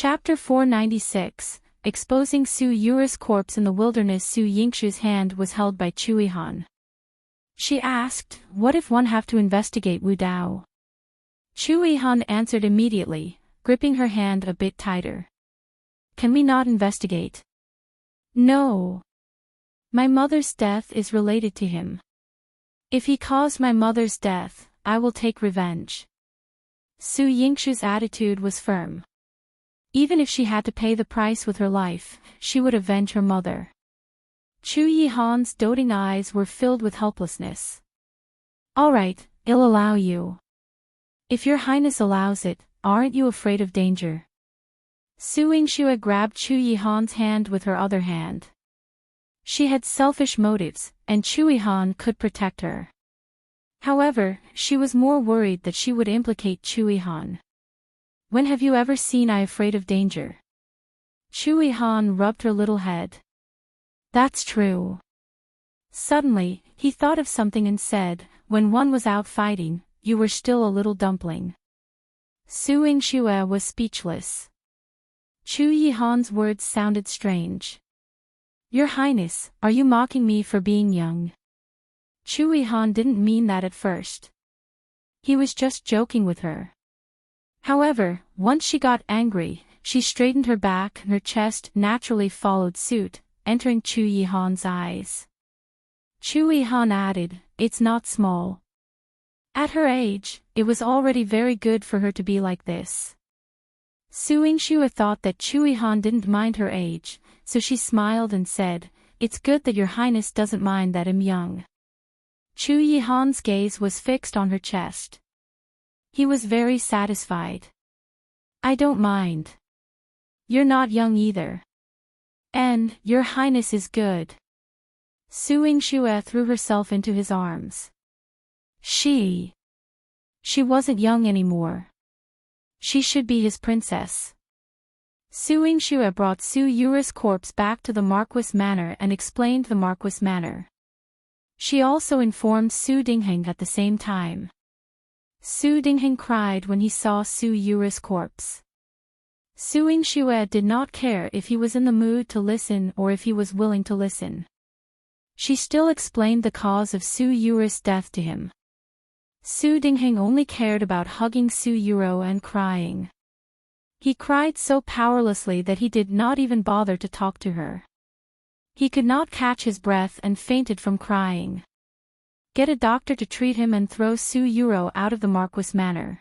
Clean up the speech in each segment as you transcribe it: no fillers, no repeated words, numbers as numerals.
Chapter 496, Exposing Su Yurou's corpse in the wilderness. Su Yingxue's hand was held by Yihan. She asked, "What if one have to investigate Wu Dao?" Yihan answered immediately, gripping her hand a bit tighter. "Can we not investigate?" "No. My mother's death is related to him. If he caused my mother's death, I will take revenge." Su Yingxue's attitude was firm. Even if she had to pay the price with her life, she would avenge her mother. Yihan's doting eyes were filled with helplessness. "All right, I'll allow you. If your highness allows it, aren't you afraid of danger?" Su Yingxue grabbed Yihan's hand with her other hand. She had selfish motives, and Yihan could protect her. However, she was more worried that she would implicate Yihan. "When have you ever seen I afraid of danger?" Yihan rubbed her little head. "That's true." Suddenly, he thought of something and said, "When one was out fighting, you were still a little dumpling." Su Yingxue was speechless. Yihan's words sounded strange. "Your Highness, are you mocking me for being young?" Yihan didn't mean that at first. He was just joking with her. However, once she got angry, she straightened her back and her chest naturally followed suit, entering Yihan's eyes. Yihan added, "It's not small." At her age, it was already very good for her to be like this. Su Yingxue thought that Yihan didn't mind her age, so she smiled and said, "It's good that your highness doesn't mind that I'm young." Yihan's gaze was fixed on her chest. He was very satisfied. "I don't mind. You're not young either. And, your highness is good." Su Yingxue threw herself into his arms. She wasn't young anymore. She should be his princess. Su Yingxue brought Su Yurou's corpse back to the Marquis Manor and explained the Marquis Manor. She also informed Su Dingheng at the same time. Su Dingheng cried when he saw Su Yurou's corpse. Su Yingxue did not care if he was in the mood to listen or if he was willing to listen. She still explained the cause of Su Yurou's death to him. Su Dingheng only cared about hugging Su Yurou and crying. He cried so powerlessly that he did not even bother to talk to her. He could not catch his breath and fainted from crying. "Get a doctor to treat him and throw Su Yurou out of the Marquis Manor."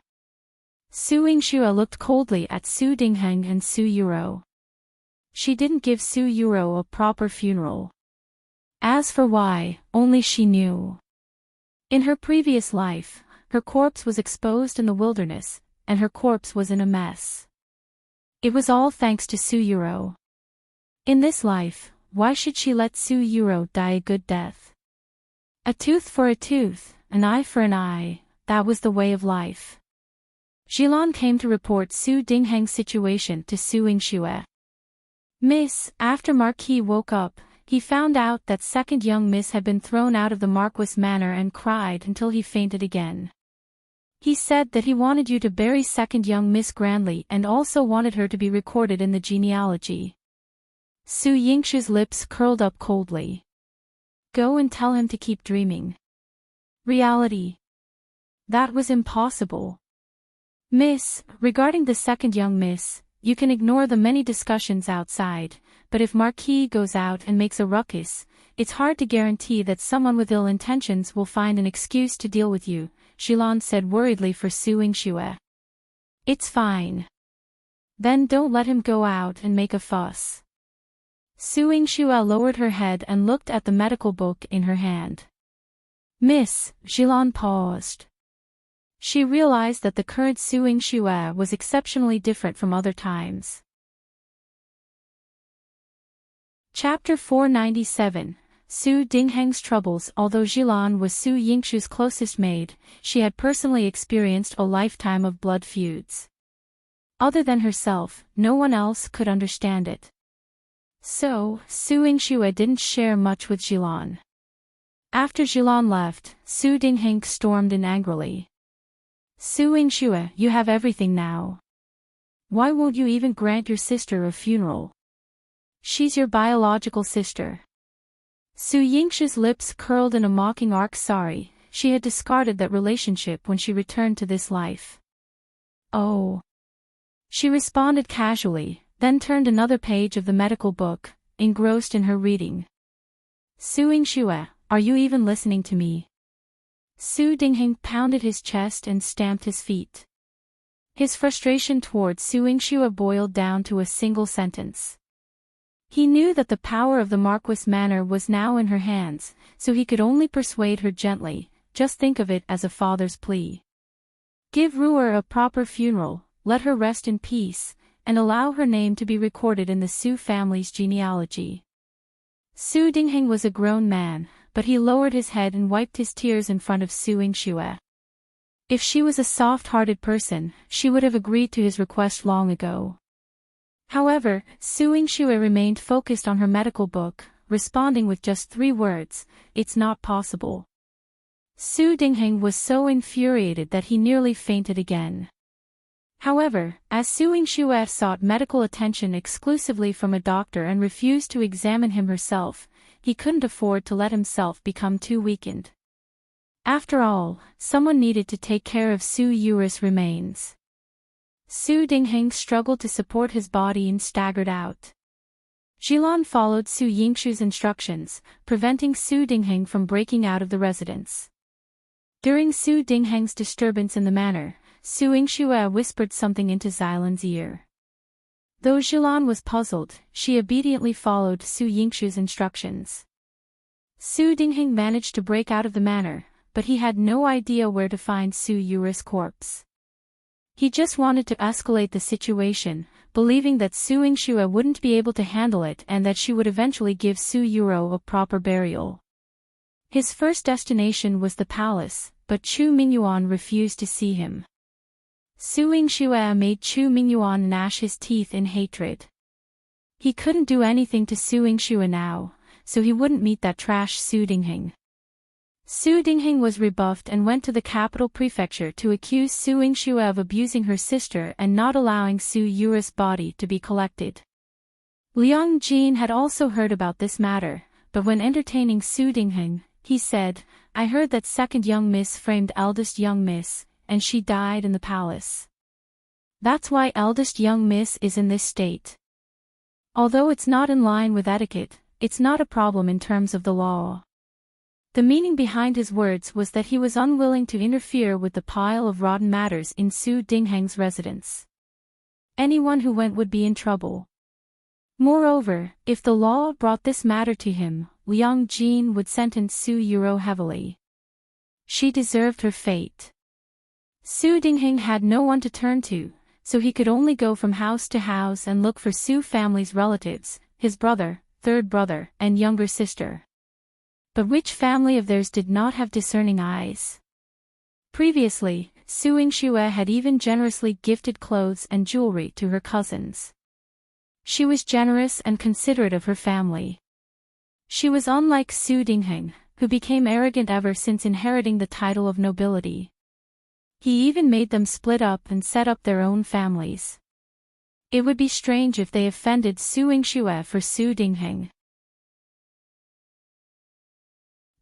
Su Yingxue looked coldly at Su Dingheng and Su Yurou. She didn't give Su Yurou a proper funeral. As for why, only she knew. In her previous life, her corpse was exposed in the wilderness, and her corpse was in a mess. It was all thanks to Su Yurou. In this life, why should she let Su Yurou die a good death? A tooth for a tooth, an eye for an eye, that was the way of life. Yihan came to report Su Dingheng's situation to Su Yingxue. "Miss," after Marquis woke up, he found out that second young Miss had been thrown out of the Marquis Manor and cried until he fainted again. He said that he wanted you to bury second young Miss grandly and also wanted her to be recorded in the genealogy. Su Yingxue's lips curled up coldly. "Go and tell him to keep dreaming." Reality. That was impossible. "Miss, regarding the second young Miss, you can ignore the many discussions outside, but if Marquis goes out and makes a ruckus, it's hard to guarantee that someone with ill intentions will find an excuse to deal with you," Yihan said worriedly for Su Yingxue. "It's fine. Then don't let him go out and make a fuss." Su Yingxue lowered her head and looked at the medical book in her hand. "Miss," Yihan paused. She realized that the current Su Yingxue was exceptionally different from other times. Chapter 497, Su Dingheng's Troubles. Although Yihan was Su Yingxue's closest maid, she had personally experienced a lifetime of blood feuds. Other than herself, no one else could understand it. So, Su Yingxue didn't share much with Yihan. After Yihan left, Su Dingheng stormed in angrily. "Su Yingxue, you have everything now. Why won't you even grant your sister a funeral? She's your biological sister. Su Yingxue's lips curled in a mocking arc. Sorry, she had discarded that relationship when she returned to this life. Oh. She responded casually, then turned another page of the medical book, engrossed in her reading. Su Yingxue, are you even listening to me? Su Dingheng pounded his chest and stamped his feet. His frustration towards Su Yingxue boiled down to a single sentence. He knew that the power of the Marquis Manor was now in her hands, so he could only persuade her gently, just think of it as a father's plea. Give Ruer a proper funeral, let her rest in peace, and allow her name to be recorded in the Su family's genealogy. Su Dingheng was a grown man, but he lowered his head and wiped his tears in front of Su Yingxue. If she was a soft-hearted person, she would have agreed to his request long ago. However, Su Yingxue remained focused on her medical book, responding with just 3 words, "It's not possible." Su Dingheng was so infuriated that he nearly fainted again. However, as Su Yingxue sought medical attention exclusively from a doctor and refused to examine him herself, he couldn't afford to let himself become too weakened. After all, someone needed to take care of Su Yuru's remains. Su Dingheng struggled to support his body and staggered out. Yihan followed Su Yingxue's instructions, preventing Su Dingheng from breaking out of the residence. During Su Dingheng's disturbance in the manor, Su Yingxue whispered something into Xilan's ear. Though Yihan was puzzled, she obediently followed Su Yingxue's instructions. Su Dingheng managed to break out of the manor, but he had no idea where to find Su Yuru's corpse. He just wanted to escalate the situation, believing that Su Yingxue wouldn't be able to handle it and that she would eventually give Su Yurou a proper burial. His first destination was the palace, but Chu Mingyuan refused to see him. Su Yingxue made Chu Mingyuan gnash his teeth in hatred. He couldn't do anything to Su Yingxue now, so he wouldn't meet that trash Su Dingheng. Su Dingheng was rebuffed and went to the capital prefecture to accuse Su Yingxue of abusing her sister and not allowing Su Yuru's body to be collected. Liang Jin had also heard about this matter, but when entertaining Su Dingheng, he said, "I heard that second young miss framed eldest young miss, and she died in the palace. That's why eldest young miss is in this state. Although it's not in line with etiquette, it's not a problem in terms of the law." The meaning behind his words was that he was unwilling to interfere with the pile of rotten matters in Su Dingheng's residence. Anyone who went would be in trouble. Moreover, if the law brought this matter to him, Liang Jin would sentence Su Yurou heavily. She deserved her fate. Su Dingheng had no one to turn to, so he could only go from house to house and look for Su family's relatives, his brother, third brother, and younger sister. But which family of theirs did not have discerning eyes? Previously, Su Yingxue had even generously gifted clothes and jewelry to her cousins. She was generous and considerate of her family. She was unlike Su Dingheng, who became arrogant ever since inheriting the title of nobility. He even made them split up and set up their own families. It would be strange if they offended Su Yingxue for Su Dingheng.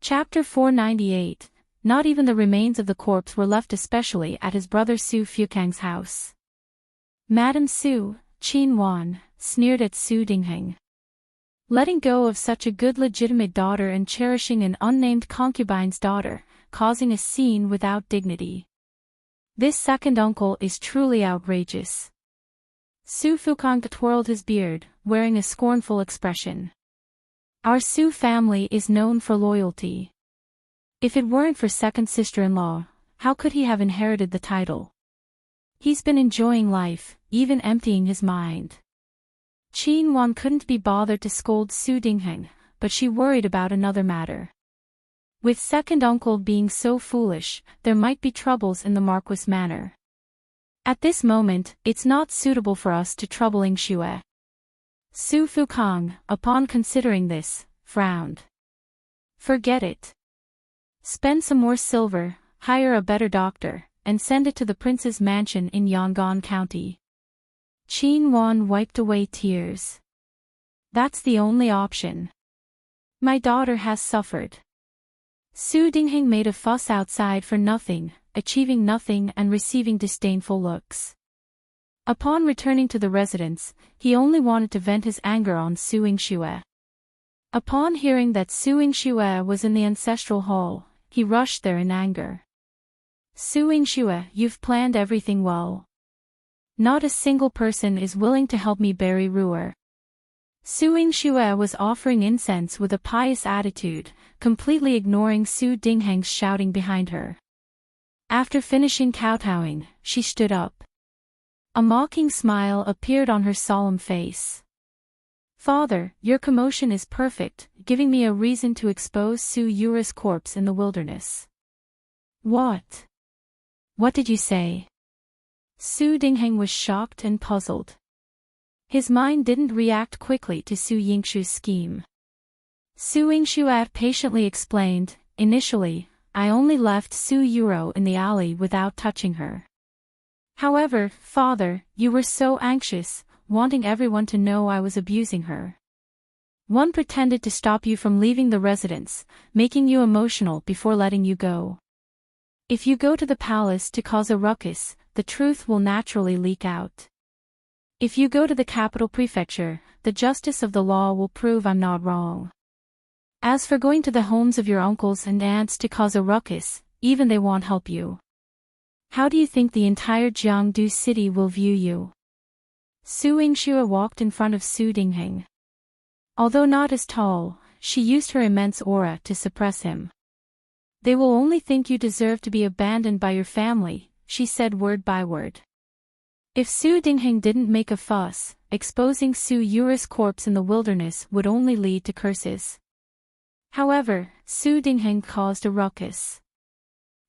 Chapter 498. Not even the remains of the corpse were left, especially at his brother Su Fukang's house. Madame Su, Qin Wan, sneered at Su Dingheng. Letting go of such a good legitimate daughter and cherishing an unnamed concubine's daughter, causing a scene without dignity. This second uncle is truly outrageous. Su Fukang twirled his beard, wearing a scornful expression. Our Su family is known for loyalty. If it weren't for second sister-in-law, how could he have inherited the title? He's been enjoying life, even emptying his mind. Qin Wan couldn't be bothered to scold Su Dingheng, but she worried about another matter. With second uncle being so foolish, there might be troubles in the Marquis Manor. At this moment, it's not suitable for us to trouble Yingxue. Su Fukang, upon considering this, frowned. Forget it. Spend some more silver, hire a better doctor, and send it to the prince's mansion in Yangon County. Qin Wan wiped away tears. That's the only option. My daughter has suffered. Su Dingheng made a fuss outside for nothing, achieving nothing and receiving disdainful looks. Upon returning to the residence, he only wanted to vent his anger on Su Yingxue. Upon hearing that Su Yingxue was in the ancestral hall, he rushed there in anger. Su Yingxue, you've planned everything well. Not a single person is willing to help me bury Ruer. Su Yingxue was offering incense with a pious attitude, completely ignoring Su Dingheng's shouting behind her. After finishing kowtowing, she stood up. A mocking smile appeared on her solemn face. Father, your commotion is perfect, giving me a reason to expose Su Yuru's corpse in the wilderness. What? What did you say? Su Dingheng was shocked and puzzled. His mind didn't react quickly to Su Yingxue's scheme. Su Yingxue patiently explained, initially, I only left Su Yurou in the alley without touching her. However, father, you were so anxious, wanting everyone to know I was abusing her. One pretended to stop you from leaving the residence, making you emotional before letting you go. If you go to the palace to cause a ruckus, the truth will naturally leak out. If you go to the capital prefecture, the justice of the law will prove I'm not wrong. As for going to the homes of your uncles and aunts to cause a ruckus, even they won't help you. How do you think the entire Jiangdu city will view you? Su Yingxue walked in front of Su Dingheng. Although not as tall, she used her immense aura to suppress him. They will only think you deserve to be abandoned by your family, she said word by word. If Su Dingheng didn't make a fuss, exposing Su Yuru's corpse in the wilderness would only lead to curses. However, Su Dingheng caused a ruckus.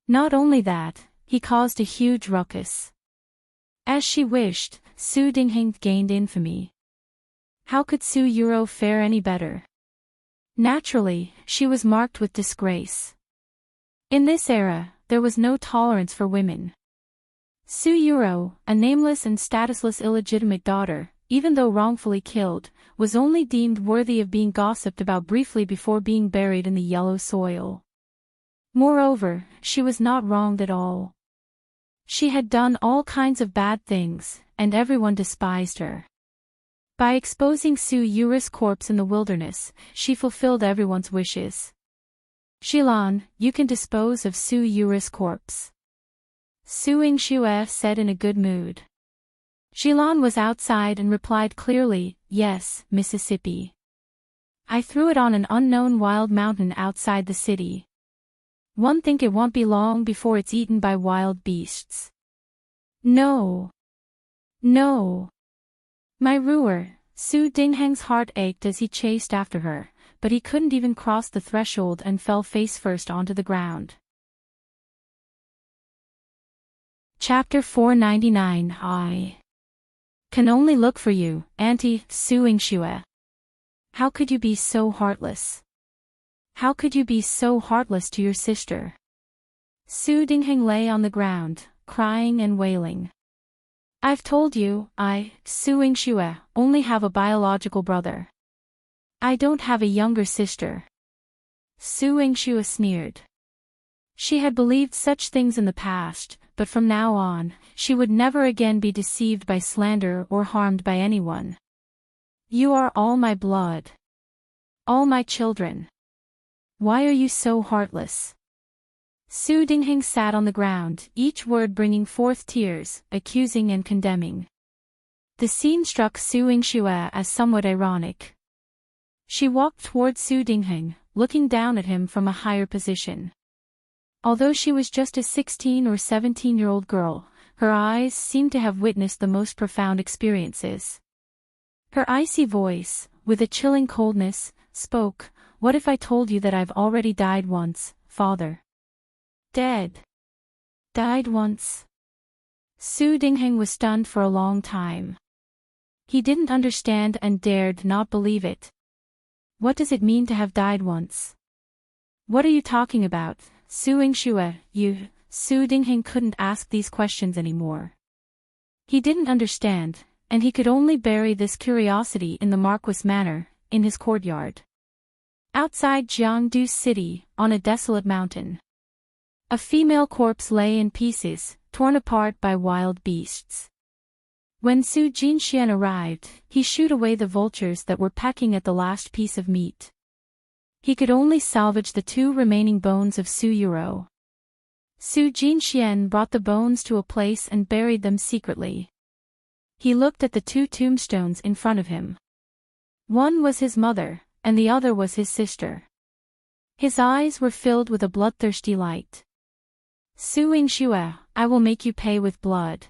Not only that, he caused a huge ruckus. As she wished, Su Dingheng gained infamy. How could Su Yurou fare any better? Naturally, she was marked with disgrace. In this era, there was no tolerance for women. Su Yurou, a nameless and statusless illegitimate daughter, even though wrongfully killed, was only deemed worthy of being gossiped about briefly before being buried in the yellow soil. Moreover, she was not wronged at all. She had done all kinds of bad things, and everyone despised her. By exposing Su Yuru's corpse in the wilderness, she fulfilled everyone's wishes. Xilan, you can dispose of Su Yuru's corpse. Su Yingxue said in a good mood. Xilan was outside and replied clearly, yes, Mississippi. I threw it on an unknown wild mountain outside the city. One think it won't be long before it's eaten by wild beasts. No. No. My Ruer, Su Dingheng's heart ached as he chased after her, but he couldn't even cross the threshold and fell face first onto the ground. Chapter 499 I can only look for you, Auntie, Su Yingxue. How could you be so heartless? How could you be so heartless to your sister? Su Dingheng lay on the ground, crying and wailing. I've told you, I, Su Yingxue, only have a biological brother. I don't have a younger sister. Su Yingxue sneered. She had believed such things in the past, but from now on, she would never again be deceived by slander or harmed by anyone. You are all my blood. All my children. Why are you so heartless? Su Dingheng sat on the ground, each word bringing forth tears, accusing and condemning. The scene struck Su Yingxue as somewhat ironic. She walked toward Su Dingheng, looking down at him from a higher position. Although she was just a 16 or 17-year-old girl, her eyes seemed to have witnessed the most profound experiences. Her icy voice, with a chilling coldness, spoke, "What if I told you that I've already died once, father?" Dead. Died once. Su Dingheng was stunned for a long time. He didn't understand and dared not believe it. What does it mean to have died once? What are you talking about, Su Yingxue, you? Su Dingheng couldn't ask these questions anymore. He didn't understand, and he could only bury this curiosity in the Marquis Manor, in his courtyard. Outside Jiangdu City, on a desolate mountain, a female corpse lay in pieces, torn apart by wild beasts. When Su Jinxian arrived, he shooed away the vultures that were pecking at the last piece of meat. He could only salvage the 2 remaining bones of Su Yurou. Su Jinxian brought the bones to a place and buried them secretly. He looked at the 2 tombstones in front of him. One was his mother, and the other was his sister. His eyes were filled with a bloodthirsty light. Su Yingxue, I will make you pay with blood.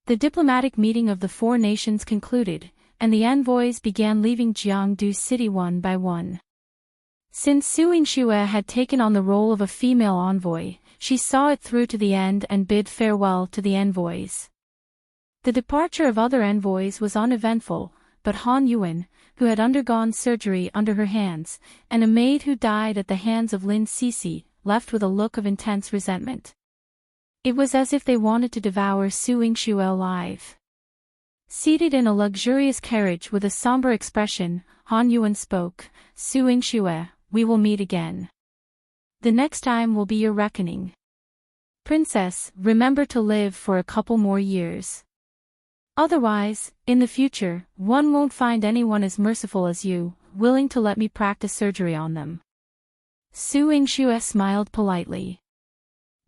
The diplomatic meeting of the 4 nations concluded, and the envoys began leaving Jiangdu City one by one. Since Su Yingxue had taken on the role of a female envoy, she saw it through to the end and bid farewell to the envoys. The departure of other envoys was uneventful, but Han Yuan, who had undergone surgery under her hands, and a maid who died at the hands of Lin Sisi, left with a look of intense resentment. It was as if they wanted to devour Su Yingxue alive. Seated in a luxurious carriage with a somber expression, Han Yuan spoke, Su Yingxue, we will meet again. The next time will be your reckoning. Princess, remember to live for a couple more years. Otherwise, in the future, one won't find anyone as merciful as you, willing to let me practice surgery on them. Su Yingxue smiled politely.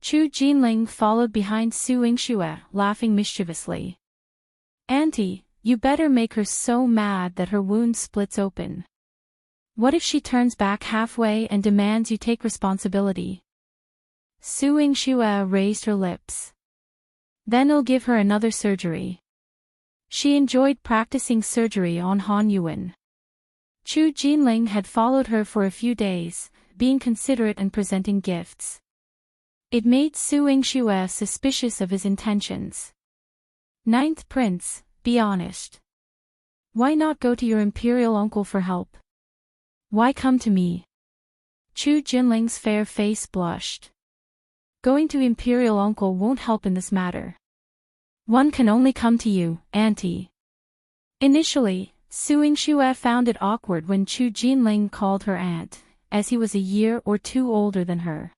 Chu Jinling followed behind Su Yingxue, laughing mischievously. Auntie, you better make her so mad that her wound splits open. What if she turns back halfway and demands you take responsibility? Su Yingxue raised her lips. Then I'll give her another surgery. She enjoyed practicing surgery on Han Yuan. Chu Jinling had followed her for a few days, being considerate and presenting gifts. It made Su Yingxue suspicious of his intentions. 9th Prince, be honest. Why not go to your imperial uncle for help? Why come to me? Chu Jinling's fair face blushed. Going to imperial uncle won't help in this matter. One can only come to you, Auntie. Initially, Su Yingxue found it awkward when Chu Jinling called her aunt, as he was a year or 2 older than her.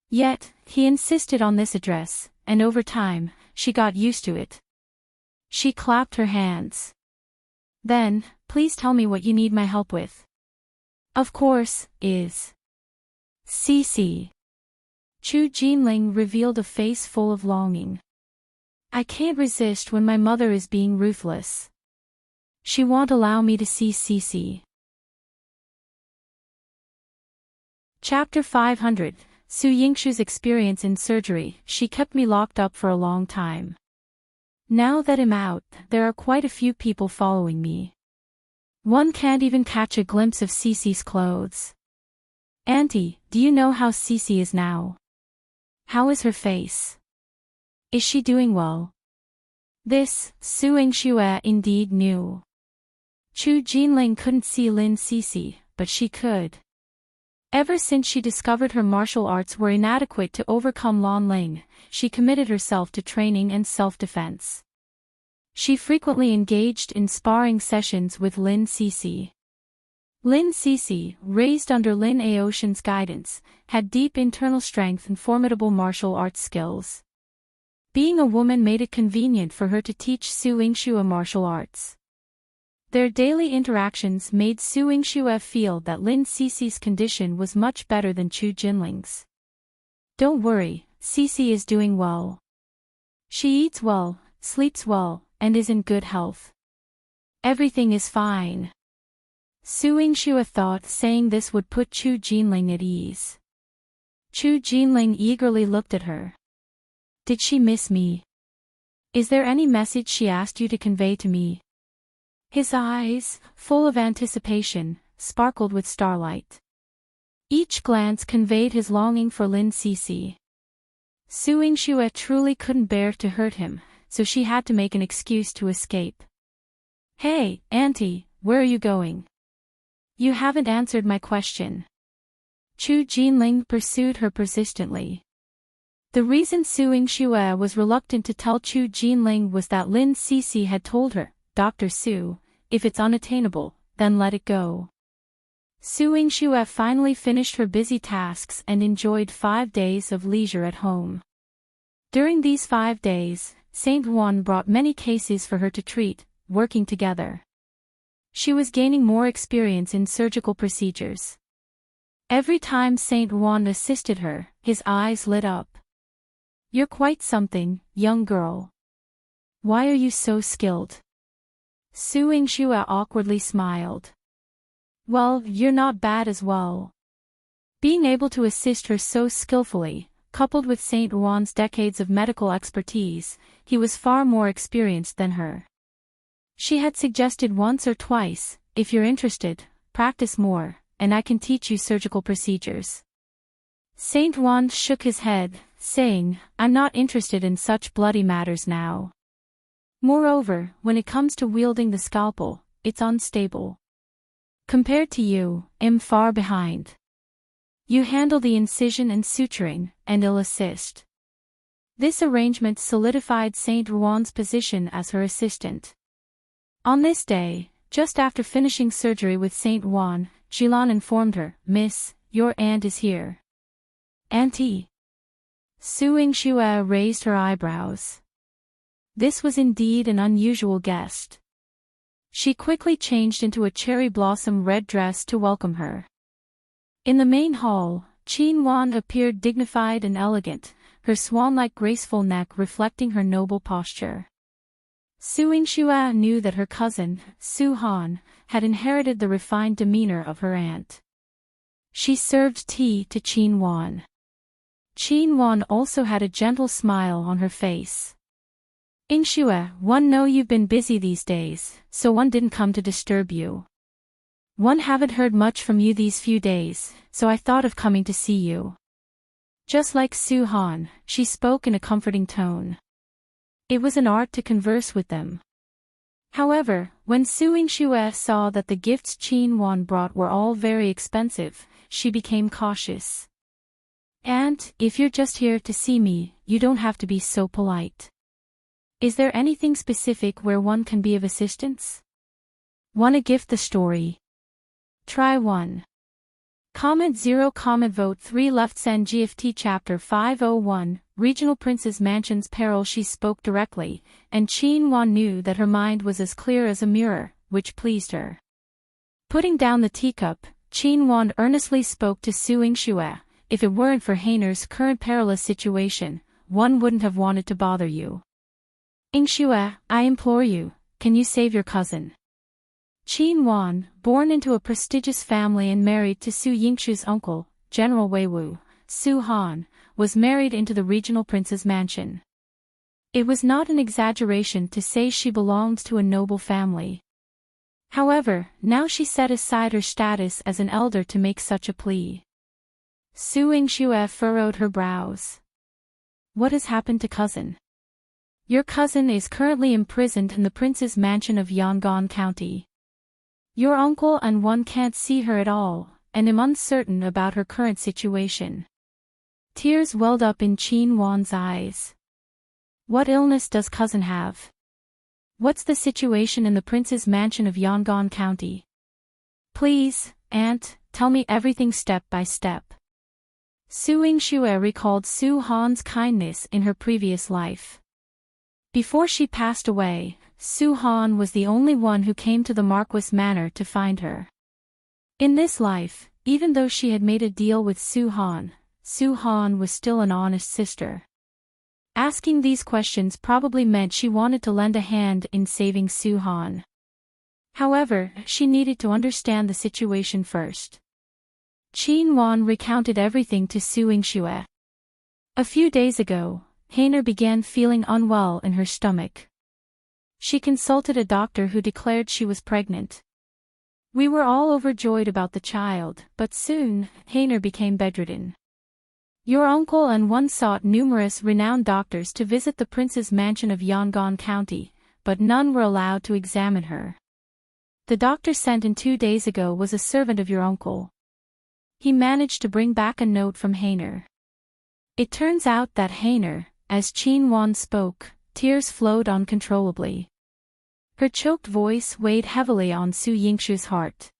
Yet, he insisted on this address, and over time, she got used to it. She clapped her hands. Then, please tell me what you need my help with. Of course, is. Cece. Chu Jinling revealed a face full of longing. I can't resist when my mother is being ruthless. She won't allow me to see Cece. Chapter 500, Su Yingxue's experience in surgery. She kept me locked up for a long time. Now that I'm out, there are quite a few people following me. One can't even catch a glimpse of Cece's clothes. Auntie, do you know how Cece is now? How is her face? Is she doing well? This, Su Yingxue indeed knew. Chu Jinling couldn't see Lin Cece, but she could. Ever since she discovered her martial arts were inadequate to overcome Lan Ling, she committed herself to training and self-defense. She frequently engaged in sparring sessions with Lin Cece. Lin Cece, raised under Lin Aoshan's guidance, had deep internal strength and formidable martial arts skills. Being a woman made it convenient for her to teach Su Yingxue martial arts. Their daily interactions made Su Yingxue feel that Lin Cece's condition was much better than Chu Jinling's. Don't worry, Cece is doing well. She eats well, sleeps well, and is in good health. Everything is fine. Su Yingxue thought saying this would put Chu Jinling at ease. Chu Jinling eagerly looked at her. Did she miss me? Is there any message she asked you to convey to me? His eyes, full of anticipation, sparkled with starlight. Each glance conveyed his longing for Lin Cece. Su Yingxue truly couldn't bear to hurt him, so she had to make an excuse to escape. Hey, Auntie, where are you going? You haven't answered my question. Chu Jinling pursued her persistently. The reason Su Yingxue was reluctant to tell Chu Jinling was that Lin Cece had told her, Dr. Su, if it's unattainable, then let it go. Su Yingxue finally finished her busy tasks and enjoyed 5 days of leisure at home. During these 5 days, Saint Juan brought many cases for her to treat, working together. She was gaining more experience in surgical procedures. Every time Saint Juan assisted her, his eyes lit up. You're quite something, young girl. Why are you so skilled? Su Yingxue awkwardly smiled. Well, you're not bad as well. Being able to assist her so skillfully, coupled with Saint Juan's decades of medical expertise, he was far more experienced than her. She had suggested once or twice, if you're interested, practice more, and I can teach you surgical procedures. Saint Juan shook his head, saying, I'm not interested in such bloody matters now. Moreover, when it comes to wielding the scalpel, it's unstable. Compared to you, I'm far behind. You handle the incision and suturing, and I'll assist. This arrangement solidified Saint Juan's position as her assistant. On this day, just after finishing surgery with Saint Juan, Yihan informed her, Miss, your aunt is here. Auntie. Su Yingxue raised her eyebrows. This was indeed an unusual guest. She quickly changed into a cherry blossom red dress to welcome her. In the main hall, Qin Wan appeared dignified and elegant, her swan-like graceful neck reflecting her noble posture. Su Yingxue knew that her cousin, Su Han, had inherited the refined demeanor of her aunt. She served tea to Qin Wan. Qin Wan also had a gentle smile on her face. Yingxue, one know you've been busy these days, so one didn't come to disturb you. One haven't heard much from you these few days, so I thought of coming to see you. Just like Su Han, she spoke in a comforting tone. It was an art to converse with them. However, when Su Yingxue saw that the gifts Qin Wan brought were all very expensive, she became cautious. Aunt, if you're just here to see me, you don't have to be so polite. Is there anything specific where one can be of assistance? Wanna gift the story? Try 1. Comment 0. Comment vote 3. Left send GFT Chapter 501, Regional Prince's Mansion's Peril. She spoke directly, and Qin Wan knew that her mind was as clear as a mirror, which pleased her. Putting down the teacup, Qin Wan earnestly spoke to Su Yingxue. If it weren't for Heiner's current perilous situation, one wouldn't have wanted to bother you. Yingxue, I implore you, can you save your cousin? Qin Wan, born into a prestigious family and married to Su Yingxue's uncle, General Weiwu, Su Han, was married into the regional prince's mansion. It was not an exaggeration to say she belonged to a noble family. However, now she set aside her status as an elder to make such a plea. Su Yingxue furrowed her brows. What has happened to cousin? Your cousin is currently imprisoned in the prince's mansion of Yangon County. Your uncle and one can't see her at all, and am uncertain about her current situation. Tears welled up in Qin Wan's eyes. What illness does cousin have? What's the situation in the prince's mansion of Yangon County? Please, aunt, tell me everything step by step. Su Yingxue recalled Su Han's kindness in her previous life. Before she passed away, Su Han was the only one who came to the Marquis Manor to find her. In this life, even though she had made a deal with Su Han was still an honest sister. Asking these questions probably meant she wanted to lend a hand in saving Su Han. However, she needed to understand the situation first. Qin Wan recounted everything to Su Yingxue. A few days ago, Heiner began feeling unwell in her stomach. She consulted a doctor who declared she was pregnant. We were all overjoyed about the child, but soon, Heiner became bedridden. Your uncle and one sought numerous renowned doctors to visit the prince's mansion of Yangon County, but none were allowed to examine her. The doctor sent in 2 days ago was a servant of your uncle. He managed to bring back a note from Heiner. It turns out that Hainer, as Qin Wan spoke, tears flowed uncontrollably. Her choked voice weighed heavily on Su Yingxue's heart.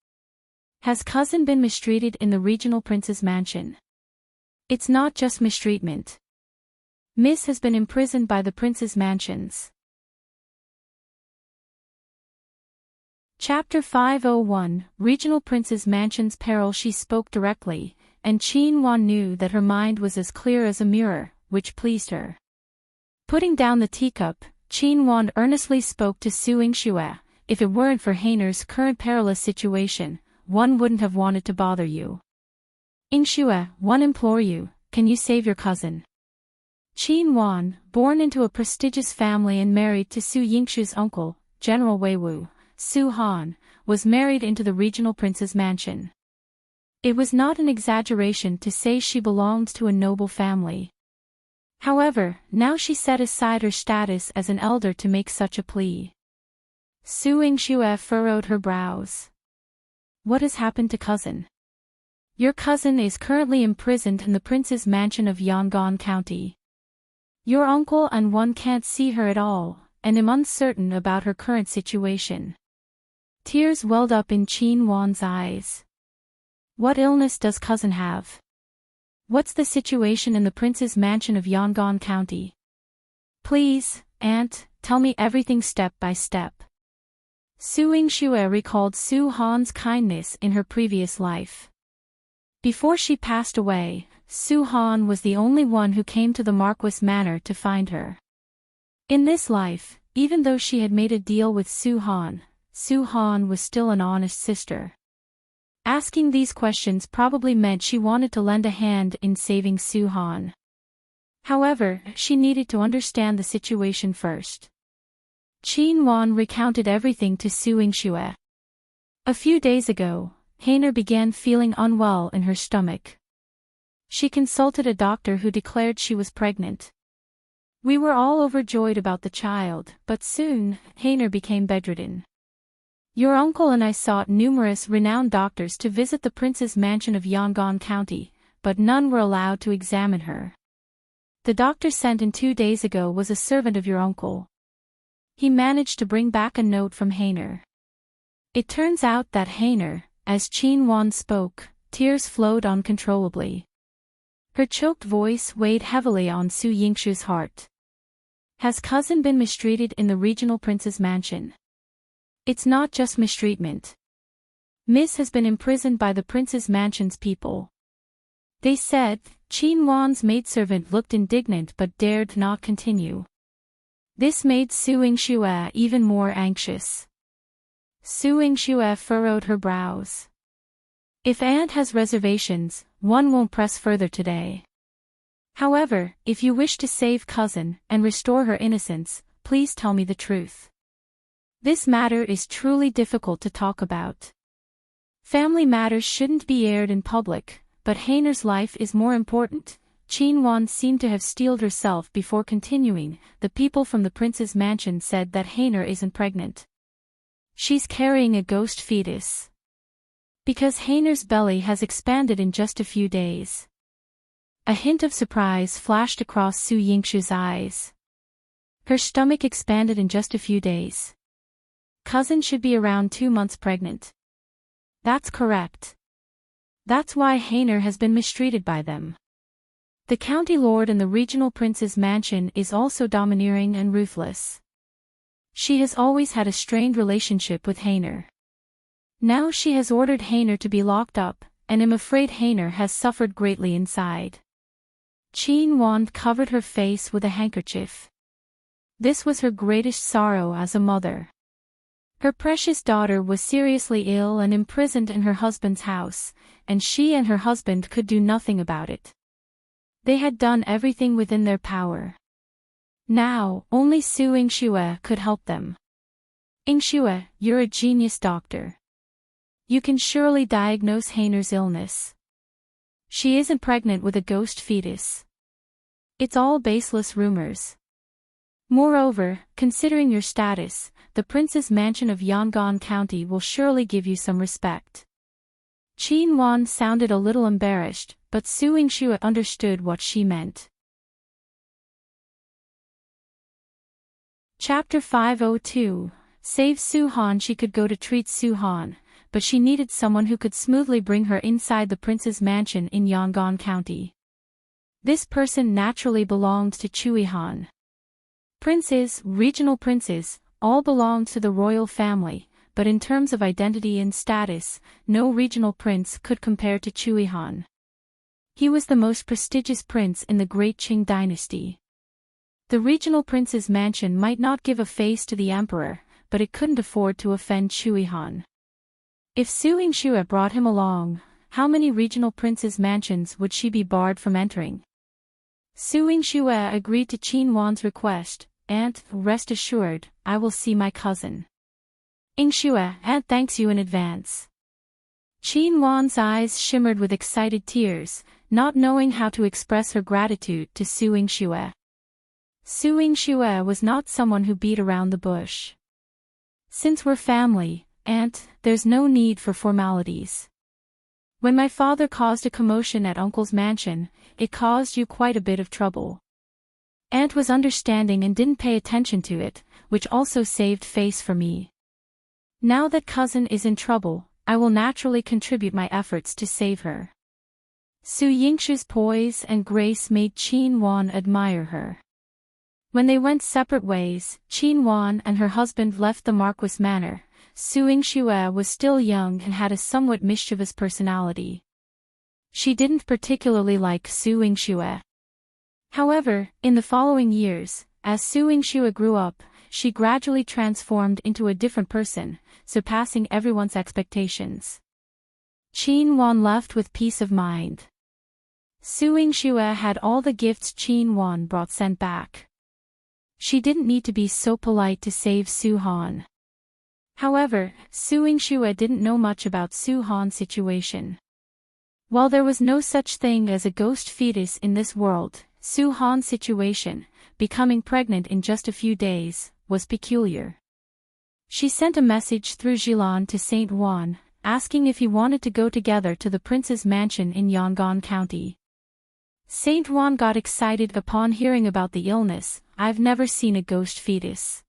Has cousin been mistreated in the regional prince's mansion? It's not just mistreatment. Miss has been imprisoned by the prince's mansions. Chapter 501, Regional Prince's Mansions. Peril. She spoke directly, and Qin Wan knew that her mind was as clear as a mirror, which pleased her. Putting down the teacup, Qin Wan earnestly spoke to Su Yingxue. If it weren't for Hainer's current perilous situation, one wouldn't have wanted to bother you. Yingxue, one implore you, can you save your cousin? Qin Wan, born into a prestigious family and married to Su Yingxue's uncle, General Weiwu, Su Han, was married into the regional prince's mansion. It was not an exaggeration to say she belonged to a noble family. However, now she set aside her status as an elder to make such a plea. Su Yingxue furrowed her brows. What has happened to cousin? Your cousin is currently imprisoned in the prince's mansion of Yangon County. Your uncle and one can't see her at all, and am uncertain about her current situation. Tears welled up in Qin Wan's eyes. What illness does cousin have? What's the situation in the prince's mansion of Yangon County? Please, aunt, tell me everything step by step. Su Yingxue recalled Su Han's kindness in her previous life. Before she passed away, Su Han was the only one who came to the Marquis Manor to find her. In this life, even though she had made a deal with Su Han was still an honest sister. Asking these questions probably meant she wanted to lend a hand in saving Su Han. However, she needed to understand the situation first. Qin Wan recounted everything to Su Yingxue. A few days ago, Hainer began feeling unwell in her stomach. She consulted a doctor who declared she was pregnant. We were all overjoyed about the child, but soon, Hainer became bedridden. Your uncle and I sought numerous renowned doctors to visit the prince's mansion of Yangon County, but none were allowed to examine her. The doctor sent in 2 days ago was a servant of your uncle. He managed to bring back a note from Hainer. It turns out that Hainer, as Qin Wan spoke, tears flowed uncontrollably. Her choked voice weighed heavily on Su Yingxue's heart. Has cousin been mistreated in the regional prince's mansion? It's not just mistreatment. Miss has been imprisoned by the prince's mansion's people. They said. Qin Wan's maidservant looked indignant but dared not continue. This made Su Yingxue even more anxious. Su Yingxue furrowed her brows. If aunt has reservations, one won't press further today. However, if you wish to save cousin and restore her innocence, please tell me the truth. This matter is truly difficult to talk about. Family matters shouldn't be aired in public, but Hainer's life is more important. Qin Wan seemed to have steeled herself before continuing. The people from the prince's mansion said that Hainer isn't pregnant. She's carrying a ghost fetus. Because Hainer's belly has expanded in just a few days. A hint of surprise flashed across Su Yingxue's eyes. Her stomach expanded in just a few days. Cousin should be around 2 months pregnant. That's correct. That's why Hainer has been mistreated by them. The county lord in the regional prince's mansion is also domineering and ruthless. She has always had a strained relationship with Hainer. Now she has ordered Hainer to be locked up, and I'm afraid Hainer has suffered greatly inside. Qin Wan covered her face with a handkerchief. This was her greatest sorrow as a mother. Her precious daughter was seriously ill and imprisoned in her husband's house, and she and her husband could do nothing about it. They had done everything within their power. Now, only Su Yingxue could help them. Yingxue, you're a genius doctor. You can surely diagnose Hainer's illness. She isn't pregnant with a ghost fetus. It's all baseless rumors. Moreover, considering your status, the prince's mansion of Yangon County will surely give you some respect. Qin Wan sounded a little embarrassed, but Su Yingxue understood what she meant. Chapter 502. Save Su-han. She could go to treat Su-han, but she needed someone who could smoothly bring her inside the prince's mansion in Yangon County. This person naturally belonged to Yihan. Princes, regional princes, all belonged to the royal family, but in terms of identity and status, no regional prince could compare to Yihan. He was the most prestigious prince in the Great Qing dynasty. The regional prince's mansion might not give a face to the emperor, but it couldn't afford to offend Yihan. If Su Yingxue brought him along, how many regional princes' mansions would she be barred from entering? Su Yingxue agreed to Qin Wan's request, and, rest assured, I will see my cousin. Yingxue, and thanks you in advance. Qin Wan's eyes shimmered with excited tears, not knowing how to express her gratitude to Su Yingxue. Su Yingxue was not someone who beat around the bush. Since we're family, Aunt, there's no need for formalities. When my father caused a commotion at Uncle's mansion, it caused you quite a bit of trouble. Aunt was understanding and didn't pay attention to it, which also saved face for me. Now that cousin is in trouble, I will naturally contribute my efforts to save her. Su Yingxue's poise and grace made Qin Wan admire her. When they went separate ways, Qin Wan and her husband left the Marquis manor. Su Yingxue was still young and had a somewhat mischievous personality. She didn't particularly like Su Yingxue. However, in the following years, as Su Yingxue grew up, she gradually transformed into a different person, surpassing everyone's expectations. Qin Wan left with peace of mind. Su Yingxue had all the gifts Qin Wan brought sent back. She didn't need to be so polite to save Su-han. However, Su Yingxue didn't know much about Su-han's situation. While there was no such thing as a ghost fetus in this world, Su-han's situation, becoming pregnant in just a few days, was peculiar. She sent a message through Yilan to Saint Wan, asking if he wanted to go together to the prince's mansion in Yangon County. Saint Wan got excited upon hearing about the illness. I've never seen a ghost fetus.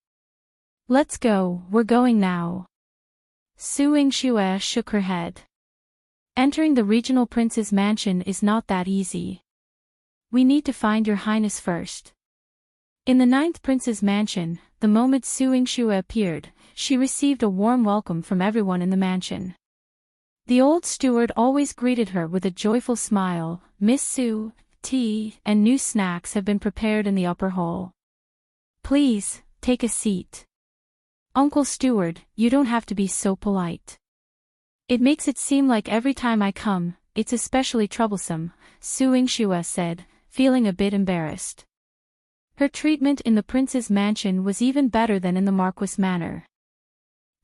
Let's go, we're going now. Su Yingxue shook her head. Entering the regional prince's mansion is not that easy. We need to find your highness first. In the 9th prince's mansion, the moment Su Yingxue appeared, she received a warm welcome from everyone in the mansion. The old steward always greeted her with a joyful smile. Miss Su, tea and new snacks have been prepared in the upper hall. Please, take a seat. Uncle Steward, you don't have to be so polite. It makes it seem like every time I come, it's especially troublesome, Su Yingxue said, feeling a bit embarrassed. Her treatment in the prince's mansion was even better than in the Marquis manor.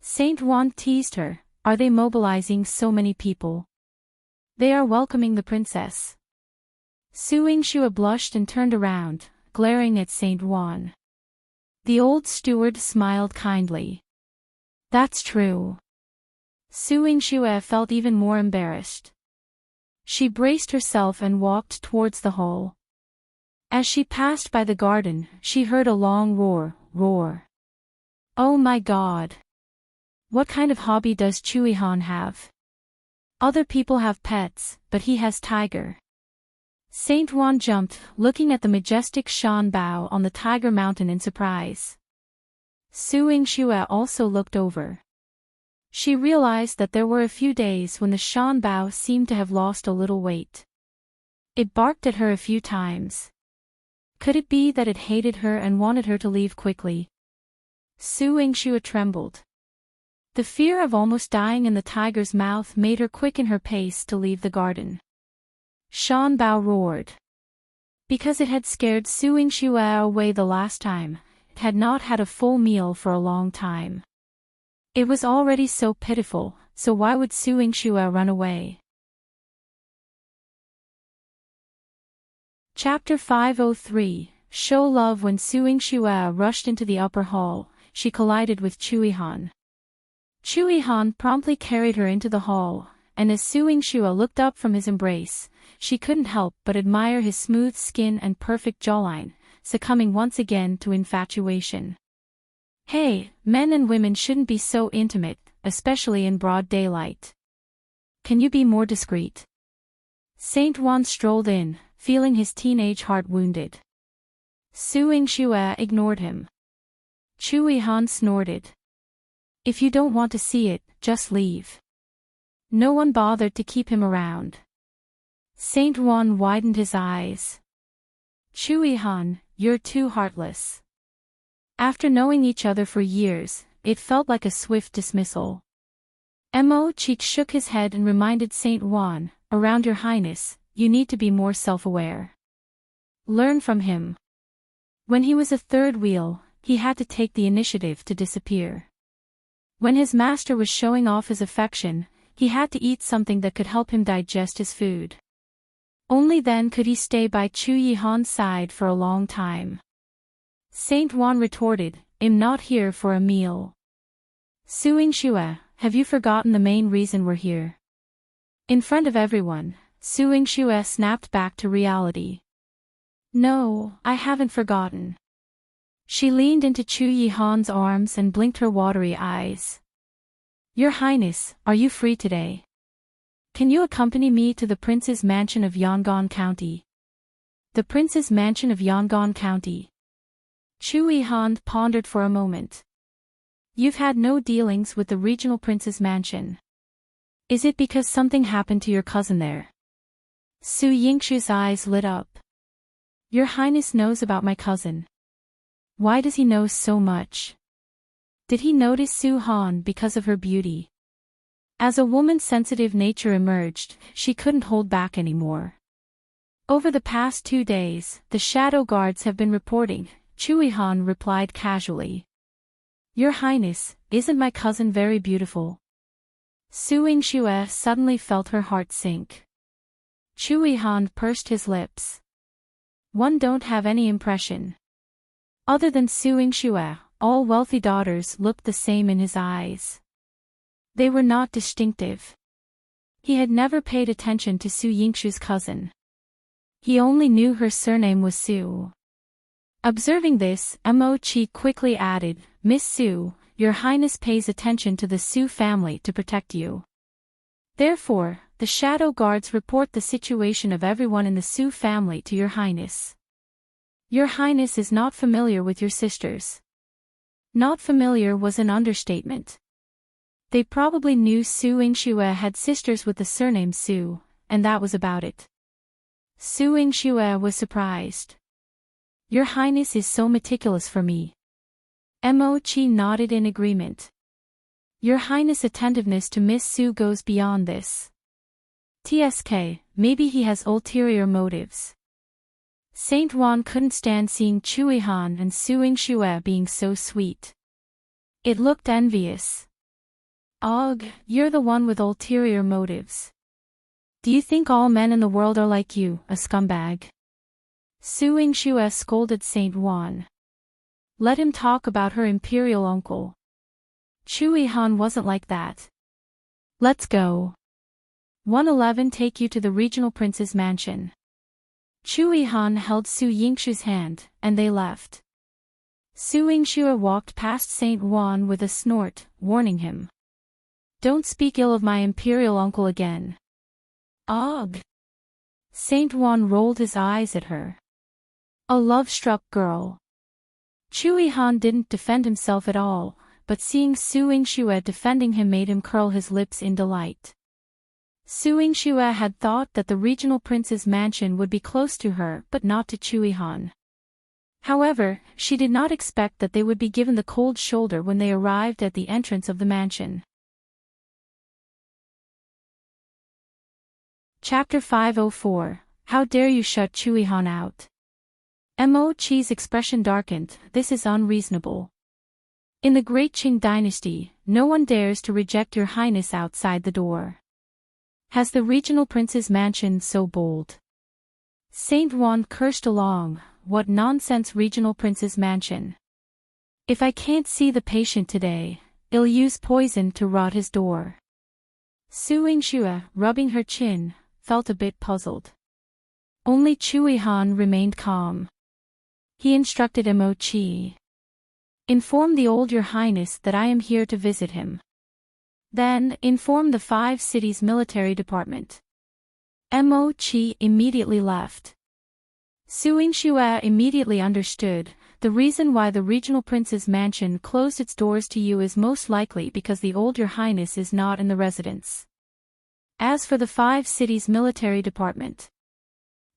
Saint Wan teased her, are they mobilizing so many people? They are welcoming the princess. Su Yingxue blushed and turned around, glaring at Saint Wan. The old steward smiled kindly. That's true. Su Yingxue felt even more embarrassed. She braced herself and walked towards the hall. As she passed by the garden, she heard a long roar. Oh my God! What kind of hobby does Yihan have? Other people have pets, but he has tiger. Saint Wan jumped, looking at the majestic Shanbao on the Tiger Mountain in surprise. Su Yingxue also looked over. She realized that there were a few days when the Shanbao seemed to have lost a little weight. It barked at her a few times. Could it be that it hated her and wanted her to leave quickly? Su Yingxue trembled. The fear of almost dying in the tiger's mouth made her quicken her pace to leave the garden. Shanbao roared. Because it had scared Su Yingxue away the last time, it had not had a full meal for a long time. It was already so pitiful, so why would Su Yingxue run away? Chapter 503. Show love. When Su Yingxue rushed into the upper hall, she collided with Yihan. Yihan promptly carried her into the hall, and as Su Yingxue looked up from his embrace, she couldn't help but admire his smooth skin and perfect jawline, succumbing once again to infatuation. Hey, men and women shouldn't be so intimate, especially in broad daylight. Can you be more discreet? Saint Juan strolled in, feeling his teenage heart wounded. Su Yingxue ignored him. Yihan snorted. If you don't want to see it, just leave. No one bothered to keep him around. Saint Juan widened his eyes. Yihan, you're too heartless. After knowing each other for years, it felt like a swift dismissal. Mo Cheek shook his head and reminded Saint Juan, around your highness, you need to be more self-aware. Learn from him. When he was a third wheel, he had to take the initiative to disappear. When his master was showing off his affection, he had to eat something that could help him digest his food. Only then could he stay by Yihan's side for a long time. Saint Juan retorted, I'm not here for a meal. Su Yingxue, have you forgotten the main reason we're here? In front of everyone, Su Yingxue snapped back to reality. No, I haven't forgotten. She leaned into Yihan's arms and blinked her watery eyes. Your Highness, are you free today? Can you accompany me to the Prince's Mansion of Yangon County? The Prince's Mansion of Yangon County. Yihan pondered for a moment. You've had no dealings with the regional prince's mansion. Is it because something happened to your cousin there? Su Yingxue's eyes lit up. Your Highness knows about my cousin. Why does he know so much? Did he notice Su Han because of her beauty? As a woman's sensitive nature emerged, she couldn't hold back anymore. Over the past 2 days, the shadow guards have been reporting, Yihan replied casually. Your Highness, isn't my cousin very beautiful? Su Yingxue suddenly felt her heart sink. Yihan pursed his lips. One don't have any impression. Other than Su Yingxue, all wealthy daughters looked the same in his eyes. They were not distinctive. He had never paid attention to Su Yingxue's cousin. He only knew her surname was Su. Observing this, Mo Chi quickly added, Miss Su, your Highness pays attention to the Su family to protect you. Therefore, the shadow guards report the situation of everyone in the Su family to your Highness. Your Highness is not familiar with your sisters. Not familiar was an understatement. They probably knew Su Yingxue had sisters with the surname Su, and that was about it. Su Yingxue was surprised. Your Highness is so meticulous for me. Mo Chi nodded in agreement. Your Highness' attentiveness to Miss Su goes beyond this. TSK, maybe he has ulterior motives. Saint Juan couldn't stand seeing Yihan and Su Yingxue being so sweet. It looked envious. Ugh, you're the one with ulterior motives. Do you think all men in the world are like you, a scumbag? Su Yingxue scolded Saint Juan. Let him talk about her imperial uncle. Yihan wasn't like that. Let's go. 111 take you to the regional prince's mansion. Yihan held Su Yingxue's hand, and they left. Su Yingxue walked past Saint Juan with a snort, warning him. Don't speak ill of my imperial uncle again. Ugh. Saint Juan rolled his eyes at her. A love-struck girl. Yihan didn't defend himself at all, but seeing Su Yingxue defending him made him curl his lips in delight. Su Yingxue had thought that the regional prince's mansion would be close to her but not to Yihan. However, she did not expect that they would be given the cold shoulder when they arrived at the entrance of the mansion. Chapter 504, How dare you shut Yihan out? Mo Chi's expression darkened, this is unreasonable. In the Great Qing dynasty, no one dares to reject your highness outside the door. Has the regional prince's mansion so bold? Saint Juan cursed along, what nonsense regional prince's mansion. If I can't see the patient today, I'll use poison to rot his door. Su Yingxue, rubbing her chin, felt a bit puzzled. Only Yihan remained calm. He instructed Mo Chi. Inform the old Your Highness that I am here to visit him. Then, inform the 5 cities military department. Mo Chi immediately left. Su Yingxue immediately understood. The reason why the regional prince's mansion closed its doors to you is most likely because the old Your Highness is not in the residence. As for the 5 cities military department,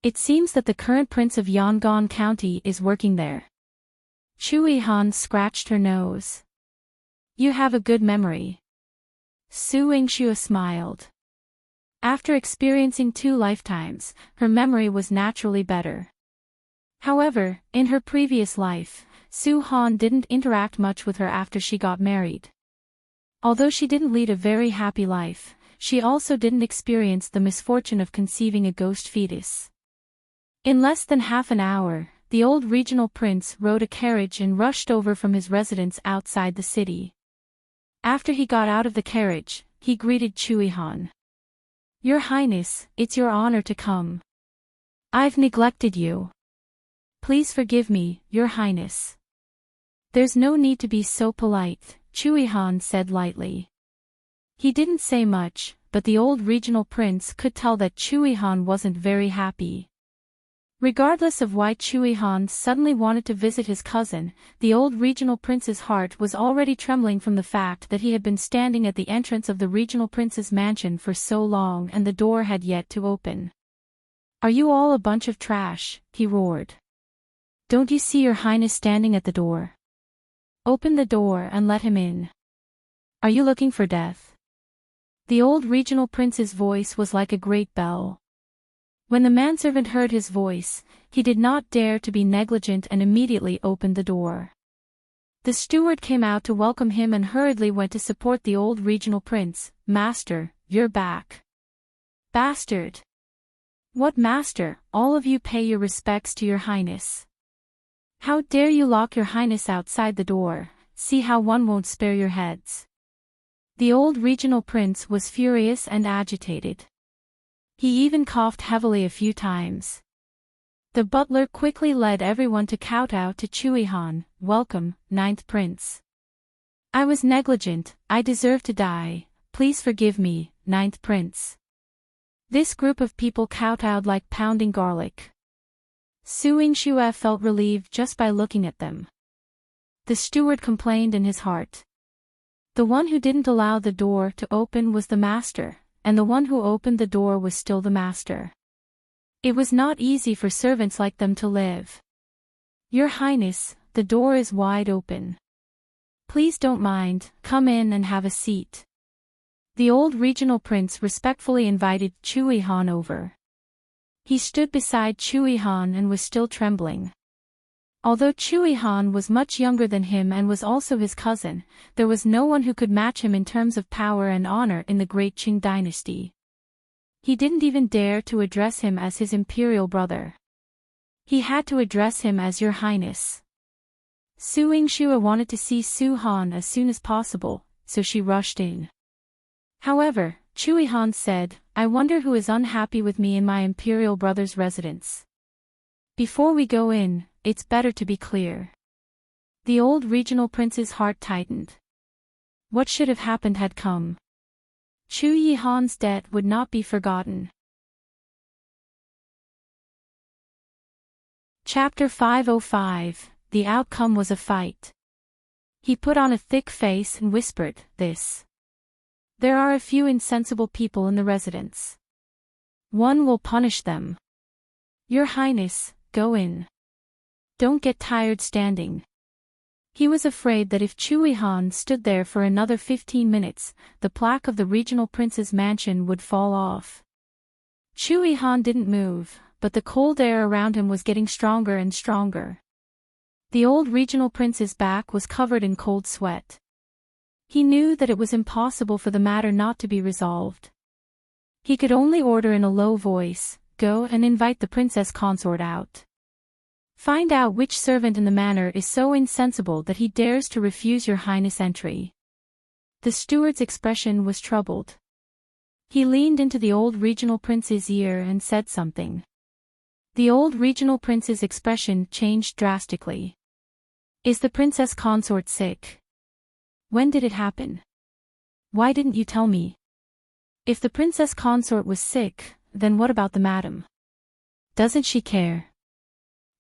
it seems that the current prince of Yangon County is working there. Yihan scratched her nose. You have a good memory. Su Yingxue smiled. After experiencing 2 lifetimes, her memory was naturally better. However, in her previous life, Su Han didn't interact much with her after she got married. Although she didn't lead a very happy life, she also didn't experience the misfortune of conceiving a ghost fetus. In less than half an hour, the old regional prince rode a carriage and rushed over from his residence outside the city. After he got out of the carriage, he greeted Yihan. Your Highness, it's your honor to come. I've neglected you. Please forgive me, Your Highness. There's no need to be so polite, Yihan said lightly. He didn't say much, but the old regional prince could tell that Yihan wasn't very happy. Regardless of why Yihan suddenly wanted to visit his cousin, the old regional prince's heart was already trembling from the fact that he had been standing at the entrance of the regional prince's mansion for so long and the door had yet to open. Are you all a bunch of trash? He roared. Don't you see Your Highness standing at the door? Open the door and let him in. Are you looking for death? The old regional prince's voice was like a great bell. When the manservant heard his voice, he did not dare to be negligent and immediately opened the door. The steward came out to welcome him and hurriedly went to support the old regional prince. Master, you're back. Bastard. What master? All of you pay your respects to Your Highness. How dare you lock Your Highness outside the door? See how one won't spare your heads. The old regional prince was furious and agitated. He even coughed heavily a few times. The butler quickly led everyone to kowtow to Yihan. Welcome, 9th Prince. I was negligent, I deserve to die, please forgive me, 9th Prince. This group of people kowtowed like pounding garlic. Su Yingxue felt relieved just by looking at them. The steward complained in his heart. The one who didn't allow the door to open was the master, and the one who opened the door was still the master. It was not easy for servants like them to live. Your Highness, the door is wide open. Please don't mind, come in and have a seat. The old regional prince respectfully invited Yihan over. He stood beside Yihan and was still trembling. Although Yihan was much younger than him and was also his cousin, there was no one who could match him in terms of power and honor in the great Qing dynasty. He didn't even dare to address him as his imperial brother. He had to address him as Your Highness. Su Yingxue wanted to see Su Han as soon as possible, so she rushed in. However, Yihan said, I wonder who is unhappy with me in my imperial brother's residence. Before we go in, it's better to be clear. The old regional prince's heart tightened. What should have happened had come. Yihan's debt would not be forgotten. Chapter 505, The outcome was a fight. He put on a thick face and whispered, This. There are a few insensible people in the residence. One will punish them. Your Highness, go in. Don't get tired standing. He was afraid that if Yihan stood there for another 15 minutes, the plaque of the regional prince's mansion would fall off. Yihan didn't move, but the cold air around him was getting stronger and stronger. The old regional prince's back was covered in cold sweat. He knew that it was impossible for the matter not to be resolved. He could only order in a low voice, Go and invite the Princess Consort out. Find out which servant in the manor is so insensible that he dares to refuse Your Highness entry. The steward's expression was troubled. He leaned into the old regional prince's ear and said something. The old regional prince's expression changed drastically. Is the princess consort sick? When did it happen? Why didn't you tell me? If the princess consort was sick, then what about the madam? Doesn't she care?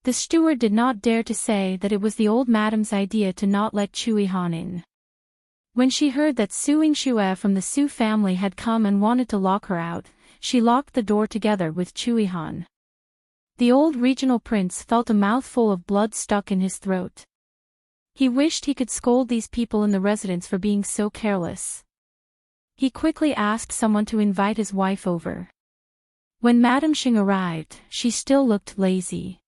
The steward did not dare to say that it was the old madam's idea to not let Yihan in. When she heard that Su Yingxue from the Su family had come and wanted to lock her out, she locked the door together with Yihan. The old regional prince felt a mouthful of blood stuck in his throat. He wished he could scold these people in the residence for being so careless. He quickly asked someone to invite his wife over. When Madame Xing arrived, she still looked lazy.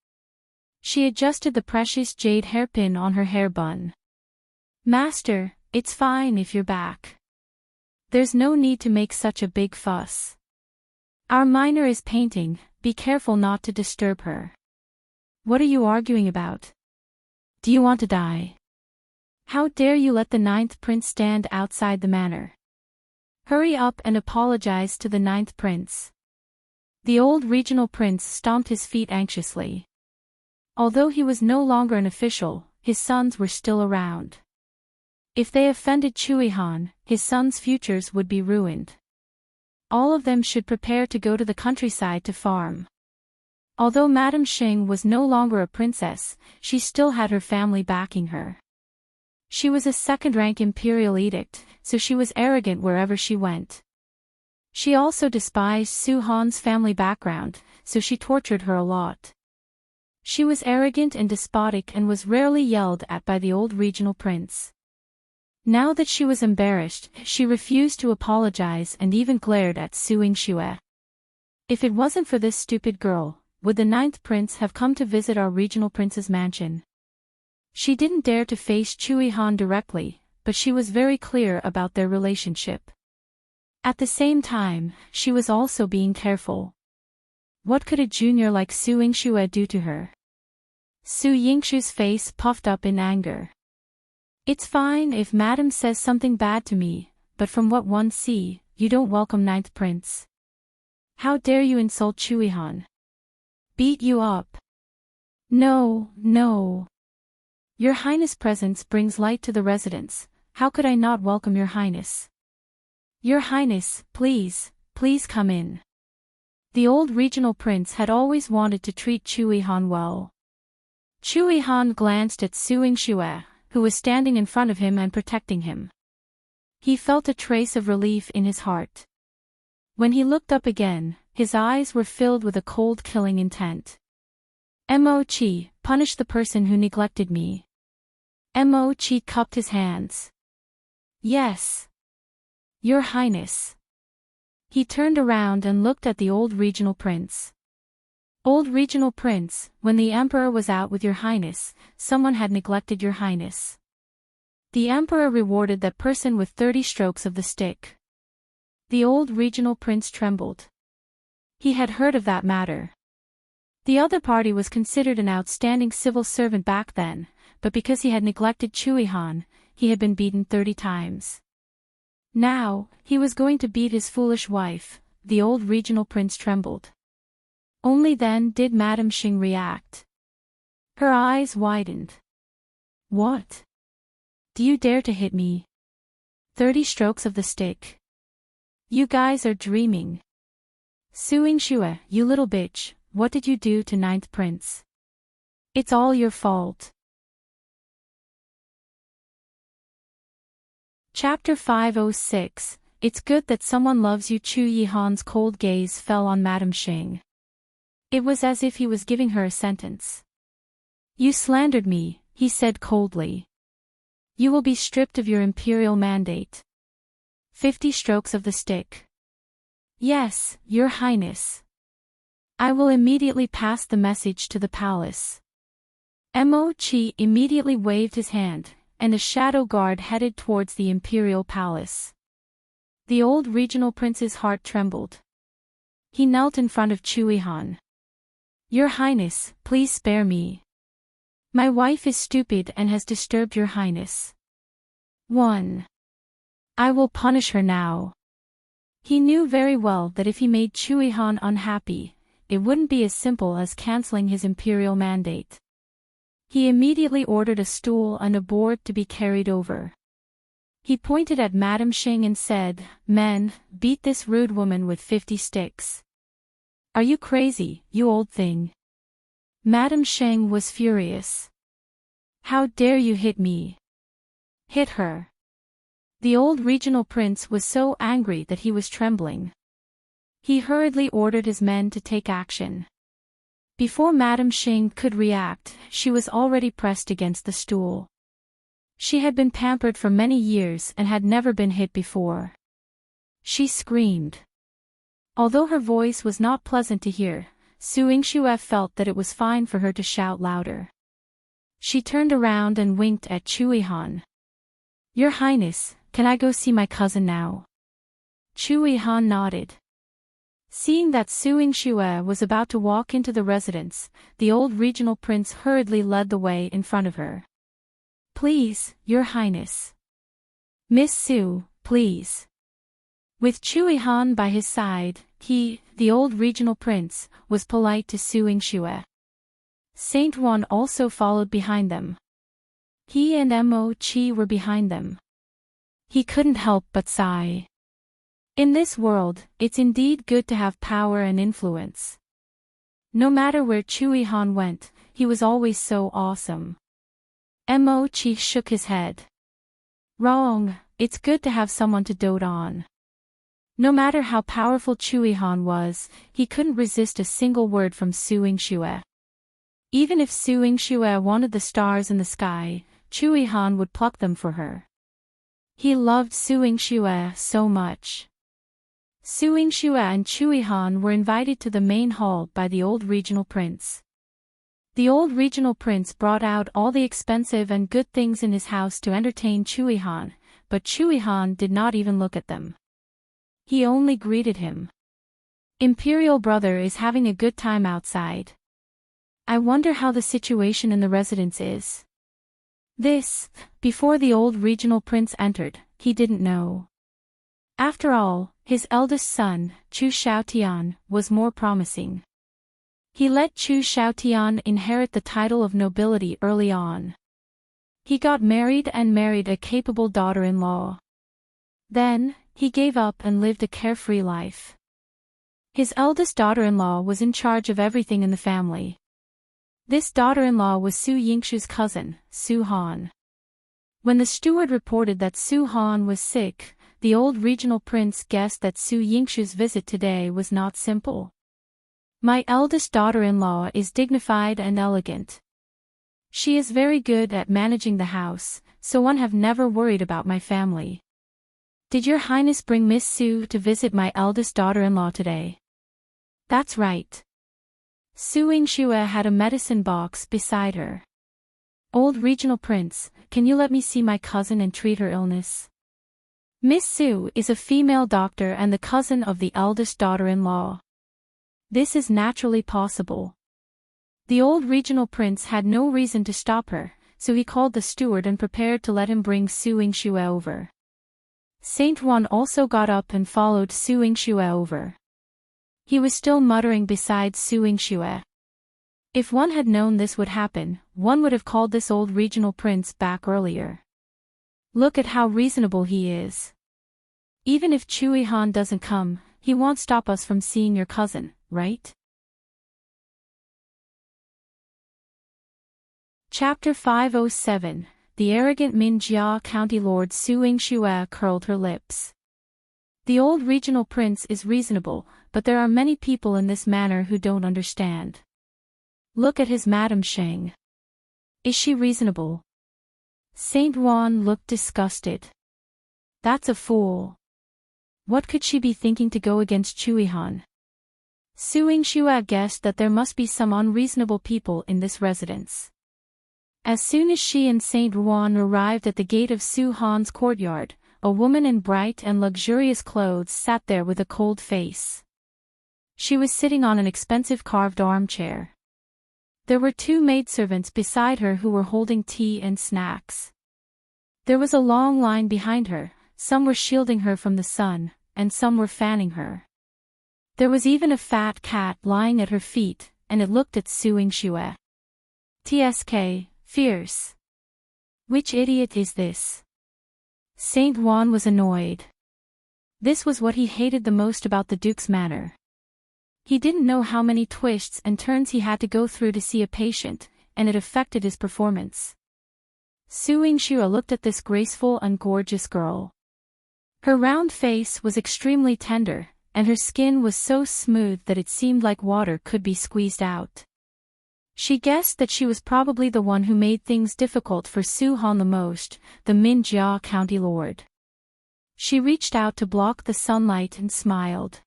She adjusted the precious jade hairpin on her hair bun. Master, it's fine if you're back. There's no need to make such a big fuss. Our minor is painting, be careful not to disturb her. What are you arguing about? Do you want to die? How dare you let the 9th prince stand outside the manor? Hurry up and apologize to the 9th prince. The old regional prince stomped his feet anxiously. Although he was no longer an official, his sons were still around. If they offended Yihan, his sons' futures would be ruined. All of them should prepare to go to the countryside to farm. Although Madame Xing was no longer a princess, she still had her family backing her. She was a second-rank imperial edict, so she was arrogant wherever she went. She also despised Su Han's family background, so she tortured her a lot. She was arrogant and despotic and was rarely yelled at by the old regional prince. Now that she was embarrassed, she refused to apologize and even glared at Su Yingxue. If it wasn't for this stupid girl, would the 9th prince have come to visit our regional prince's mansion? She didn't dare to face Yihan directly, but she was very clear about their relationship. At the same time, she was also being careful. What could a junior like Su Yingxue do to her? Su Yingxue's face puffed up in anger. It's fine if Madam says something bad to me, but from what one see, you don't welcome 9th prince. How dare you insult Yihan? Beat you up. No, no. Your Highness' presence brings light to the residence, how could I not welcome your Highness? Your Highness, please, please come in. The old regional prince had always wanted to treat Yihan well. Yihan glanced at Su Yingxue, who was standing in front of him and protecting him. He felt a trace of relief in his heart. When he looked up again, his eyes were filled with a cold killing intent. Mo-chi, punish the person who neglected me. Mo-chi cupped his hands. Yes. Your Highness. He turned around and looked at the old regional prince. Old regional prince, when the emperor was out with your Highness, someone had neglected your Highness. The emperor rewarded that person with 30 strokes of the stick. The old regional prince trembled. He had heard of that matter. The other party was considered an outstanding civil servant back then, but because he had neglected Yihan, he had been beaten 30 times. Now, he was going to beat his foolish wife. The old regional prince trembled. Only then did Madame Xing react. Her eyes widened. What? Do you dare to hit me? 30 strokes of the stick. You guys are dreaming. Su Yingxue, you little bitch, what did you do to 9th prince? It's all your fault. Chapter 506, It's good that someone loves you. Yihan's cold gaze fell on Madame Xing. It was as if he was giving her a sentence. You slandered me, he said coldly. You will be stripped of your imperial mandate. 50 strokes of the stick. Yes, your Highness. I will immediately pass the message to the palace. Mo-chi immediately waved his hand, and a shadow guard headed towards the imperial palace. The old regional prince's heart trembled. He knelt in front of Yihan. Your Highness, please spare me. My wife is stupid and has disturbed your Highness. 1. I will punish her now. He knew very well that if he made Yihan unhappy, it wouldn't be as simple as canceling his imperial mandate. He immediately ordered a stool and a board to be carried over. He pointed at Madame Xing and said, "Men, beat this rude woman with 50 sticks." "Are you crazy, you old thing?" Madame Xing was furious. "How dare you hit me? Hit her." The old regional prince was so angry that he was trembling. He hurriedly ordered his men to take action. Before Madame Xing could react, she was already pressed against the stool. She had been pampered for many years and had never been hit before. She screamed. Although her voice was not pleasant to hear, Yingxue felt that it was fine for her to shout louder. She turned around and winked at Yihan. "Your Highness, can I go see my cousin now?" Yihan nodded. Seeing that Yingxue was about to walk into the residence, the old regional prince hurriedly led the way in front of her. "Please, Your Highness. Miss Su, please." With Yihan by his side, he, the old regional prince, was polite to Yingxue. Saint Wan also followed behind them. He and Mo Chi were behind them. He couldn't help but sigh. In this world, it's indeed good to have power and influence. No matter where Yihan went, he was always so awesome. Mo Chi shook his head. "Wrong, it's good to have someone to dote on." No matter how powerful Yihan was, he couldn't resist a single word from Yingxue. Even if Yingxue wanted the stars in the sky, Yihan would pluck them for her. He loved Yingxue so much. Yingxue and Yihan were invited to the main hall by the old regional prince. The old regional prince brought out all the expensive and good things in his house to entertain Yihan, but Yihan did not even look at them. He only greeted him. "Imperial brother is having a good time outside. I wonder how the situation in the residence is." Before the old regional prince entered, he didn't know. After all, his eldest son, Xiaotian, was more promising. He let Xiaotian inherit the title of nobility early on. He got married and married a capable daughter-in-law. Then, he gave up and lived a carefree life. His eldest daughter-in-law was in charge of everything in the family. This daughter-in-law was Su Yingxue's cousin, Su Han. When the steward reported that Su Han was sick, the old regional prince guessed that Su Yingxue's visit today was not simple. "My eldest daughter-in-law is dignified and elegant. She is very good at managing the house, so one have never worried about my family. Did your highness bring Miss Su to visit my eldest daughter-in-law today?" "That's right." Yingxue had a medicine box beside her. "Old regional prince, can you let me see my cousin and treat her illness?" Miss Su is a female doctor and the cousin of the eldest daughter-in-law. This is naturally possible. The old regional prince had no reason to stop her, so he called the steward and prepared to let him bring Yingxue over. Saint Wan also got up and followed Yingxue over. He was still muttering beside Yingxue. If one had known this would happen, one would have called this old regional prince back earlier. Look at how reasonable he is. Even if Yihan doesn't come, he won't stop us from seeing your cousin, right? Chapter 507. The arrogant Minjia County Lord Yingxue curled her lips. The old regional prince is reasonable, but there are many people in this manner who don't understand. Look at his Madame Xing. Is she reasonable? Saint Wan looked disgusted. That's a fool. What could she be thinking to go against Yihan? Yingxue guessed that there must be some unreasonable people in this residence. As soon as she and Saint Wan arrived at the gate of Su Han's courtyard, a woman in bright and luxurious clothes sat there with a cold face. She was sitting on an expensive carved armchair. There were two maidservants beside her who were holding tea and snacks. There was a long line behind her, some were shielding her from the sun, and some were fanning her. There was even a fat cat lying at her feet, and it looked at Yingxue. "Tsk, Fierce. Which idiot is this? Saint Juan was annoyed. This was what he hated the most about the Duke's manner. He didn't know how many twists and turns he had to go through to see a patient, and it affected his performance. Su Yingxue looked at this graceful and gorgeous girl. Her round face was extremely tender, and her skin was so smooth that it seemed like water could be squeezed out. She guessed that she was probably the one who made things difficult for Su Han the most, the Minjia County Lord. She reached out to block the sunlight and smiled.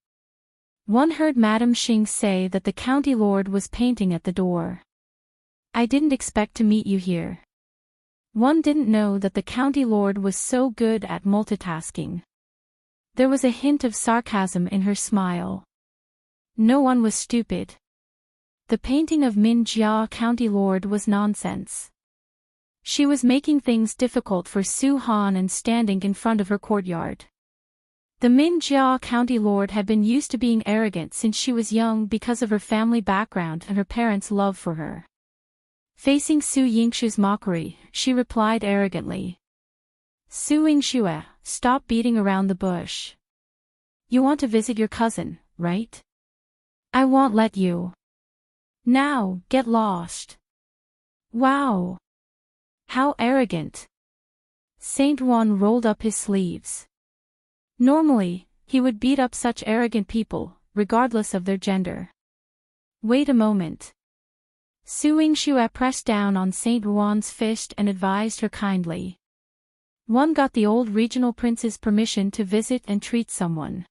One heard Madame Xing say that the county lord was painting at the door. I didn't expect to meet you here. One didn't know that the county lord was so good at multitasking. There was a hint of sarcasm in her smile. No one was stupid. The painting of Minjia County Lord was nonsense. She was making things difficult for Su Han and standing in front of her courtyard. The Minjia County Lord had been used to being arrogant since she was young because of her family background and her parents' love for her. Facing Su Yingxue's mockery, she replied arrogantly. Su Yingxue, stop beating around the bush. You want to visit your cousin, right? I won't let you. Now, get lost. Wow. How arrogant. Saint Juan rolled up his sleeves. Normally, he would beat up such arrogant people, regardless of their gender. Wait a moment. Su Yingxue pressed down on Saint Juan's fist and advised her kindly. One got the old regional prince's permission to visit and treat someone.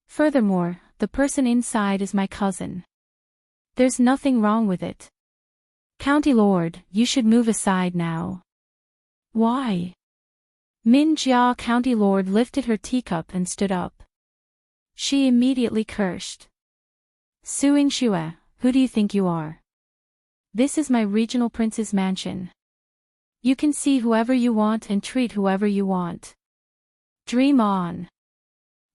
Furthermore, the person inside is my cousin. There's nothing wrong with it. County Lord, you should move aside now. Why? Minjia County Lord lifted her teacup and stood up. She immediately cursed. Su Yingxue, who do you think you are? This is my regional prince's mansion. You can see whoever you want and treat whoever you want. Dream on.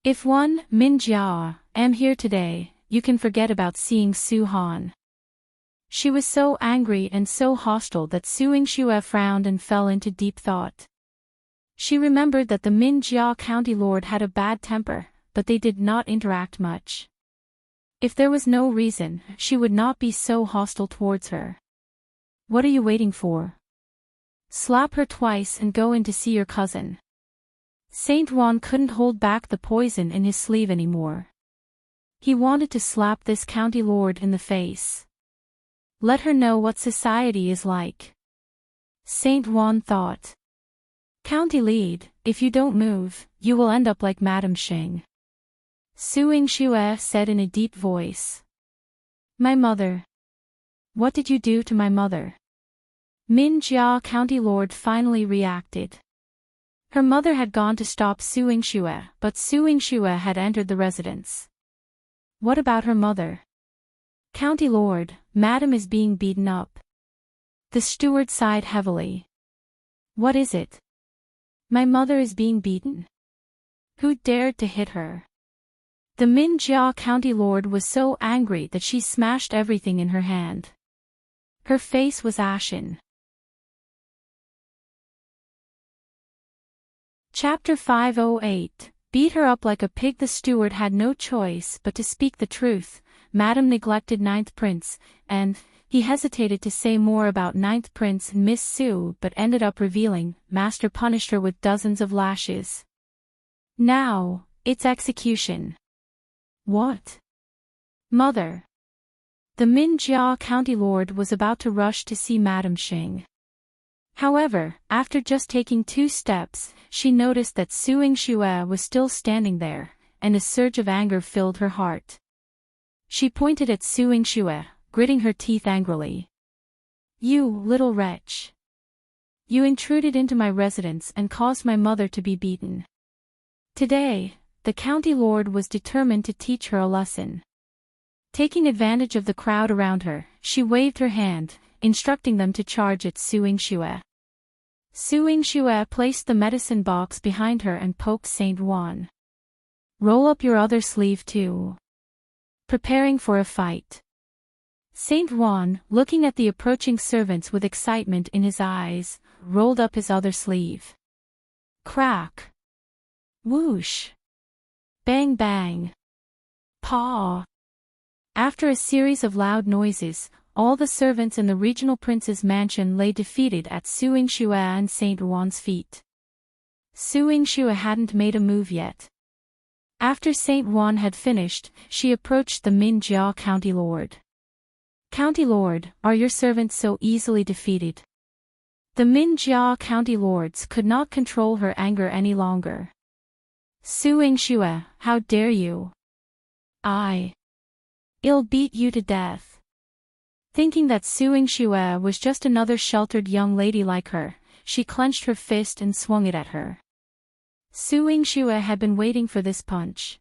If one, Minjia, am here today, you can forget about seeing Su Han. She was so angry and so hostile that Su Yingxue frowned and fell into deep thought. She remembered that the Minjia County Lord had a bad temper, but they did not interact much. If there was no reason, she would not be so hostile towards her. What are you waiting for? Slap her twice and go in to see your cousin. Saint Juan couldn't hold back the poison in his sleeve anymore. He wanted to slap this county lord in the face. Let her know what society is like. Saint Juan thought. County lead, if you don't move, you will end up like Madame Xing. Su Yingxue said in a deep voice. My mother. What did you do to my mother? Minjia County Lord finally reacted. Her mother had gone to stop Su Yingxue, but Su Yingxue had entered the residence. What about her mother? County Lord, Madam is being beaten up. The steward sighed heavily. What is it? My mother is being beaten. Who dared to hit her? The Minjia County Lord was so angry that she smashed everything in her hand. Her face was ashen. Chapter 508. Beat her up like a pig. The steward had no choice but to speak the truth. Madam neglected Ninth Prince, and he hesitated to say more about Ninth Prince and Miss Su but ended up revealing, Master punished her with dozens of lashes. Now, it's execution. What? Mother. The Minjia County Lord was about to rush to see Madame Xing. However, after just taking 2 steps, she noticed that Su Yingxue was still standing there, and a surge of anger filled her heart. She pointed at Su Yingxue, gritting her teeth angrily. You little wretch. You intruded into my residence and caused my mother to be beaten. Today, the county lord was determined to teach her a lesson. Taking advantage of the crowd around her, she waved her hand, instructing them to charge at Su Yingxue. Su Yingxue placed the medicine box behind her and poked Saint Juan. Roll up your other sleeve too. Preparing for a fight. Saint Juan, looking at the approaching servants with excitement in his eyes, rolled up his other sleeve. Crack. Whoosh. Bang bang. Paw. After a series of loud noises, all the servants in the regional prince's mansion lay defeated at Su Yingxue and Saint Juan's feet. Su Yingxue hadn't made a move yet. After Saint Juan had finished, she approached the Minjia County Lord. County Lord, are your servants so easily defeated? The Minjia County Lords could not control her anger any longer. Su Yingxue, how dare you? I'll beat you to death. Thinking that Su Yingxue was just another sheltered young lady like her, she clenched her fist and swung it at her. Su Yingxue had been waiting for this punch.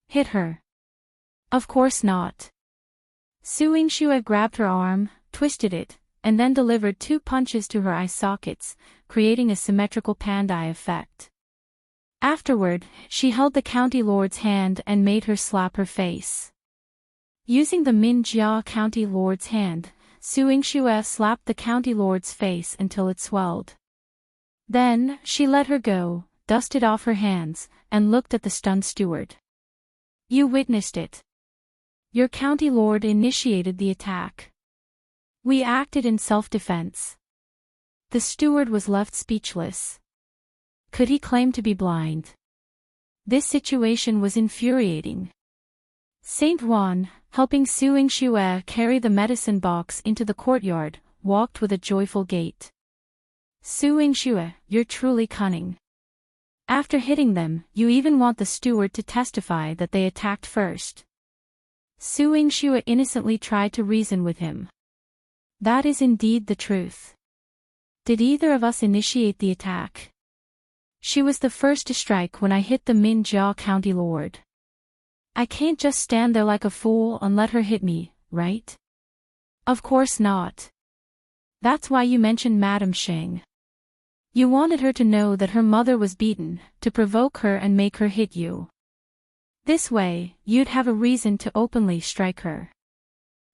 Hit her. Of course not. Su Yingxue grabbed her arm, twisted it, and then delivered 2 punches to her eye sockets, creating a symmetrical panda effect. Afterward, she held the county lord's hand and made her slap her face. Using the Minjia County Lord's hand, Su Yingxue slapped the county lord's face until it swelled. Then, she let her go, dusted off her hands, and looked at the stunned steward. You witnessed it. Your county lord initiated the attack. We acted in self-defense. The steward was left speechless. Could he claim to be blind? This situation was infuriating. Saint Juan, helping Su Yingxue carry the medicine box into the courtyard, walked with a joyful gait. Su Yingxue, you're truly cunning. After hitting them, you even want the steward to testify that they attacked first. Su Yingxue innocently tried to reason with him. That is indeed the truth. Did either of us initiate the attack? She was the first to strike when I hit the Minjia County Lord. I can't just stand there like a fool and let her hit me, right? Of course not. That's why you mentioned Madame Sheng. You wanted her to know that her mother was beaten, to provoke her and make her hit you. This way, you'd have a reason to openly strike her.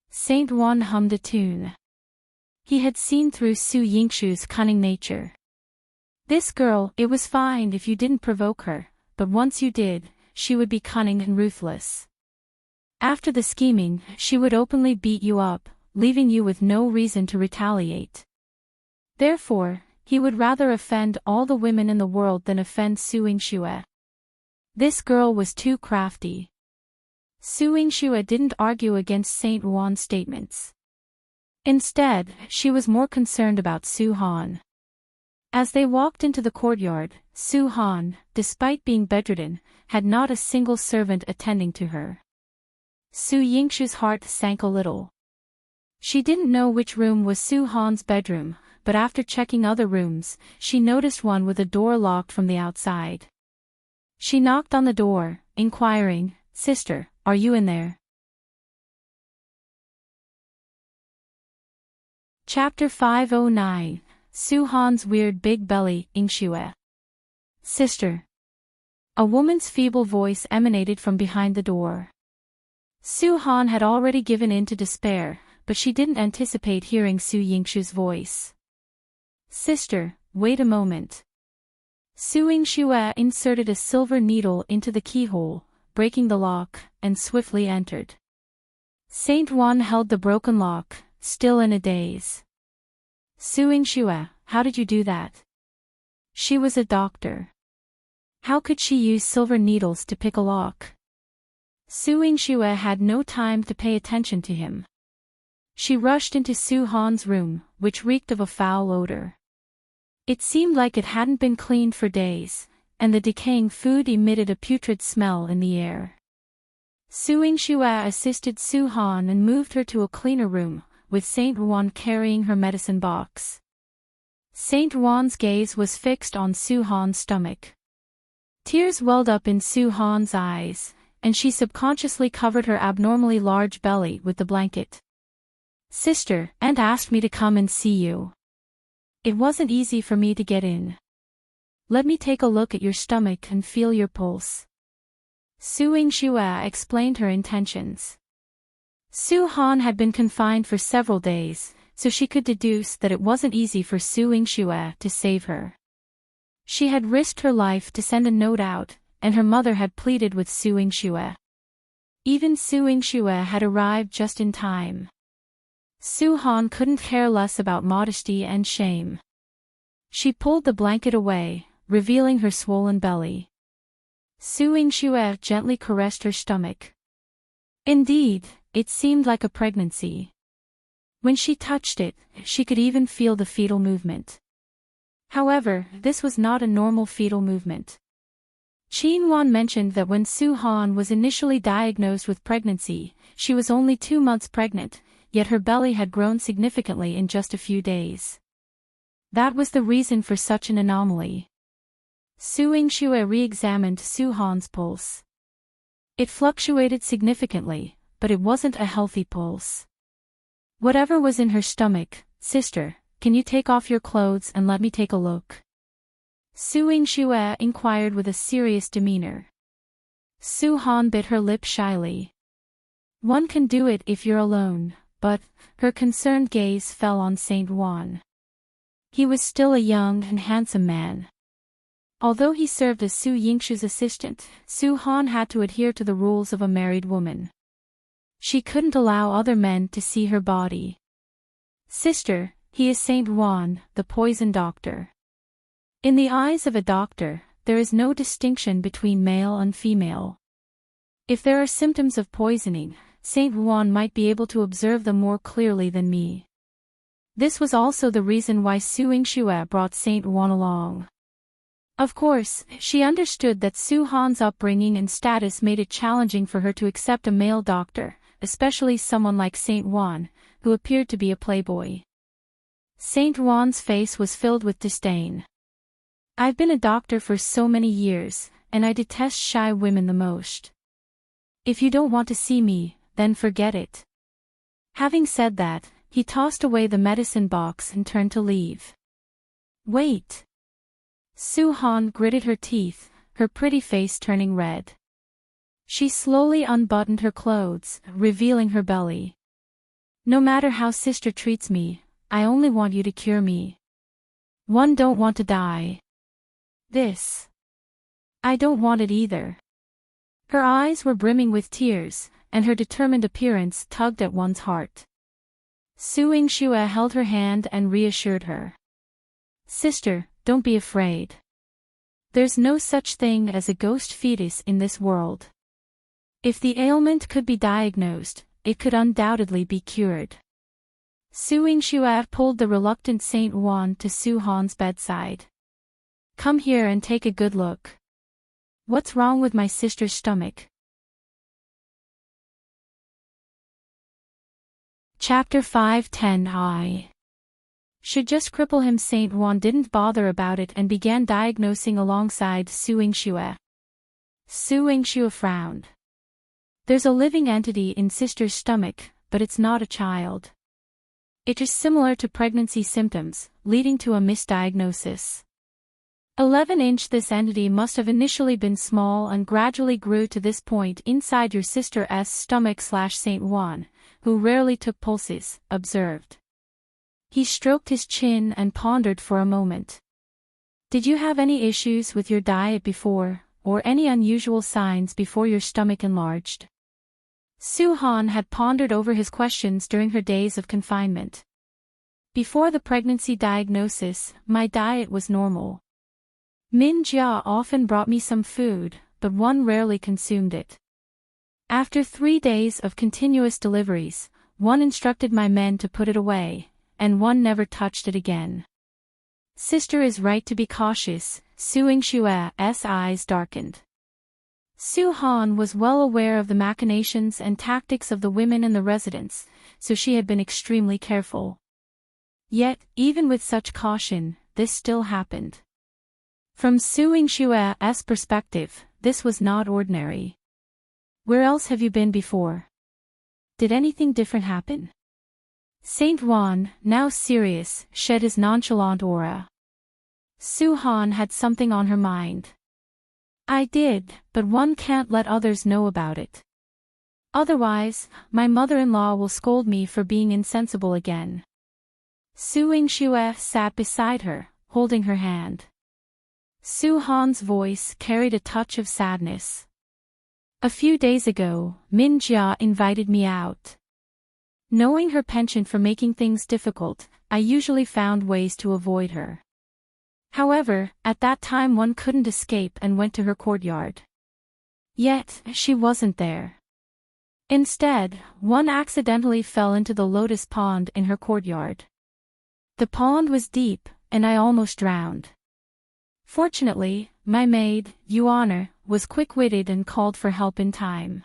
Saint Juan hummed a tune. He had seen through Su Yingxue's cunning nature. This girl, it was fine if you didn't provoke her, but once you did, she would be cunning and ruthless. After the scheming, she would openly beat you up, leaving you with no reason to retaliate. Therefore, he would rather offend all the women in the world than offend Su Yingxue. This girl was too crafty. Su Yingxue didn't argue against Saint Juan's statements. Instead, she was more concerned about Su Han. As they walked into the courtyard, Su Han, despite being bedridden, had not a single servant attending to her. Su Yingxue's heart sank a little. She didn't know which room was Su Han's bedroom, but after checking other rooms, she noticed one with a door locked from the outside. She knocked on the door, inquiring, "Sister, are you in there?" Chapter 509, Su Han's Weird Big Belly, Yingxue. Sister. A woman's feeble voice emanated from behind the door. Su Han had already given in to despair, but she didn't anticipate hearing Su Yingxue's voice. Sister, wait a moment. Su Yingxue inserted a silver needle into the keyhole, breaking the lock, and swiftly entered. Saint Juan held the broken lock, still in a daze. Su Yingxue, how did you do that? She was a doctor. How could she use silver needles to pick a lock? Su Yingxue had no time to pay attention to him. She rushed into Su Han's room, which reeked of a foul odor. It seemed like it hadn't been cleaned for days, and the decaying food emitted a putrid smell in the air. Su Yingxue assisted Su Han and moved her to a cleaner room, with Saint Juan carrying her medicine box. Saint Juan's gaze was fixed on Su Han's stomach. Tears welled up in Su Han's eyes, and she subconsciously covered her abnormally large belly with the blanket. Sister, Aunt asked me to come and see you. It wasn't easy for me to get in. Let me take a look at your stomach and feel your pulse. Su Yingxue explained her intentions. Su Han had been confined for several days, so she could deduce that it wasn't easy for Su Yingxue to save her. She had risked her life to send a note out, and her mother had pleaded with Su Yingxue. Even Su Yingxue had arrived just in time. Su Han couldn't care less about modesty and shame. She pulled the blanket away, revealing her swollen belly. Su Yingxue gently caressed her stomach. Indeed, it seemed like a pregnancy. When she touched it, she could even feel the fetal movement. However, this was not a normal fetal movement. Qinhuan mentioned that when Su Han was initially diagnosed with pregnancy, she was only 2 months pregnant, yet her belly had grown significantly in just a few days. That was the reason for such an anomaly. Su Yingxue re-examined Su Han's pulse. It fluctuated significantly, but it wasn't a healthy pulse. Whatever was in her stomach, sister, can you take off your clothes and let me take a look? Su Yingxue inquired with a serious demeanor. Su Han bit her lip shyly. One can do it if you're alone, but, her concerned gaze fell on Saint Juan. He was still a young and handsome man. Although he served as Su Yingxue's assistant, Su Han had to adhere to the rules of a married woman. She couldn't allow other men to see her body. Sister, he is Saint Juan, the poison doctor. In the eyes of a doctor, there is no distinction between male and female. If there are symptoms of poisoning, Saint Juan might be able to observe them more clearly than me. This was also the reason why Su Yingxue brought Saint Juan along. Of course, she understood that Su Han's upbringing and status made it challenging for her to accept a male doctor, especially someone like Saint Juan, who appeared to be a playboy. Saint Juan's face was filled with disdain. I've been a doctor for so many years, and I detest shy women the most. If you don't want to see me, then forget it. Having said that, he tossed away the medicine box and turned to leave. Wait. Su Han gritted her teeth, her pretty face turning red. She slowly unbuttoned her clothes, revealing her belly. No matter how sister treats me, I only want you to cure me. One don't want to die. This. I don't want it either. Her eyes were brimming with tears, and her determined appearance tugged at one's heart. Su Yingxue held her hand and reassured her. Sister, don't be afraid. There's no such thing as a ghost fetus in this world. If the ailment could be diagnosed, it could undoubtedly be cured. Su Yingxue pulled the reluctant Saint Juan to Su Han's bedside. Come here and take a good look. What's wrong with my sister's stomach? Chapter 5:10 I should just cripple him. Saint Juan didn't bother about it and began diagnosing alongside Su Yingxue. Su Yingxue frowned. There's a living entity in sister's stomach, but it's not a child. It is similar to pregnancy symptoms, leading to a misdiagnosis. 11-inch. This entity must have initially been small and gradually grew to this point inside your sister's stomach. Saint Juan, who rarely took pulses, observed. He stroked his chin and pondered for a moment. Did you have any issues with your diet before, or any unusual signs before your stomach enlarged? Su Han had pondered over his questions during her days of confinement. Before the pregnancy diagnosis, my diet was normal. Min Jia often brought me some food, but one rarely consumed it. After 3 days of continuous deliveries, one instructed my men to put it away, and one never touched it again. Sister is right to be cautious. Su Yingxue's eyes darkened. Su Han was well aware of the machinations and tactics of the women in the residence, so she had been extremely careful. Yet, even with such caution, this still happened. From Su Yingxue's perspective, this was not ordinary. Where else have you been before? Did anything different happen? Saint Juan, now serious, shed his nonchalant aura. Su Han had something on her mind. I did, but one can't let others know about it. Otherwise, my mother-in-law will scold me for being insensible again. Su Yingxue sat beside her, holding her hand. Su Han's voice carried a touch of sadness. A few days ago, Min Jia invited me out. Knowing her penchant for making things difficult, I usually found ways to avoid her. However, at that time one couldn't escape and went to her courtyard. Yet, she wasn't there. Instead, one accidentally fell into the lotus pond in her courtyard. The pond was deep, and I almost drowned. Fortunately, my maid, Yuan, was quick-witted and called for help in time.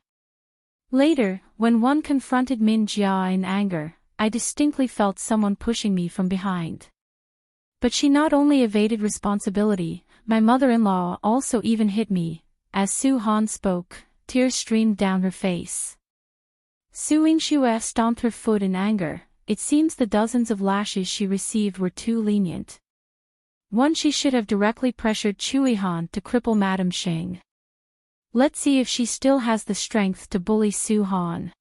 Later, when one confronted Min Jia in anger, I distinctly felt someone pushing me from behind. But she not only evaded responsibility, my mother-in-law also even hit me. As Su Han spoke, tears streamed down her face. Su Yingxue stomped her foot in anger. It seems the dozens of lashes she received were too lenient. One, she should have directly pressured Yihan to cripple Madame Xing. Let's see if she still has the strength to bully Su Han.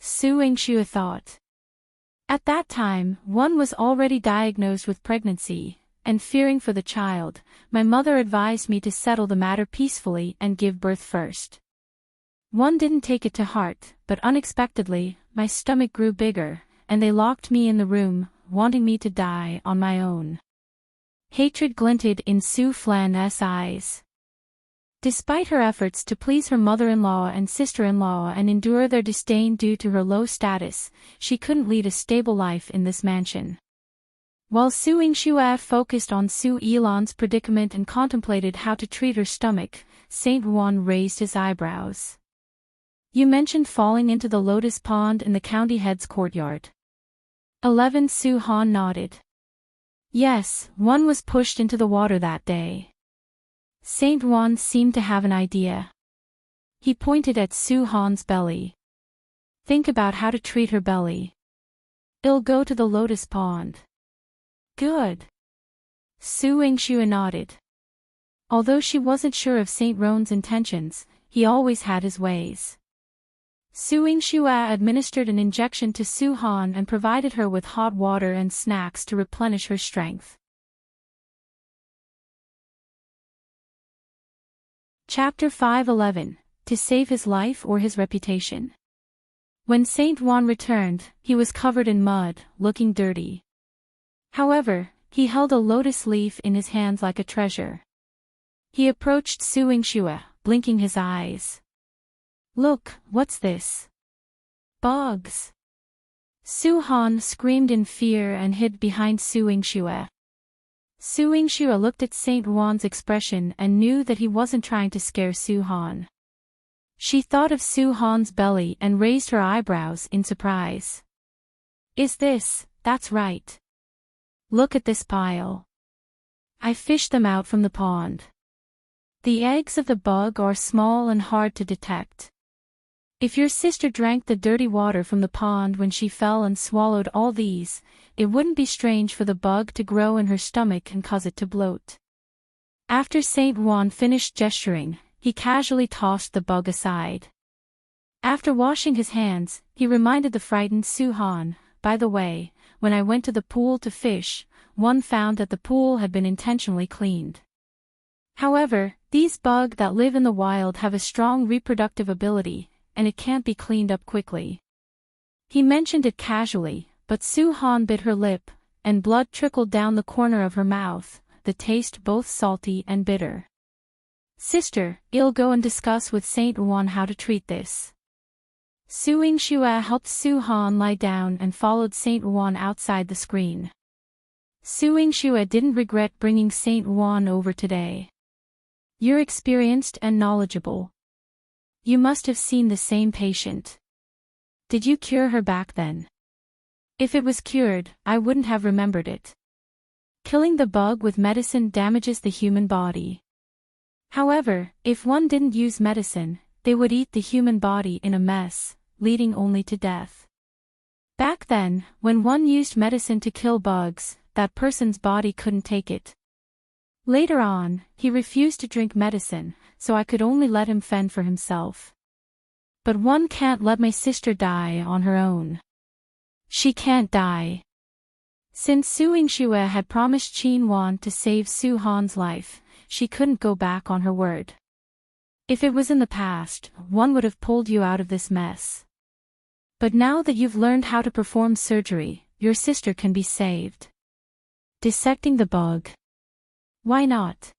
Su Yingxue thought. At that time, one was already diagnosed with pregnancy, and fearing for the child, my mother advised me to settle the matter peacefully and give birth first. One didn't take it to heart, but unexpectedly, my stomach grew bigger, and they locked me in the room, wanting me to die on my own. Hatred glinted in Su Flan's eyes. Despite her efforts to please her mother-in-law and sister-in-law and endure their disdain due to her low status, she couldn't lead a stable life in this mansion. While Su Yingxue focused on Su Yilan's predicament and contemplated how to treat her stomach, Saint Juan raised his eyebrows. You mentioned falling into the lotus pond in the county head's courtyard. 11. Su Han nodded. Yes, one was pushed into the water that day. Saint Juan seemed to have an idea. He pointed at Su Han's belly. Think about how to treat her belly. It'll go to the lotus pond. Good. Su Yingxue nodded. Although she wasn't sure of Saint Ron's intentions, he always had his ways. Su Yingxue administered an injection to Su Han and provided her with hot water and snacks to replenish her strength. Chapter 5:11. To save his life or his reputation. When Saint Juan returned, he was covered in mud, looking dirty. However, he held a lotus leaf in his hands like a treasure. He approached Su Yingxue, blinking his eyes. Look, what's this? Bugs. Su Han screamed in fear and hid behind Su Yingxue. Su Yingxue looked at Saint Juan's expression and knew that he wasn't trying to scare Su Han. She thought of Su Han's belly and raised her eyebrows in surprise. That's right. Look at this pile. I fished them out from the pond. The eggs of the bug are small and hard to detect. If your sister drank the dirty water from the pond when she fell and swallowed all these, it wouldn't be strange for the bug to grow in her stomach and cause it to bloat. After Saint Juan finished gesturing, he casually tossed the bug aside. After washing his hands, he reminded the frightened Su Han, by the way, when I went to the pool to fish, one found that the pool had been intentionally cleaned. However, these bugs that live in the wild have a strong reproductive ability, and it can't be cleaned up quickly. He mentioned it casually, but Su Han bit her lip, and blood trickled down the corner of her mouth, the taste both salty and bitter. Sister, I'll go and discuss with Saint Juan how to treat this. Su Yingxue helped Su Han lie down and followed Saint Juan outside the screen. Su Yingxue didn't regret bringing Saint Juan over today. You're experienced and knowledgeable. You must have seen the same patient. Did you cure her back then? If it was cured, I wouldn't have remembered it. Killing the bug with medicine damages the human body. However, if one didn't use medicine, they would eat the human body in a mess, leading only to death. Back then, when one used medicine to kill bugs, that person's body couldn't take it. Later on, he refused to drink medicine, so I could only let him fend for himself. But one can't let my sister die on her own. She can't die. Since Su Yingxue had promised Qin Wan to save Su Han's life, she couldn't go back on her word. If it was in the past, one would have pulled you out of this mess. But now that you've learned how to perform surgery, your sister can be saved. Dissecting the bug. Why not?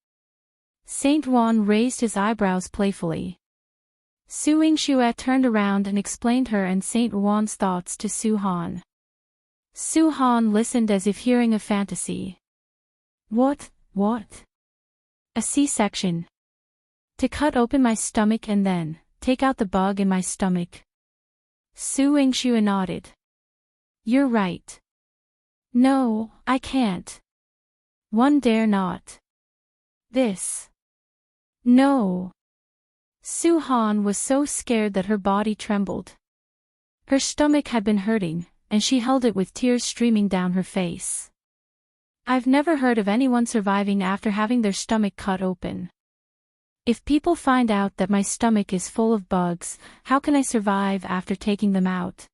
Saint Wan raised his eyebrows playfully. Su Yingxue turned around and explained her and Saint Wan's thoughts to Su Han. Su Han listened as if hearing a fantasy. What? A C-section. To cut open my stomach and then take out the bug in my stomach. Su Yingxue nodded. You're right. No, I can't. One dare not. This. No. Su Han was so scared that her body trembled. Her stomach had been hurting, and she held it with tears streaming down her face. I've never heard of anyone surviving after having their stomach cut open. If people find out that my stomach is full of bugs, how can I survive after taking them out?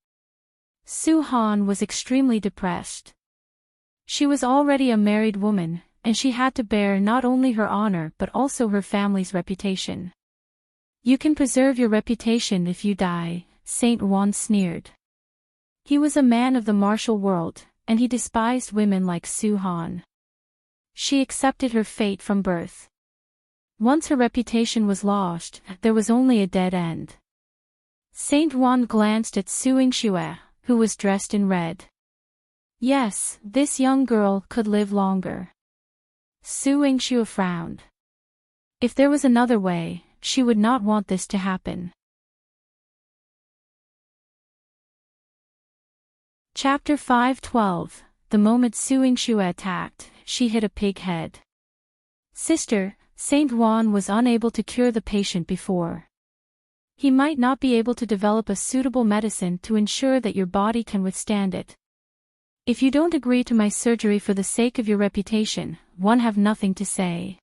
Su Han was extremely depressed. She was already a married woman, and she had to bear not only her honor but also her family's reputation. You can preserve your reputation if you die, Saint Wan sneered. He was a man of the martial world, and he despised women like Su Han. She accepted her fate from birth. Once her reputation was lost, there was only a dead end. Saint Wan glanced at Su Yingxue, who was dressed in red. Yes, this young girl could live longer. Su Yingxue frowned. If there was another way, she would not want this to happen. Chapter 5:12. The moment Su Yingxue attacked, she hit a pig head. Sister, Saint Wan was unable to cure the patient before. He might not be able to develop a suitable medicine to ensure that your body can withstand it. If you don't agree to my surgery for the sake of your reputation, one have nothing to say.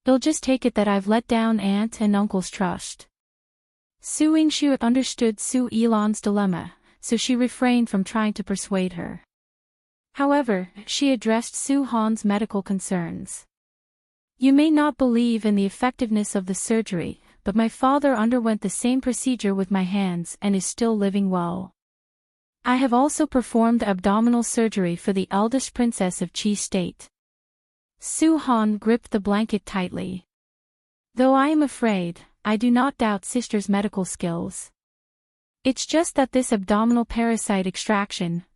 They'll just take it that I've let down aunt and uncle's trust. Su Yingxue understood Su Yilan's dilemma, so she refrained from trying to persuade her. However, she addressed Su Han's medical concerns. You may not believe in the effectiveness of the surgery, but my father underwent the same procedure with my hands and is still living well. I have also performed abdominal surgery for the eldest princess of Qi State. Su Han gripped the blanket tightly. Though I am afraid, I do not doubt sister's medical skills. It's just that this abdominal parasite extraction,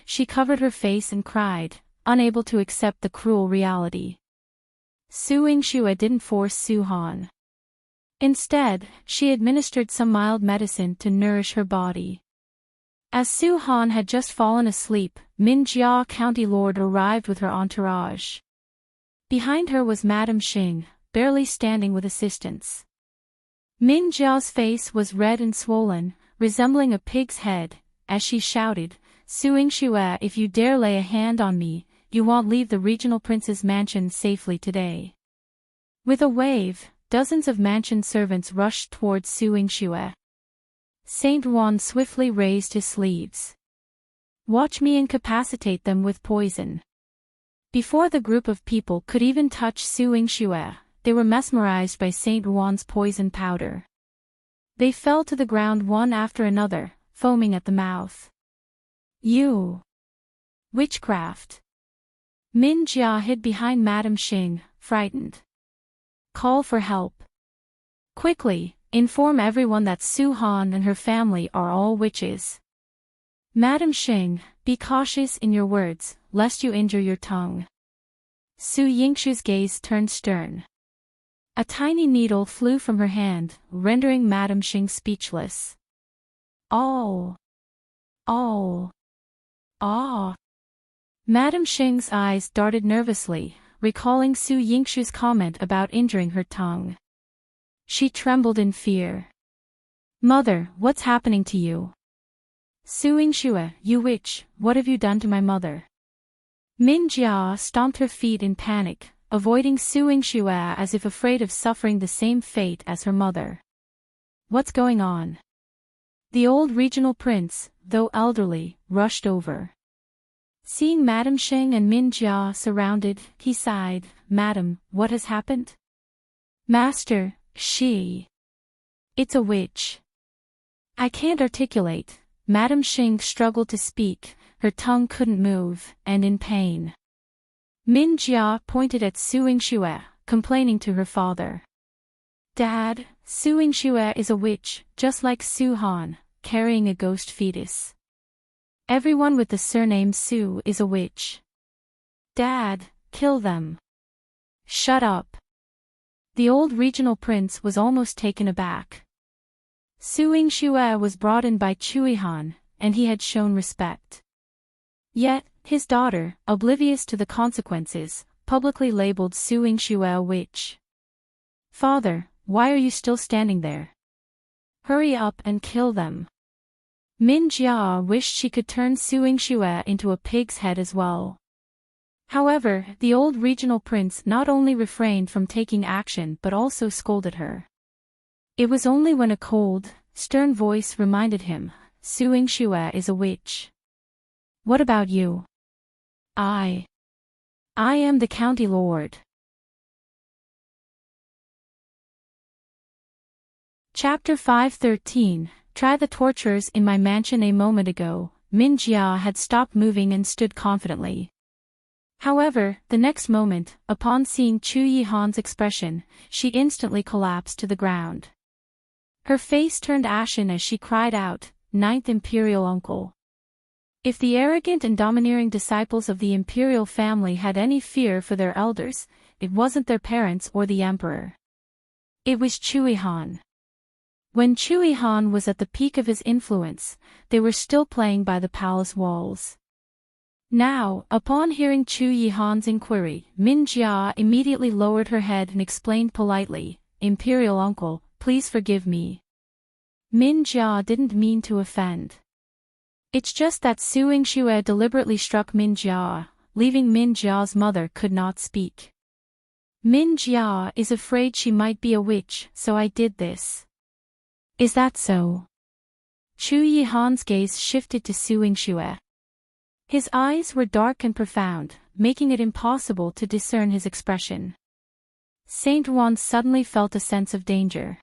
she covered her face and cried, unable to accept the cruel reality. Su Yingxue didn't force Su Han. Instead, she administered some mild medicine to nourish her body. As Su Han had just fallen asleep, Min Jia County Lord arrived with her entourage. Behind her was Madame Xing, barely standing with assistants. Min Jia's face was red and swollen, resembling a pig's head, as she shouted, Su Yingxue, if you dare lay a hand on me, you won't leave the regional prince's mansion safely today. With a wave, dozens of mansion servants rushed towards Su Yingxue. Saint Wan swiftly raised his sleeves. Watch me incapacitate them with poison. Before the group of people could even touch Su Yingxue, they were mesmerized by Saint Wan's poison powder. They fell to the ground one after another, foaming at the mouth. You! Witchcraft! Min Jia hid behind Madame Xing, frightened. Call for help. Quickly, inform everyone that Su Han and her family are all witches. Madame Xing, be cautious in your words, lest you injure your tongue. Su Yingxue's gaze turned stern. A tiny needle flew from her hand, rendering Madame Xing speechless. Ah! Madame Xing's eyes darted nervously, recalling Su Yingxue's comment about injuring her tongue. She trembled in fear. Mother, what's happening to you? Su Yingxue, you witch, what have you done to my mother? Min Jia stomped her feet in panic, avoiding Su Yingxue as if afraid of suffering the same fate as her mother. What's going on? The old regional prince, though elderly, rushed over. Seeing Madame Sheng and Min Jia surrounded, he sighed, "Madam, what has happened?" "Master, she... It's a witch." "I can't articulate." Madame Sheng struggled to speak, her tongue couldn't move, and in pain. Min Jia pointed at Su Yingxue, complaining to her father. "Dad, Su Yingxue is a witch, just like Su Han, carrying a ghost fetus. Everyone with the surname Su is a witch. Dad, kill them." "Shut up." The old regional prince was almost taken aback. Su Yingxue was brought in by Yihan, and he had shown respect. Yet, his daughter, oblivious to the consequences, publicly labeled Su Yingxue a witch. "Father, why are you still standing there? Hurry up and kill them." Min Jia wished she could turn Su Yingxue into a pig's head as well. However, the old regional prince not only refrained from taking action but also scolded her. It was only when a cold, stern voice reminded him, "Su Yingxue is a witch. What about you?" I am the county lord." Chapter 513, Try the torturers in my mansion. A moment ago, Min Jia had stopped moving and stood confidently. However, the next moment, upon seeing Chu Yihan's expression, she instantly collapsed to the ground. Her face turned ashen as she cried out, "Ninth Imperial Uncle." If the arrogant and domineering disciples of the imperial family had any fear for their elders, it wasn't their parents or the emperor. It was Chu Yihan. When Chu Yihan was at the peak of his influence, they were still playing by the palace walls. Now, upon hearing Chu Yihan's inquiry, Min Jia immediately lowered her head and explained politely, "Imperial uncle, please forgive me. Min Jia didn't mean to offend. It's just that Su Yingxue deliberately struck Min Jia, leaving Min Jia's mother could not speak. Min Jia is afraid she might be a witch, so I did this." "Is that so?" Chu Yihan's gaze shifted to Su Yingxue. His eyes were dark and profound, making it impossible to discern his expression. Saint Wan suddenly felt a sense of danger.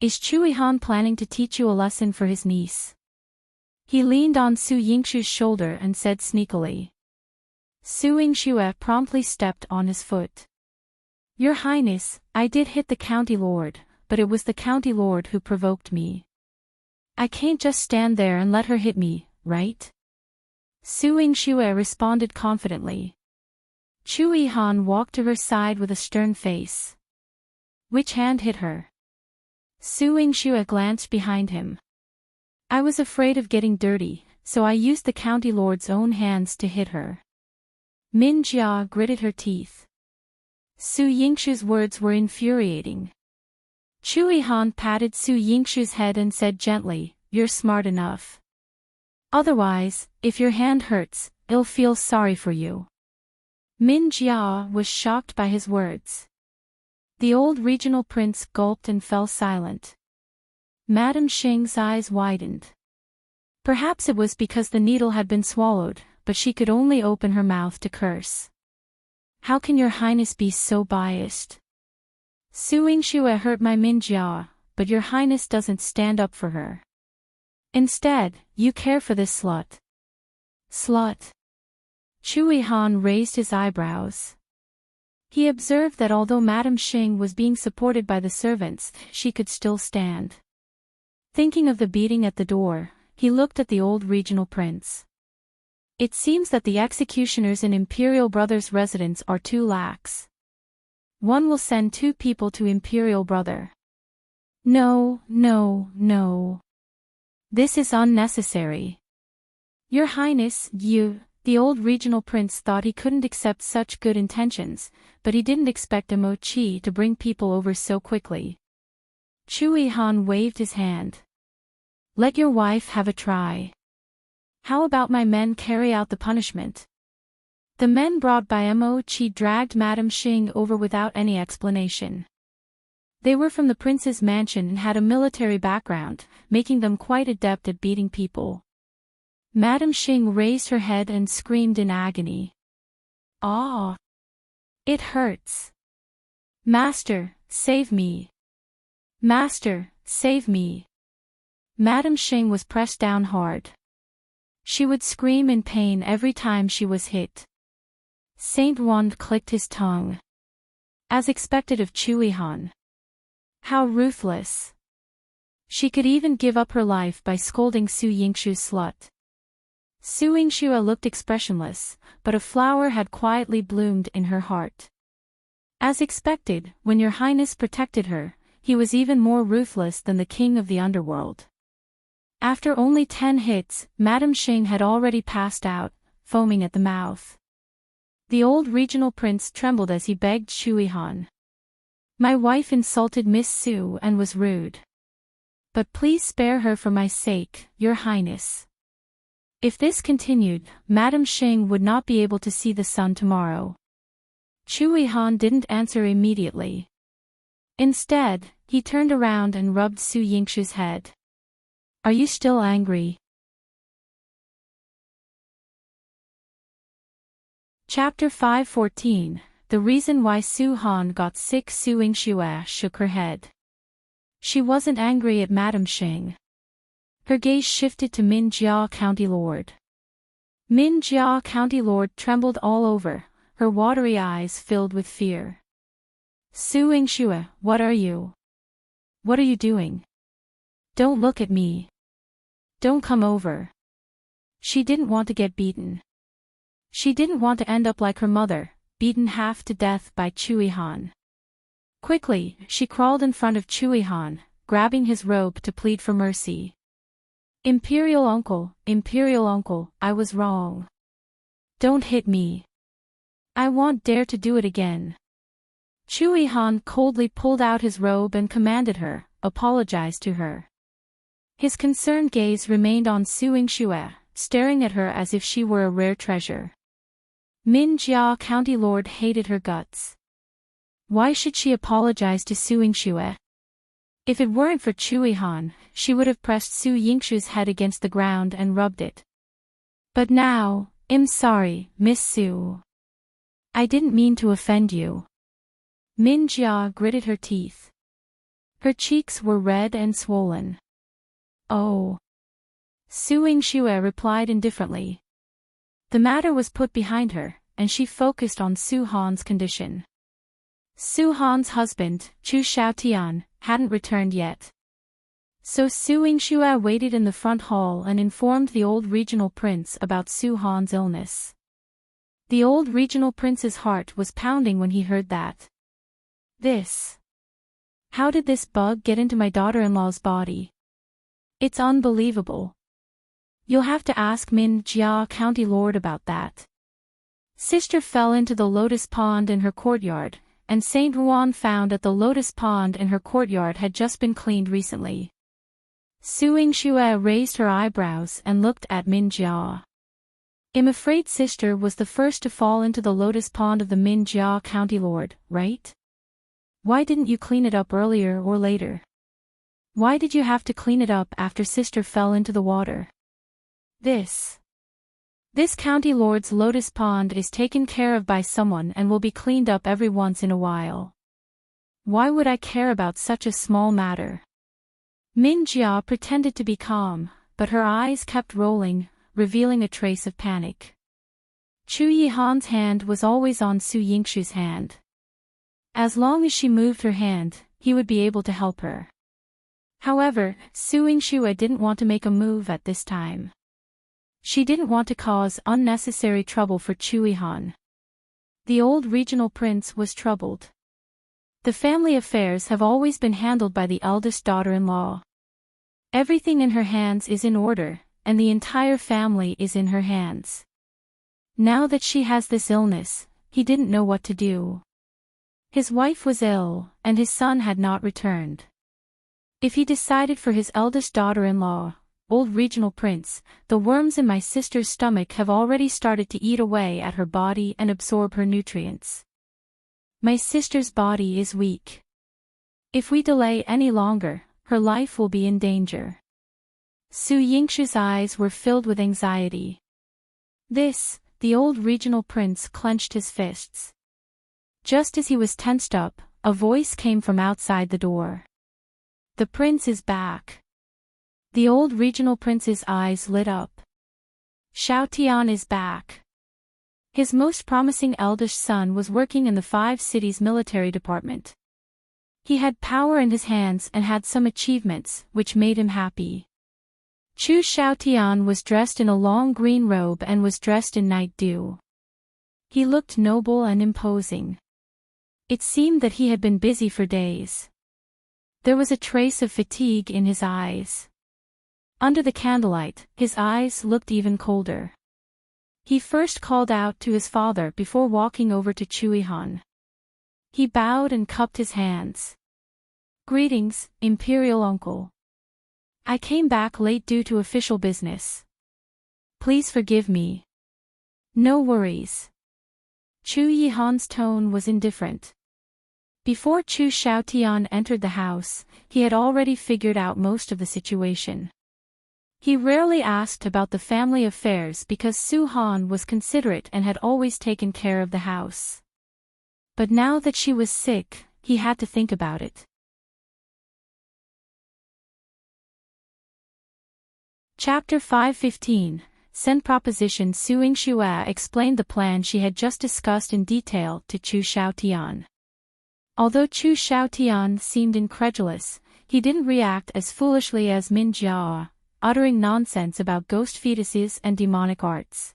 Is Chu Yihan planning to teach you a lesson for his niece? He leaned on Su Yingxue's shoulder and said sneakily. Su Yingxue promptly stepped on his foot. "Your Highness, I did hit the county lord, but it was the county lord who provoked me. I can't just stand there and let her hit me, right?" Su Yingxue responded confidently. Chu Yihan walked to her side with a stern face. "Which hand hit her?" Su Yingxue glanced behind him. "I was afraid of getting dirty, so I used the county lord's own hands to hit her." Min Jia gritted her teeth. Su Yingxue's words were infuriating. Chu Yihan patted Su Yingxue's head and said gently, "You're smart enough. Otherwise, if your hand hurts, I'll feel sorry for you." Min Jia was shocked by his words. The old regional prince gulped and fell silent. Madame Sheng's eyes widened. Perhaps it was because the needle had been swallowed, but she could only open her mouth to curse. "How can your highness be so biased? Su Yingxue hurt my Min Jia, but your highness doesn't stand up for her. Instead, you care for this slut." "Slut?" Chu Yihan raised his eyebrows. He observed that although Madame Sheng was being supported by the servants, she could still stand. Thinking of the beating at the door, he looked at the old regional prince. It seems that the executioners in Imperial Brother's residence are too lax. One will send 2 people to Imperial Brother. No. This is unnecessary. Your Highness, the old regional prince thought he couldn't accept such good intentions, but he didn't expect Mo Chi to bring people over so quickly. Chu Yihan waved his hand. "Let your wife have a try. How about my men carry out the punishment?" The men brought by Mo Chi dragged Madame Xing over without any explanation. They were from the prince's mansion and had a military background, making them quite adept at beating people. Madame Xing raised her head and screamed in agony. "Ah! It hurts! Master, save me! Master, save me!" Madame Xing was pressed down hard. She would scream in pain every time she was hit. Saint Wand clicked his tongue. As expected of Yihan. How ruthless. She could even give up her life by scolding Su Yingxue's slut. Su Yingxue looked expressionless, but a flower had quietly bloomed in her heart. As expected, when your highness protected her, he was even more ruthless than the king of the underworld. After only 10 hits, Madame Xing had already passed out, foaming at the mouth. The old regional prince trembled as he begged Yihan. "My wife insulted Miss Su and was rude. But please spare her for my sake, your highness." If this continued, Madame Xing would not be able to see the sun tomorrow. Yihan didn't answer immediately. Instead, he turned around and rubbed Su Yingxue's head. "Are you still angry?" Chapter 5:14. The reason why Su Han got sick. Su Yingxue shook her head. She wasn't angry at Madame Xing. Her gaze shifted to Min Jia County Lord. Min Jia County Lord trembled all over, her watery eyes filled with fear. "Su Yingxue, what are you? What are you doing? Don't look at me. Don't come over." She didn't want to get beaten. She didn't want to end up like her mother, beaten half to death by Yihan. Quickly, she crawled in front of Yihan, grabbing his robe to plead for mercy. Imperial Uncle, I was wrong. Don't hit me. I won't dare to do it again." Yihan coldly pulled out his robe and commanded her, apologize to her. His concerned gaze remained on Su Yingxue, staring at her as if she were a rare treasure. Min Jia County Lord hated her guts. Why should she apologize to Su Yingxue? If it weren't for Yihan, she would have pressed Su Yingxue's head against the ground and rubbed it. But now, "I'm sorry, Miss Su. I didn't mean to offend you." Min Jia gritted her teeth. Her cheeks were red and swollen. "Oh." Su Yingxue replied indifferently. The matter was put behind her, and she focused on Su Han's condition. Su Han's husband, Xiaotian, hadn't returned yet. So Su Yingxue waited in the front hall and informed the old regional prince about Su Han's illness. The old regional prince's heart was pounding when he heard that. How did this bug get into my daughter-in-law's body? It's unbelievable. You'll have to ask Min Jia County Lord about that. Sister fell into the lotus pond in her courtyard, and Saint Ruan found that the lotus pond in her courtyard had just been cleaned recently. Su Yingxue raised her eyebrows and looked at Min Jia. "I'm afraid sister was the first to fall into the lotus pond of the Min Jia County Lord, right? Why didn't you clean it up earlier or later? Why did you have to clean it up after sister fell into the water? This county lord's lotus pond is taken care of by someone and will be cleaned up every once in a while. Why would I care about such a small matter?" Min Jia pretended to be calm, but her eyes kept rolling, revealing a trace of panic. Yihan's hand was always on Su Yingxue's hand. As long as she moved her hand, he would be able to help her. However, Su Yingxue didn't want to make a move at this time. She didn't want to cause unnecessary trouble for Yihan. The old regional prince was troubled. The family affairs have always been handled by the eldest daughter-in-law. Everything in her hands is in order, and the entire family is in her hands. Now that she has this illness, he didn't know what to do. His wife was ill, and his son had not returned. If he decided for his eldest daughter-in-law, old regional prince, the worms in my sister's stomach have already started to eat away at her body and absorb her nutrients. My sister's body is weak. If we delay any longer, her life will be in danger. Su Yingxue's eyes were filled with anxiety. The old regional prince clenched his fists. Just as he was tensed up, a voice came from outside the door. The prince is back. The old regional prince's eyes lit up. Xiaotian is back. His most promising eldest son was working in the 5 cities military department. He had power in his hands and had some achievements, which made him happy. Chu Xiaotian was dressed in a long green robe and was dressed in night dew. He looked noble and imposing. It seemed that he had been busy for days. There was a trace of fatigue in his eyes. Under the candlelight, his eyes looked even colder. He first called out to his father before walking over to Yihan. He bowed and cupped his hands. "Greetings, Imperial Uncle. I came back late due to official business. Please forgive me." "No worries." Chu Yihan's tone was indifferent. Before Chu Xiaotian entered the house, he had already figured out most of the situation. He rarely asked about the family affairs because Su Han was considerate and had always taken care of the house. But now that she was sick, he had to think about it. Chapter 5:15. Send Proposition. Su Yingxue explained the plan she had just discussed in detail to Chu Xiaotian. Although Chu Xiaotian seemed incredulous, he didn't react as foolishly as Min Jia, uttering nonsense about ghost fetuses and demonic arts.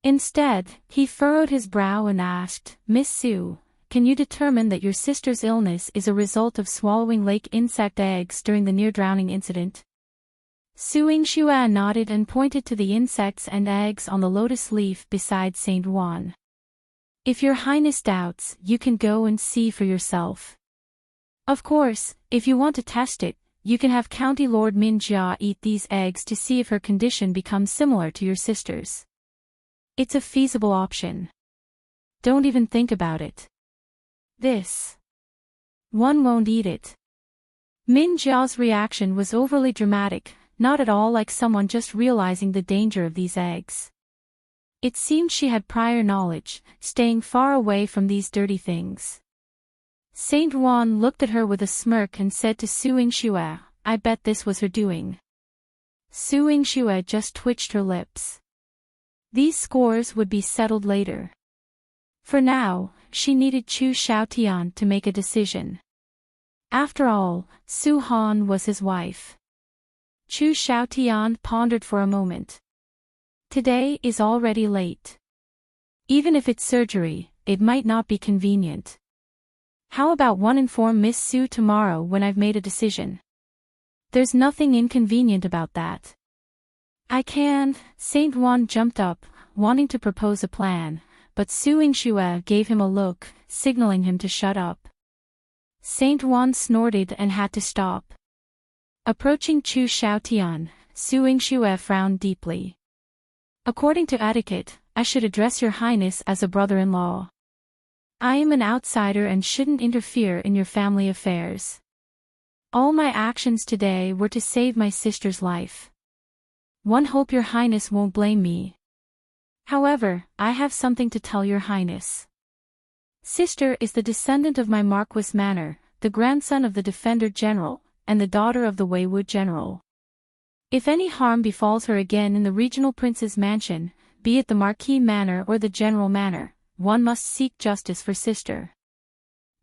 Instead, he furrowed his brow and asked, "Miss Su, can you determine that your sister's illness is a result of swallowing lake insect eggs during the near-drowning incident?" Su Yingxue nodded and pointed to the insects and eggs on the lotus leaf beside Saint Juan. "If your highness doubts, you can go and see for yourself. Of course, if you want to test it, you can have County Lord Min Jia eat these eggs to see if her condition becomes similar to your sister's. It's a feasible option. Don't even think about it. This one won't eat it." Min Jia's reaction was overly dramatic, not at all like someone just realizing the danger of these eggs. It seemed she had prior knowledge, staying far away from these dirty things. Saint Juan looked at her with a smirk and said to Su Yingxue, "I bet this was her doing." Su Yingxue just twitched her lips. These scores would be settled later. For now, she needed Chu Xiaotian to make a decision. After all, Su Han was his wife. Chu Xiaotian pondered for a moment. Today is already late. Even if it's surgery, it might not be convenient. How about one inform Miss Su tomorrow when I've made a decision? There's nothing inconvenient about that. I can. Saint Juan jumped up, wanting to propose a plan, but Su Yingxue gave him a look, signaling him to shut up. Saint Juan snorted and had to stop. Approaching Chu Xiaotian, Su Yingxue frowned deeply. "According to etiquette, I should address your highness as a brother-in-law. I am an outsider and shouldn't interfere in your family affairs. All my actions today were to save my sister's life. One hope your highness won't blame me. However, I have something to tell your highness. Sister is the descendant of my Marquis Manor, the grandson of the Defender General, and the daughter of the Weiwood General. If any harm befalls her again in the regional prince's mansion, be it the Marquis Manor or the General Manor, one must seek justice for sister."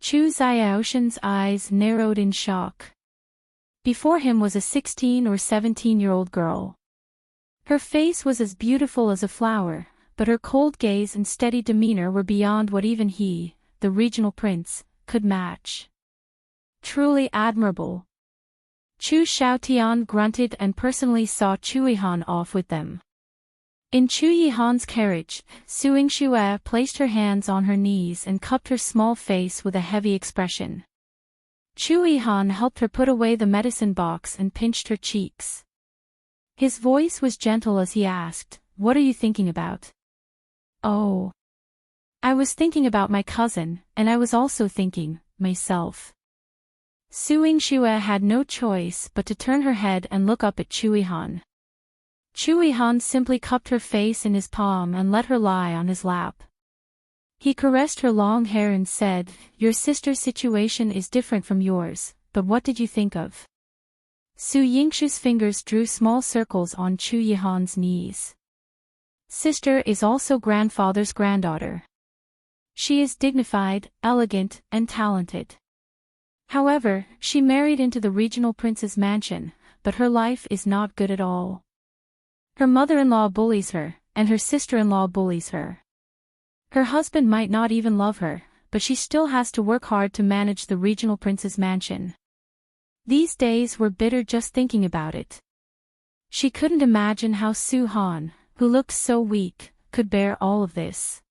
Chu Xiaotian's eyes narrowed in shock. Before him was a 16 or 17-year-old girl. Her face was as beautiful as a flower, but her cold gaze and steady demeanor were beyond what even he, the regional prince, could match. Truly admirable. Chu Xiaotian grunted and personally saw Chu Yihan off with them. In Chu Yihan's carriage, Su Yingxue placed her hands on her knees and cupped her small face with a heavy expression. Chu Yihan helped her put away the medicine box and pinched her cheeks. His voice was gentle as he asked, "What are you thinking about?" "Oh. I was thinking about my cousin, and I was also thinking, myself." Su Yingxue had no choice but to turn her head and look up at Yihan. Yihan simply cupped her face in his palm and let her lie on his lap. He caressed her long hair and said, "Your sister's situation is different from yours, but what did you think of?" Su Yingxue's fingers drew small circles on Yihan's knees. Sister is also grandfather's granddaughter. She is dignified, elegant, and talented. However, she married into the regional prince's mansion, but her life is not good at all. Her mother-in-law bullies her, and her sister-in-law bullies her. Her husband might not even love her, but she still has to work hard to manage the regional prince's mansion. These days were bitter just thinking about it. She couldn't imagine how Su Han, who looked so weak, could bear all of this.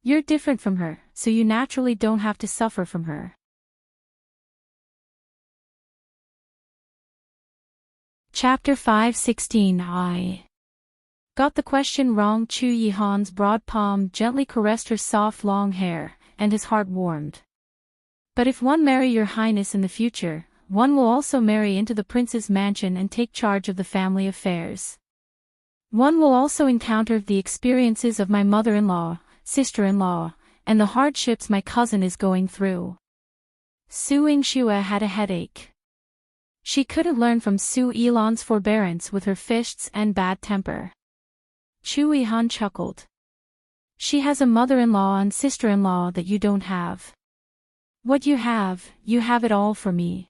You're different from her, so you naturally don't have to suffer from her. Chapter 5:16 I got the question wrong. Yihan's broad palm gently caressed her soft long hair, and his heart warmed. But if one marry your highness in the future, one will also marry into the prince's mansion and take charge of the family affairs. One will also encounter the experiences of my mother-in-law, sister-in-law, and the hardships my cousin is going through. Su Yingxue had a headache. She couldn't learn from Su Yilan's forbearance with her fists and bad temper. Yihan chuckled. She has a mother-in-law and sister-in-law that you don't have. What you have it all for me.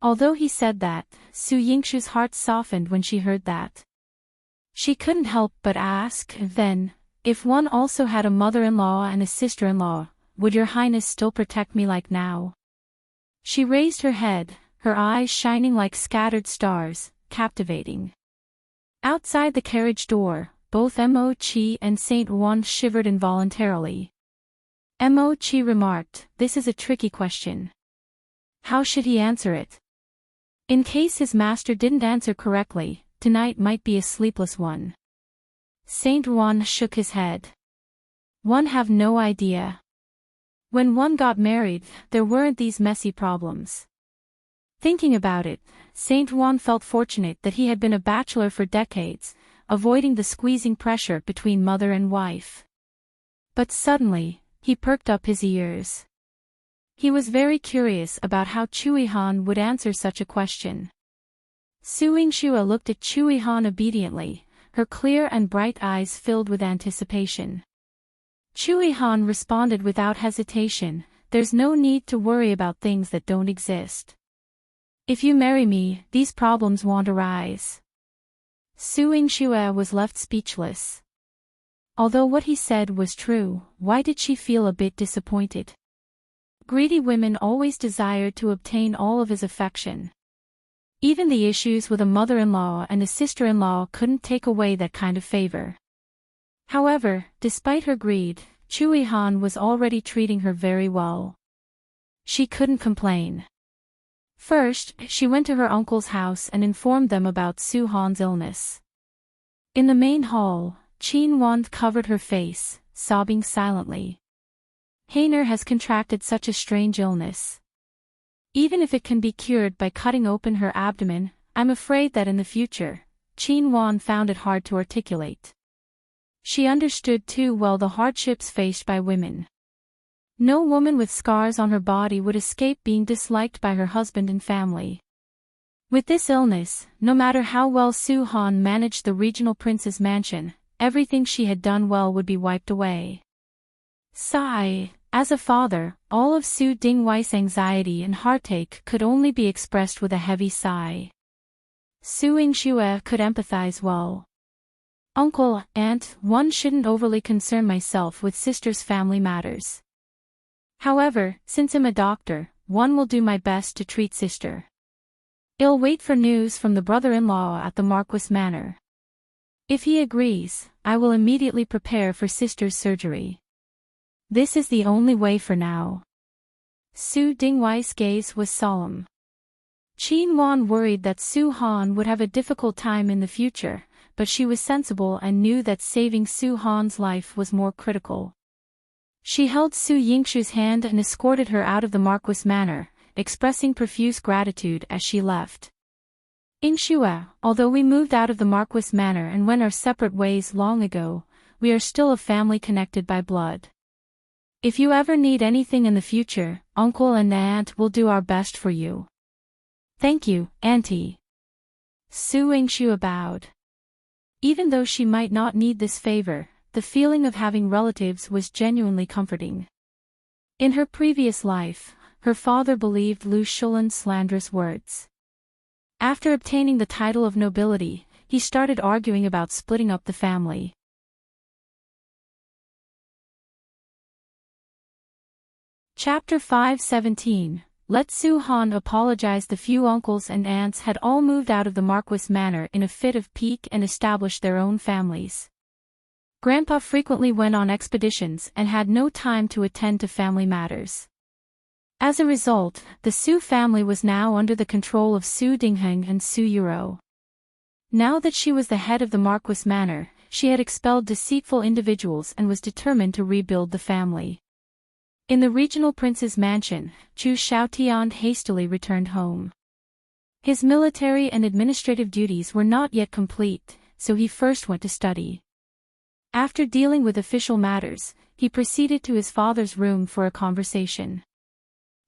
Although he said that, Su Yingxue's heart softened when she heard that. She couldn't help but ask, then, if one also had a mother-in-law and a sister-in-law, would your highness still protect me like now? She raised her head, her eyes shining like scattered stars, captivating. Outside the carriage door, both Mo-chi and Saint Juan shivered involuntarily. Mo-chi remarked, "This is a tricky question. How should he answer it? In case his master didn't answer correctly, tonight might be a sleepless one." Saint Juan shook his head. One have no idea. When one got married, there weren't these messy problems. Thinking about it, Saint Juan felt fortunate that he had been a bachelor for decades, avoiding the squeezing pressure between mother and wife. But suddenly, he perked up his ears. He was very curious about how Yihan would answer such a question. Su Yingxue looked at Yihan obediently, her clear and bright eyes filled with anticipation. Yihan responded without hesitation, "There's no need to worry about things that don't exist. If you marry me, these problems won't arise." Su Yingxue was left speechless. Although what he said was true, why did she feel a bit disappointed? Greedy women always desired to obtain all of his affection. Even the issues with a mother-in-law and a sister-in-law couldn't take away that kind of favor. However, despite her greed, Yihan was already treating her very well. She couldn't complain. First, she went to her uncle's house and informed them about Su Han's illness. In the main hall, Qin Wan covered her face, sobbing silently. Heiner has contracted such a strange illness. Even if it can be cured by cutting open her abdomen, I'm afraid that in the future, Qin Wan found it hard to articulate. She understood too well the hardships faced by women. No woman with scars on her body would escape being disliked by her husband and family. With this illness, no matter how well Su Han managed the regional prince's mansion, everything she had done well would be wiped away. Sigh. As a father, all of Su Dingheng's anxiety and heartache could only be expressed with a heavy sigh. Su Yingxue could empathize well. Uncle, aunt, one shouldn't overly concern myself with sister's family matters. However, since I'm a doctor, one will do my best to treat sister. I'll wait for news from the brother-in-law at the Marquis Manor. If he agrees, I will immediately prepare for sister's surgery. This is the only way for now. Su Dingheng's gaze was solemn. Qin Wan worried that Su Han would have a difficult time in the future, but she was sensible and knew that saving Su Han's life was more critical. She held Su Yingxue's hand and escorted her out of the Marquis Manor, expressing profuse gratitude as she left. Yingxue, although we moved out of the Marquis Manor and went our separate ways long ago, we are still a family connected by blood. If you ever need anything in the future, uncle and aunt will do our best for you. Thank you, Auntie. Su Yingxue bowed. Even though she might not need this favor, the feeling of having relatives was genuinely comforting. In her previous life, her father believed Lu Shulan's slanderous words. After obtaining the title of nobility, he started arguing about splitting up the family. Chapter 5:17. Let Su-Han apologize. The few uncles and aunts had all moved out of the Marquis Manor in a fit of pique and established their own families. Grandpa frequently went on expeditions and had no time to attend to family matters. As a result, the Su family was now under the control of Su Dingheng and Su Yurou. Now that she was the head of the Marquis Manor, she had expelled deceitful individuals and was determined to rebuild the family. In the regional prince's mansion, Xiaotian hastily returned home. His military and administrative duties were not yet complete, so he first went to study. After dealing with official matters, he proceeded to his father's room for a conversation.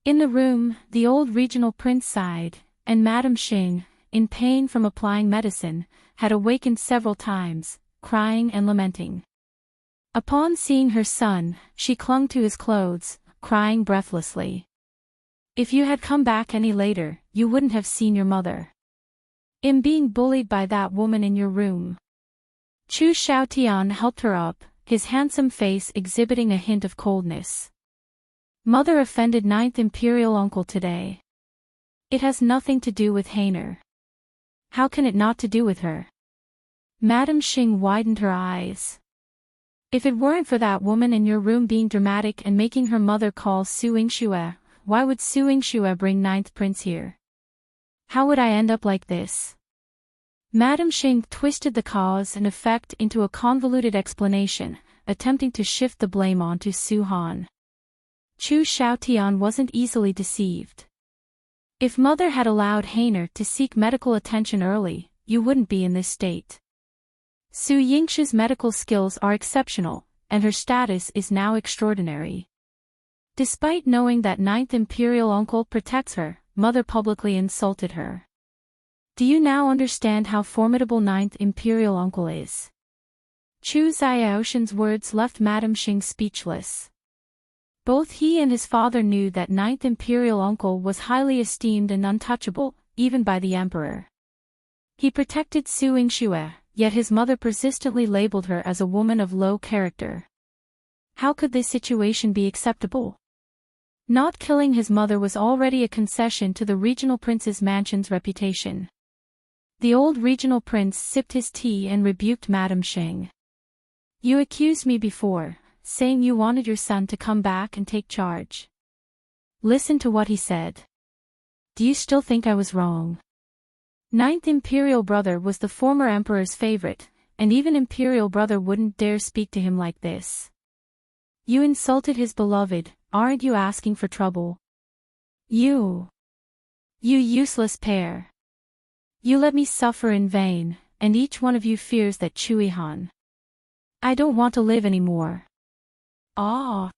In the room, the old regional prince sighed, and Madame Xing, in pain from applying medicine, had awakened several times, crying and lamenting. Upon seeing her son, she clung to his clothes, crying breathlessly. If you had come back any later, you wouldn't have seen your mother. I'm being bullied by that woman in your room. Xiaotian helped her up, his handsome face exhibiting a hint of coldness. Mother offended 9th Imperial uncle today. It has nothing to do with Hainer. How can it not to do with her? Madame Xing widened her eyes. If it weren't for that woman in your room being dramatic and making her mother call Su Yingxue, why would Su Yingxue bring 9th Prince here? How would I end up like this? Madame Xing twisted the cause and effect into a convoluted explanation, attempting to shift the blame onto Su-Han. Xiaotian wasn't easily deceived. If mother had allowed Hainer to seek medical attention early, you wouldn't be in this state. Su Yingxue's medical skills are exceptional, and her status is now extraordinary. Despite knowing that 9th Imperial uncle protects her, mother publicly insulted her. Do you now understand how formidable 9th Imperial uncle is? Xiaotian's words left Madame Xing speechless. Both he and his father knew that 9th Imperial uncle was highly esteemed and untouchable, even by the emperor. He protected Su Yingxue, yet his mother persistently labeled her as a woman of low character. How could this situation be acceptable? Not killing his mother was already a concession to the regional prince's mansion's reputation. The old regional prince sipped his tea and rebuked Madame Xing. You accused me before, saying you wanted your son to come back and take charge. Listen to what he said. Do you still think I was wrong? 9th Imperial brother was the former emperor's favorite, and even Imperial brother wouldn't dare speak to him like this. You insulted his beloved, aren't you asking for trouble? You useless pair. You let me suffer in vain, and each one of you fears that Yihan. I don't want to live anymore. Ah!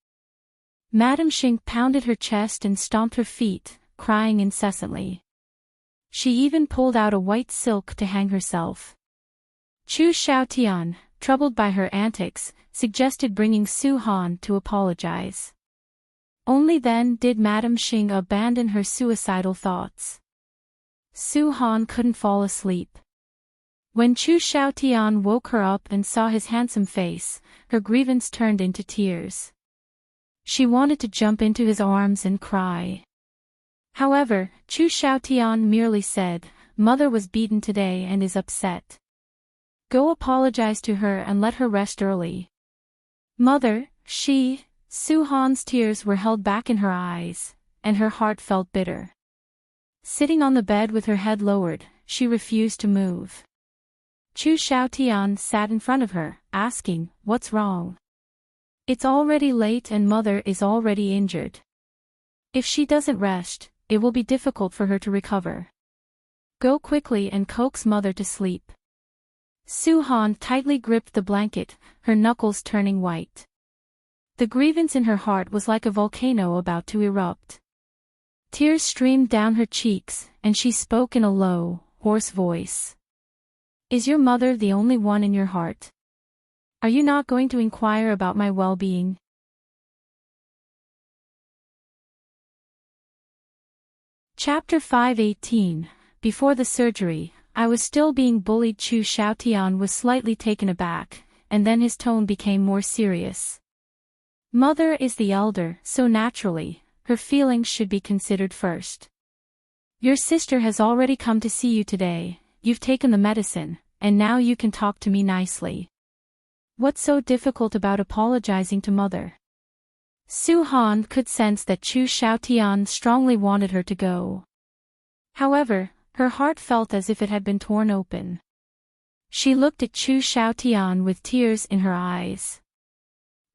Madame Xing pounded her chest and stomped her feet, crying incessantly. She even pulled out a white silk to hang herself. Xiaotian, troubled by her antics, suggested bringing Su-Han to apologize. Only then did Madame Xing abandon her suicidal thoughts. Su-Han couldn't fall asleep. When Xiaotian woke her up and saw his handsome face, her grievance turned into tears. She wanted to jump into his arms and cry. However, Xiaotian merely said, Mother was beaten today and is upset. Go apologize to her and let her rest early. Mother, Su-Han's tears were held back in her eyes, and her heart felt bitter. Sitting on the bed with her head lowered, she refused to move. Xiaotian sat in front of her, asking, What's wrong? It's already late and mother is already injured. If she doesn't rest, it will be difficult for her to recover. Go quickly and coax mother to sleep. Su-han tightly gripped the blanket, her knuckles turning white. The grievance in her heart was like a volcano about to erupt. Tears streamed down her cheeks, and she spoke in a low, hoarse voice. Is your mother the only one in your heart? Are you not going to inquire about my well-being? Chapter 5:18. Before the surgery, I was still being bullied. Xiaotian was slightly taken aback, and then his tone became more serious. Mother is the elder, so naturally, her feelings should be considered first. Your sister has already come to see you today, you've taken the medicine, and now you can talk to me nicely. What's so difficult about apologizing to mother? Su-han could sense that Xiaotian strongly wanted her to go. However, her heart felt as if it had been torn open. She looked at Xiaotian with tears in her eyes.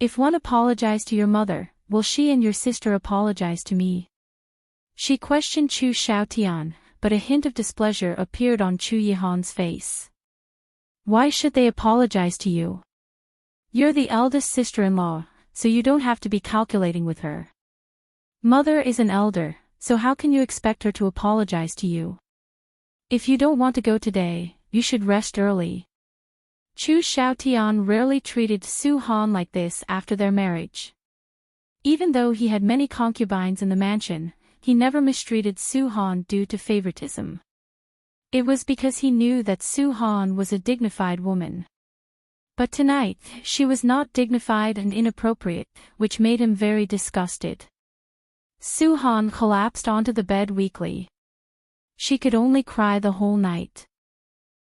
If one apologized to your mother, will she and your sister apologize to me? She questioned Xiaotian, but a hint of displeasure appeared on Yihan's face. Why should they apologize to you? You're the eldest sister-in-law, so you don't have to be calculating with her. Mother is an elder, so how can you expect her to apologize to you? If you don't want to go today, you should rest early. Xiaotian rarely treated Su-han like this after their marriage. Even though he had many concubines in the mansion, he never mistreated Su-han due to favoritism. It was because he knew that Su-han was a dignified woman. But tonight, she was not dignified and inappropriate, which made him very disgusted. Su-han collapsed onto the bed weakly. She could only cry the whole night.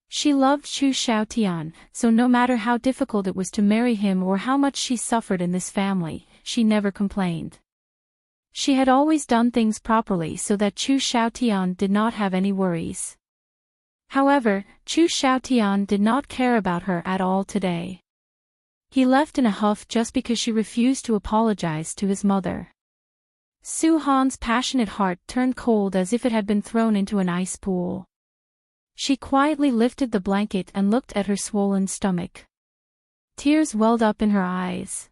She loved Xiaotian, so no matter how difficult it was to marry him or how much she suffered in this family, she never complained. She had always done things properly so that Xiaotian did not have any worries. However, Xiaotian did not care about her at all today. He left in a huff just because she refused to apologize to his mother. Su-han's passionate heart turned cold as if it had been thrown into an ice pool. She quietly lifted the blanket and looked at her swollen stomach. Tears welled up in her eyes.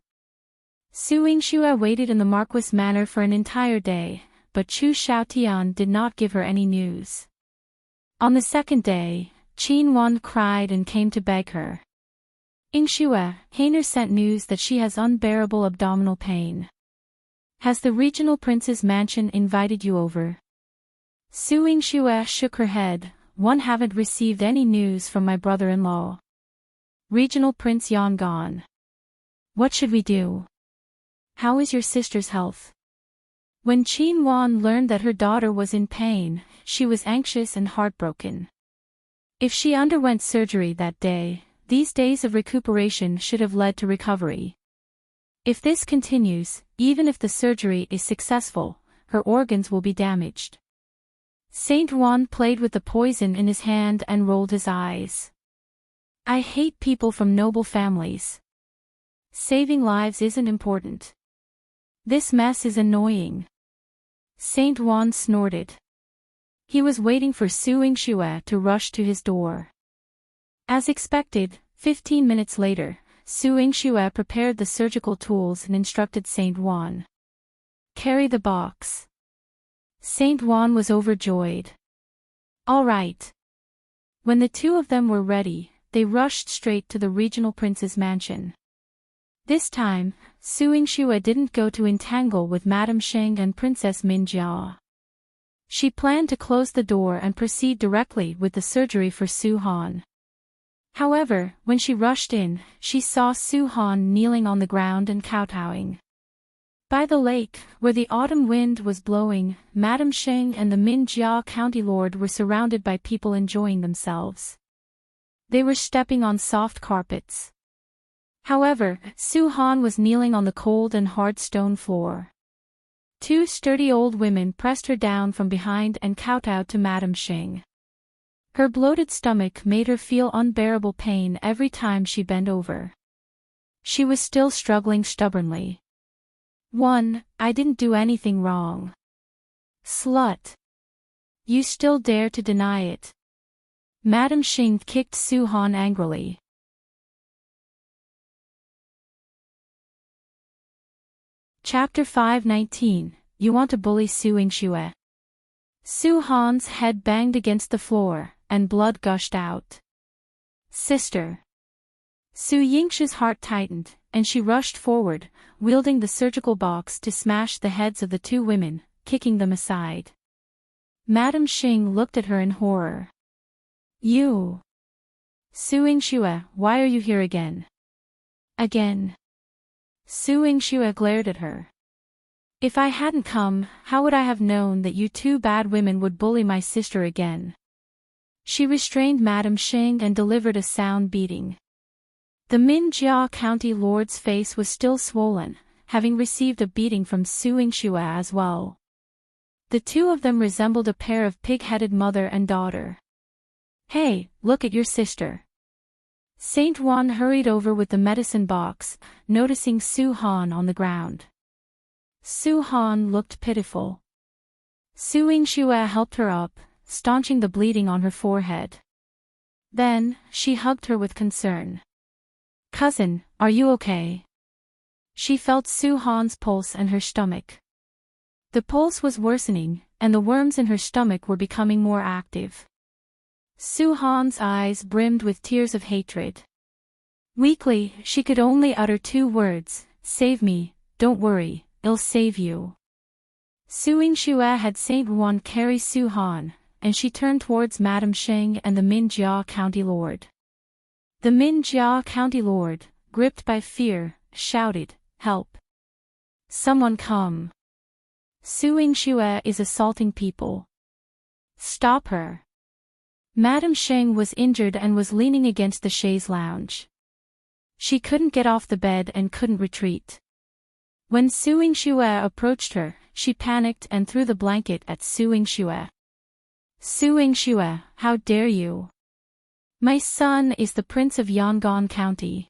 Yingxue waited in the Marquis manor for an entire day, but Xiaotian did not give her any news. On the second day, Qinwan cried and came to beg her. Yingxue, Hainer sent news that she has unbearable abdominal pain. Has the regional prince's mansion invited you over? Yingxue shook her head. One haven't received any news from my brother-in-law. Regional Prince Yan gone. What should we do? How is your sister's health? When Qinwan learned that her daughter was in pain, she was anxious and heartbroken. If she underwent surgery that day, these days of recuperation should have led to recovery. If this continues, even if the surgery is successful, her organs will be damaged. Saint Juan played with the poison in his hand and rolled his eyes. I hate people from noble families. Saving lives isn't important. This mess is annoying. Saint Juan snorted. He was waiting for Yingxue to rush to his door. As expected, 15 minutes later, Yingxue prepared the surgical tools and instructed Saint Juan. Carry the box. Saint Juan was overjoyed. All right. When the two of them were ready, they rushed straight to the regional prince's mansion. This time, Yingxue didn't go to entangle with Madame Sheng and Princess Minjia. She planned to close the door and proceed directly with the surgery for Su-han. However, when she rushed in, she saw Su-han kneeling on the ground and kowtowing. By the lake, where the autumn wind was blowing, Madame Sheng and the Minjia county lord were surrounded by people enjoying themselves. They were stepping on soft carpets. However, Su-han was kneeling on the cold and hard stone floor. Two sturdy old women pressed her down from behind and kowtowed to Madame Sheng. Her bloated stomach made her feel unbearable pain every time she bent over. She was still struggling stubbornly. I didn't do anything wrong. Slut! You still dare to deny it. Madame Xing kicked Su Han angrily. Chapter 519, You Want to Bully Su Yingxue. Su Han's head banged against the floor, and blood gushed out. Sister! Su Yingxue's heart tightened, and she rushed forward, wielding the surgical box to smash the heads of the two women, kicking them aside. Madame Xing looked at her in horror. You! Su Yingxue, why are you here again? Again. Su Yingxue glared at her. If I hadn't come, how would I have known that you two bad women would bully my sister again? She restrained Madame Xing and delivered a sound beating. The Minjia County Lord's face was still swollen, having received a beating from Su Yingxue as well. The two of them resembled a pair of pig-headed mother and daughter. Hey, look at your sister. Saint Juan hurried over with the medicine box, noticing Su Han on the ground. Su Han looked pitiful. Su Yingxue helped her up, staunching the bleeding on her forehead. Then, she hugged her with concern. Cousin, are you okay? She felt Su Han's pulse and her stomach. The pulse was worsening, and the worms in her stomach were becoming more active. Su Han's eyes brimmed with tears of hatred. Weakly, she could only utter two words, save me, don't worry, I'll save you. Su Yingxue had Saint Juan carry Su Han, and she turned towards Madame Xing and the Minjia County Lord. The Minjia County Lord, gripped by fear, shouted, Help! Someone come! Su Yingxue is assaulting people. Stop her! Madame Xing was injured and was leaning against the chaise lounge. She couldn't get off the bed and couldn't retreat. When Su Yingxue approached her, she panicked and threw the blanket at Su Yingxue. Su Yingxue, how dare you! My son is the Prince of Yangon County.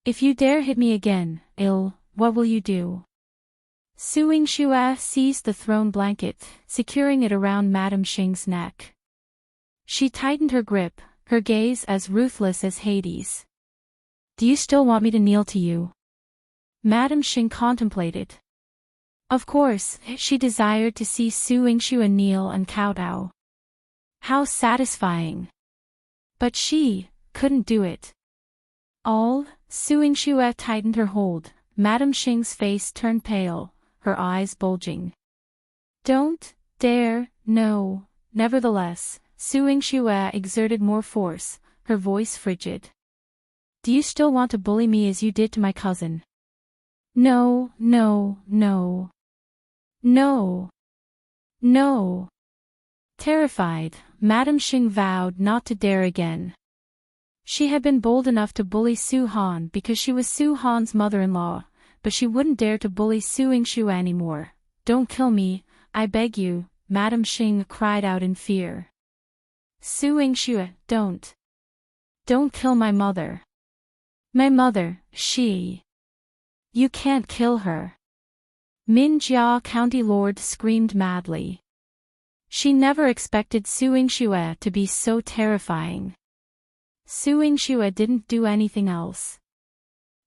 If you dare hit me again, what will you do? Su Yingxue seized the thrown blanket, securing it around Madame Xing's neck. She tightened her grip, her gaze as ruthless as Hades. Do you still want me to kneel to you? Madame Xing contemplated. Of course, she desired to see Su Yingxue kneel and kowtow. How satisfying! But she couldn't do it. Su Yingxue tightened her hold, Madame Xing's face turned pale, her eyes bulging. Don't dare, no. Nevertheless, Su Yingxue exerted more force, her voice frigid. Do you still want to bully me as you did to my cousin? No, no, no. No. No. Terrified, Madame Xing vowed not to dare again. She had been bold enough to bully Su Han because she was Su Han's mother-in-law, but she wouldn't dare to bully Su Yingxue anymore. Don't kill me, I beg you, Madame Xing cried out in fear. Su Yingxue, don't. Don't kill my mother. My mother, she. You can't kill her. Minjia County Lord screamed madly. She never expected Su Yingxue to be so terrifying. Su Yingxue didn't do anything else.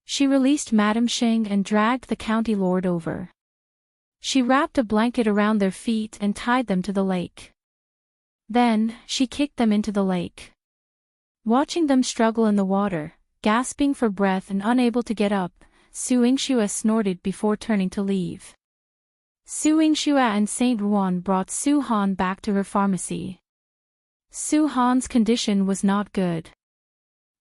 She released Madame Xing and dragged the county lord over. She wrapped a blanket around their feet and tied them to the lake. Then, she kicked them into the lake. Watching them struggle in the water, gasping for breath and unable to get up, Su Yingxue snorted before turning to leave. Su Yingxue and Saint Juan brought Su Han back to her pharmacy. Su Han's condition was not good.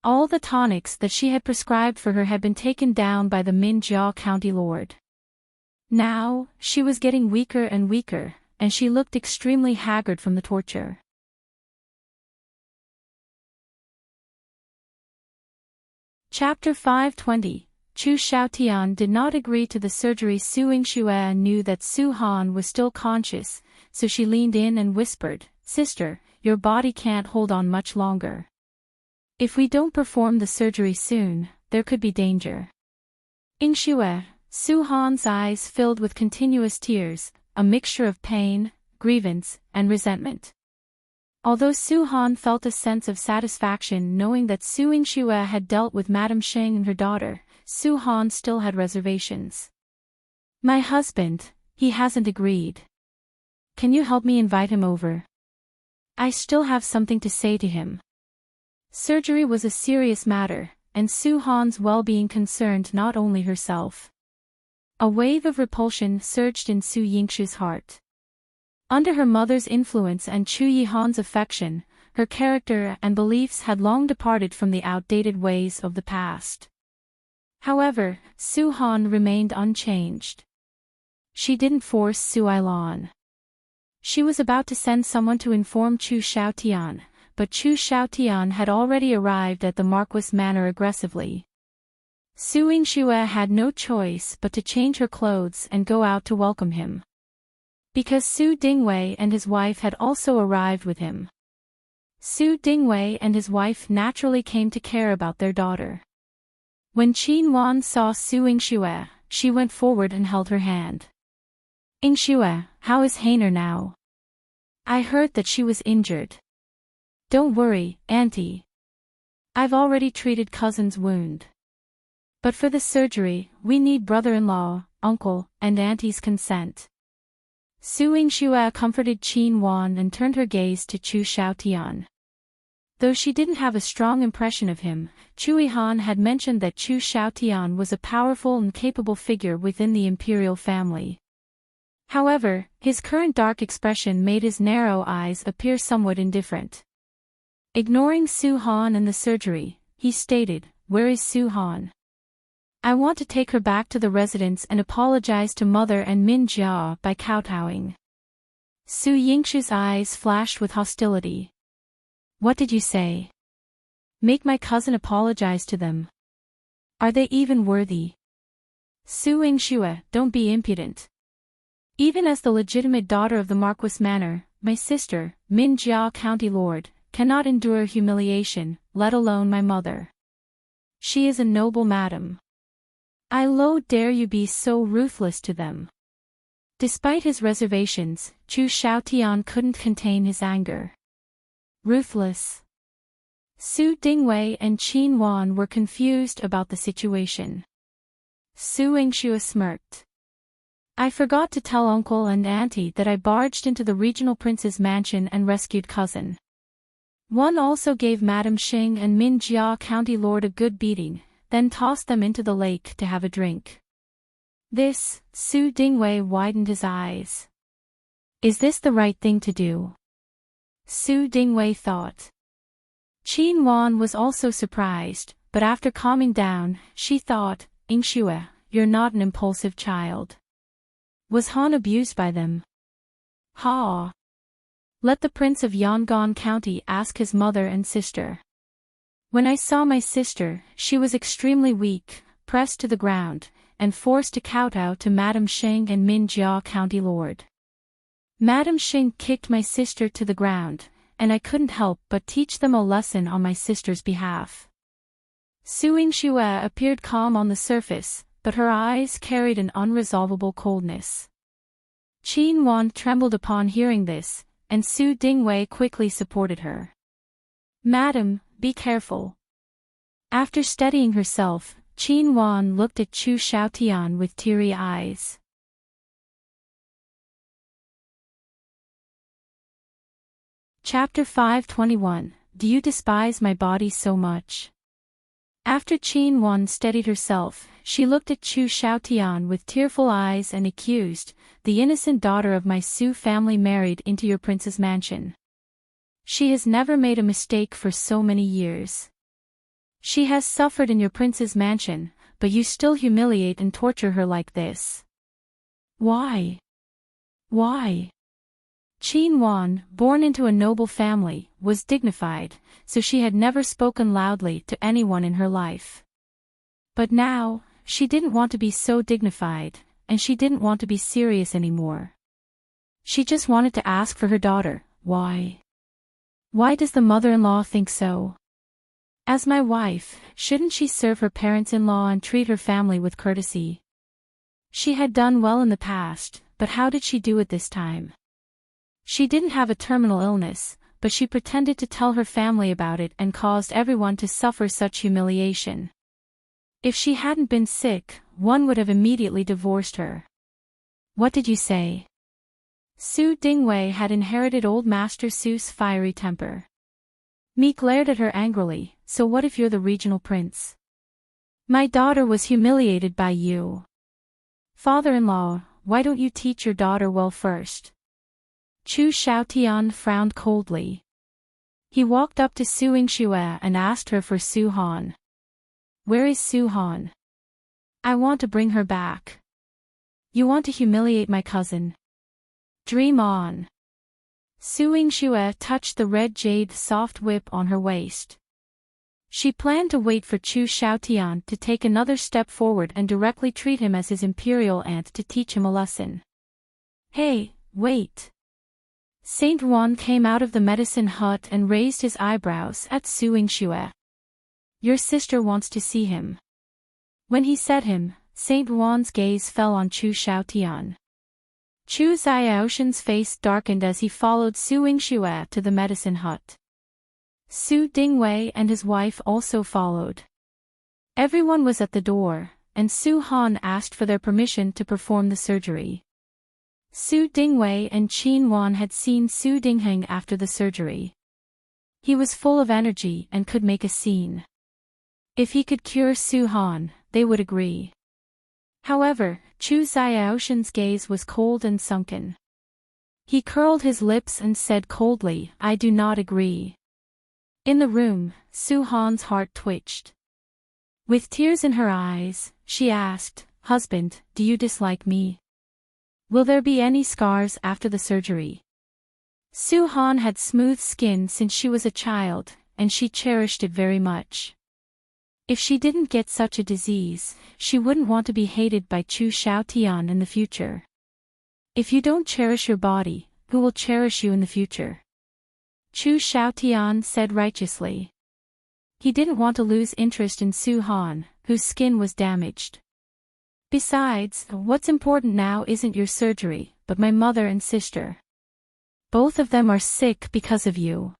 All the tonics that she had prescribed for her had been taken down by the Minjia County Lord. Now, she was getting weaker and weaker, and she looked extremely haggard from the torture. Chapter 520. Chu Xiaotian did not agree to the surgery. Su Yingxue knew that Su Han was still conscious, so she leaned in and whispered, Sister, your body can't hold on much longer. If we don't perform the surgery soon, there could be danger. Yingxue, Su Han's eyes filled with continuous tears, a mixture of pain, grievance, and resentment. Although Su Han felt a sense of satisfaction knowing that Su Yingxue had dealt with Madame Sheng and her daughter, Su Han still had reservations. My husband, he hasn't agreed. Can you help me invite him over? I still have something to say to him. Surgery was a serious matter, and Su Han's well-being concerned not only herself. A wave of repulsion surged in Su Yingxue's heart. Under her mother's influence and Chu Yihan's affection, her character and beliefs had long departed from the outdated ways of the past. However, Su Han remained unchanged. She didn't force Su Ailan. She was about to send someone to inform Chu Xiaotian, but Chu Xiaotian had already arrived at the Marquis Manor aggressively. Su Yingxue had no choice but to change her clothes and go out to welcome him. Because Su Dingheng and his wife had also arrived with him. Su Dingheng and his wife naturally came to care about their daughter. When Qin Wan saw Su Yingxue, she went forward and held her hand. Yingxue, how is Hainer now? I heard that she was injured. Don't worry, Auntie. I've already treated cousin's wound. But for the surgery, we need brother-in-law, uncle, and auntie's consent. Su Yingxue comforted Qin Wan and turned her gaze to Chu Xiaotian. Though she didn't have a strong impression of him, Chu Yihan had mentioned that Chu Xiaotian was a powerful and capable figure within the imperial family. However, his current dark expression made his narrow eyes appear somewhat indifferent. Ignoring Su Han and the surgery, he stated, "Where is Su Han? I want to take her back to the residence and apologize to Mother and Min Jia by kowtowing." Su Yingxue's eyes flashed with hostility. What did you say? Make my cousin apologize to them? Are they even worthy? Su Yingxue, don't be impudent. Even as the legitimate daughter of the Marquis Manor, my sister, Min Jia County Lord, cannot endure humiliation, let alone my mother. She is a noble madam. How dare you be so ruthless to them? Despite his reservations, Chu Xiaotian couldn't contain his anger. Ruthless. Su Dingheng and Qin Wan were confused about the situation. Su Yingxue smirked. I forgot to tell uncle and auntie that I barged into the regional prince's mansion and rescued cousin. One also gave Madame Xing and Min Jia County Lord a good beating, then tossed them into the lake to have a drink. This, Su Dingheng widened his eyes. Is this the right thing to do? Su Dingheng thought. Qin Wan was also surprised, but after calming down, she thought, Yingxue, you're not an impulsive child. Was Han abused by them? Ha! Let the Prince of Yangon County ask his mother and sister. When I saw my sister, she was extremely weak, pressed to the ground, and forced to kowtow to Madame Sheng and Min Jia County Lord. Madame Sheng kicked my sister to the ground, and I couldn't help but teach them a lesson on my sister's behalf. Su Yingxue appeared calm on the surface, but her eyes carried an unresolvable coldness. Qin Wan trembled upon hearing this, and Su Dingheng quickly supported her. Madam, be careful. After steadying herself, Qin Wan looked at Chu Xiaotian with teary eyes. Chapter 521, Do you despise my body so much? After Qin Wan steadied herself, she looked at Chu Xiaotian with tearful eyes and accused, the innocent daughter of my Su family married into your prince's mansion. She has never made a mistake for so many years. She has suffered in your prince's mansion, but you still humiliate and torture her like this. Why? Why? Qin Wan, born into a noble family, was dignified, so she had never spoken loudly to anyone in her life. But now, she didn't want to be so dignified, and she didn't want to be serious anymore. She just wanted to ask for her daughter, why? Why does the mother-in-law think so? As my wife, shouldn't she serve her parents-in-law and treat her family with courtesy? She had done well in the past, but how did she do it this time? She didn't have a terminal illness, but she pretended to tell her family about it and caused everyone to suffer such humiliation. If she hadn't been sick, one would have immediately divorced her. What did you say? Su Dingheng had inherited old Master Su's fiery temper. Mi glared at her angrily, so what if you're the regional prince? My daughter was humiliated by you. Father-in-law, why don't you teach your daughter well first? Chu Xiaotian frowned coldly. He walked up to Su Yingxue and asked her for Su Han. Where is Su Han? I want to bring her back. You want to humiliate my cousin? Dream on. Su Yingxue touched the red jade soft whip on her waist. She planned to wait for Chu Xiaotian to take another step forward and directly treat him as his imperial aunt to teach him a lesson. Hey, wait. Saint Juan came out of the medicine hut and raised his eyebrows at Su Yingxue. Your sister wants to see him. When he said him, Saint Juan's gaze fell on Chu Xiaotian. Chu Xiaotian's face darkened as he followed Su Yingxue to the medicine hut. Su Dingheng and his wife also followed. Everyone was at the door, and Su Han asked for their permission to perform the surgery. Su Dingheng and Qin Wan had seen Su Dingheng after the surgery. He was full of energy and could make a scene. If he could cure Su Han, they would agree. However, Chu Xiaotian's gaze was cold and sunken. He curled his lips and said coldly, I do not agree. In the room, Su Han's heart twitched. With tears in her eyes, she asked, Husband, do you dislike me? Will there be any scars after the surgery? Su Han had smooth skin since she was a child, and she cherished it very much. If she didn't get such a disease, she wouldn't want to be hated by Chu Xiaotian in the future. If you don't cherish your body, who will cherish you in the future? Chu Xiaotian said righteously. He didn't want to lose interest in Su Han, whose skin was damaged. Besides, what's important now isn't your surgery, but my mother and sister. Both of them are sick because of you.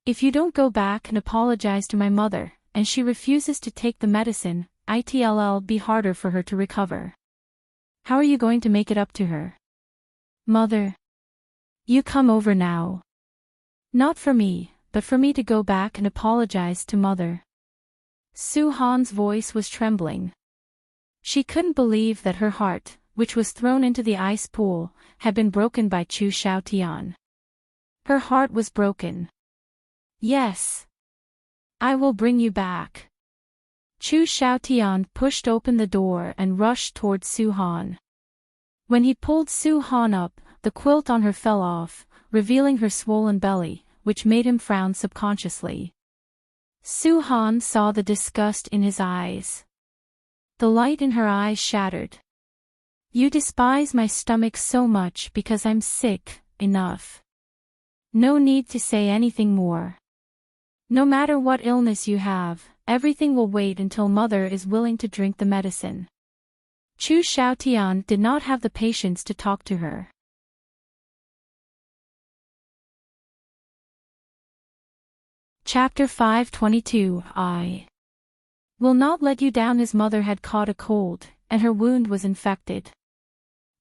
If you don't go back and apologize to my mother, and she refuses to take the medicine, it'll be harder for her to recover. How are you going to make it up to her? Mother. You come over now. Not for me, but for me to go back and apologize to Mother. Su Han's voice was trembling. She couldn't believe that her heart, which was thrown into the ice pool, had been broken by Chu Xiaotian. Her heart was broken. Yes. I will bring you back. Chu Xiaotian pushed open the door and rushed towards Su Han. When he pulled Su Han up, the quilt on her fell off, revealing her swollen belly, which made him frown subconsciously. Su Han saw the disgust in his eyes. The light in her eyes shattered. You despise my stomach so much because I'm sick, enough. No need to say anything more. No matter what illness you have, everything will wait until Mother is willing to drink the medicine. Chu Xiaotian did not have the patience to talk to her. Chapter 522 I will not let you down. His mother had caught a cold, and her wound was infected.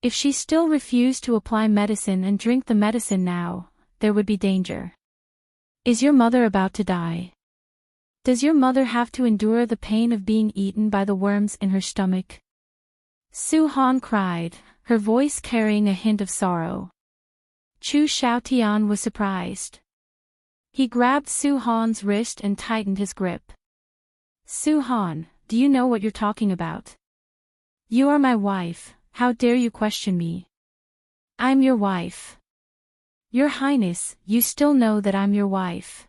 If she still refused to apply medicine and drink the medicine now, there would be danger. Is your mother about to die? Does your mother have to endure the pain of being eaten by the worms in her stomach? Su Han cried, her voice carrying a hint of sorrow. Chu Xiaotian was surprised. He grabbed Su Han's wrist and tightened his grip. Su Han, do you know what you're talking about? You are my wife, how dare you question me? I'm your wife. Your Highness, you still know that I'm your wife.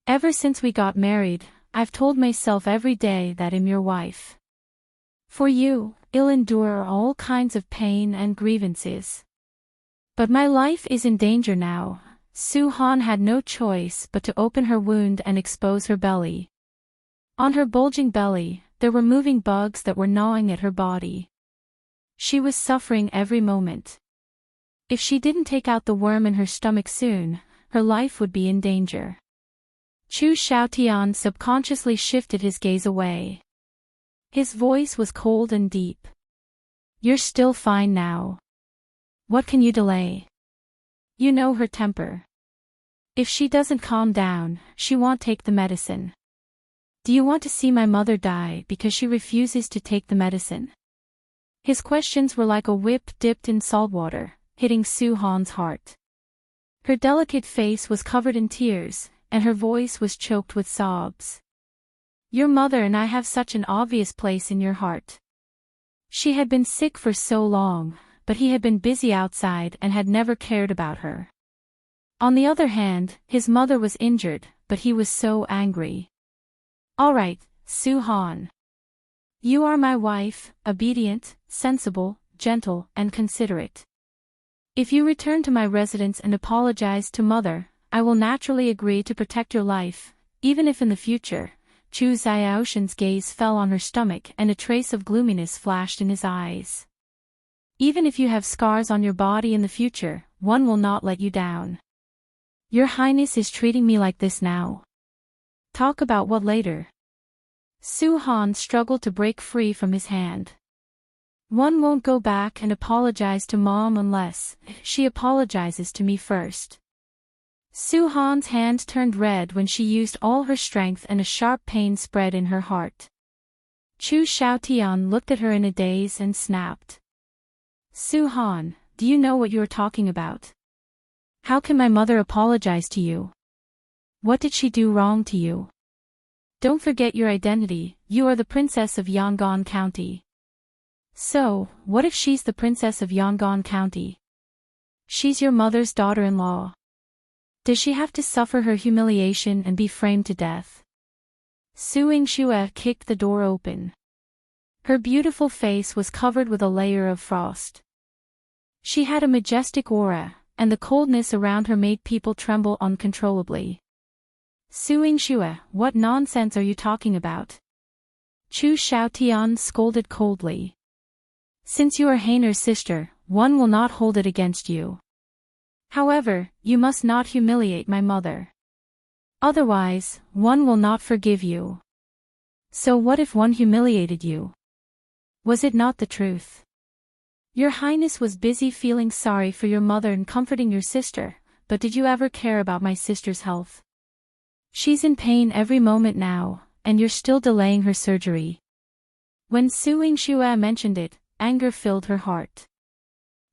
Ever since we got married, I've told myself every day that I'm your wife. For you, I'll endure all kinds of pain and grievances. But my life is in danger now. Su Han had no choice but to open her wound and expose her belly. On her bulging belly, there were moving bugs that were gnawing at her body. She was suffering every moment. If she didn't take out the worm in her stomach soon, her life would be in danger. Xiaotian subconsciously shifted his gaze away. His voice was cold and deep. You're still fine now. What can you delay? You know her temper. If she doesn't calm down, she won't take the medicine. Do you want to see my mother die because she refuses to take the medicine? His questions were like a whip dipped in salt water, hitting Su-han's heart. Her delicate face was covered in tears, and her voice was choked with sobs. Your mother and I have such an obvious place in your heart. She had been sick for so long, but he had been busy outside and had never cared about her. On the other hand, his mother was injured, but he was so angry. All right, Su-han. You are my wife, obedient, sensible, gentle, and considerate. If you return to my residence and apologize to mother, I will naturally agree to protect your life, even if in the future. Xiaotian's gaze fell on her stomach and a trace of gloominess flashed in his eyes. Even if you have scars on your body in the future, one will not let you down. Your Highness is treating me like this now. Talk about what later. Su-han struggled to break free from his hand. One won't go back and apologize to Mom unless she apologizes to me first. Su-han's hand turned red when she used all her strength and a sharp pain spread in her heart. Xiaotian looked at her in a daze and snapped. Su-han, do you know what you are talking about? How can my mother apologize to you? What did she do wrong to you? Don't forget your identity, you are the princess of Yangon County. So, what if she's the princess of Yangon County? She's your mother's daughter-in-law. Does she have to suffer her humiliation and be framed to death? Yingxue kicked the door open. Her beautiful face was covered with a layer of frost. She had a majestic aura, and the coldness around her made people tremble uncontrollably. Yingxue, what nonsense are you talking about? Xiaotian scolded coldly. Since you are Heiner's sister, one will not hold it against you. However, you must not humiliate my mother. Otherwise, one will not forgive you. So what if one humiliated you? Was it not the truth? Your Highness was busy feeling sorry for your mother and comforting your sister, but did you ever care about my sister's health? She's in pain every moment now, and you're still delaying her surgery. When Yingxue mentioned it, anger filled her heart.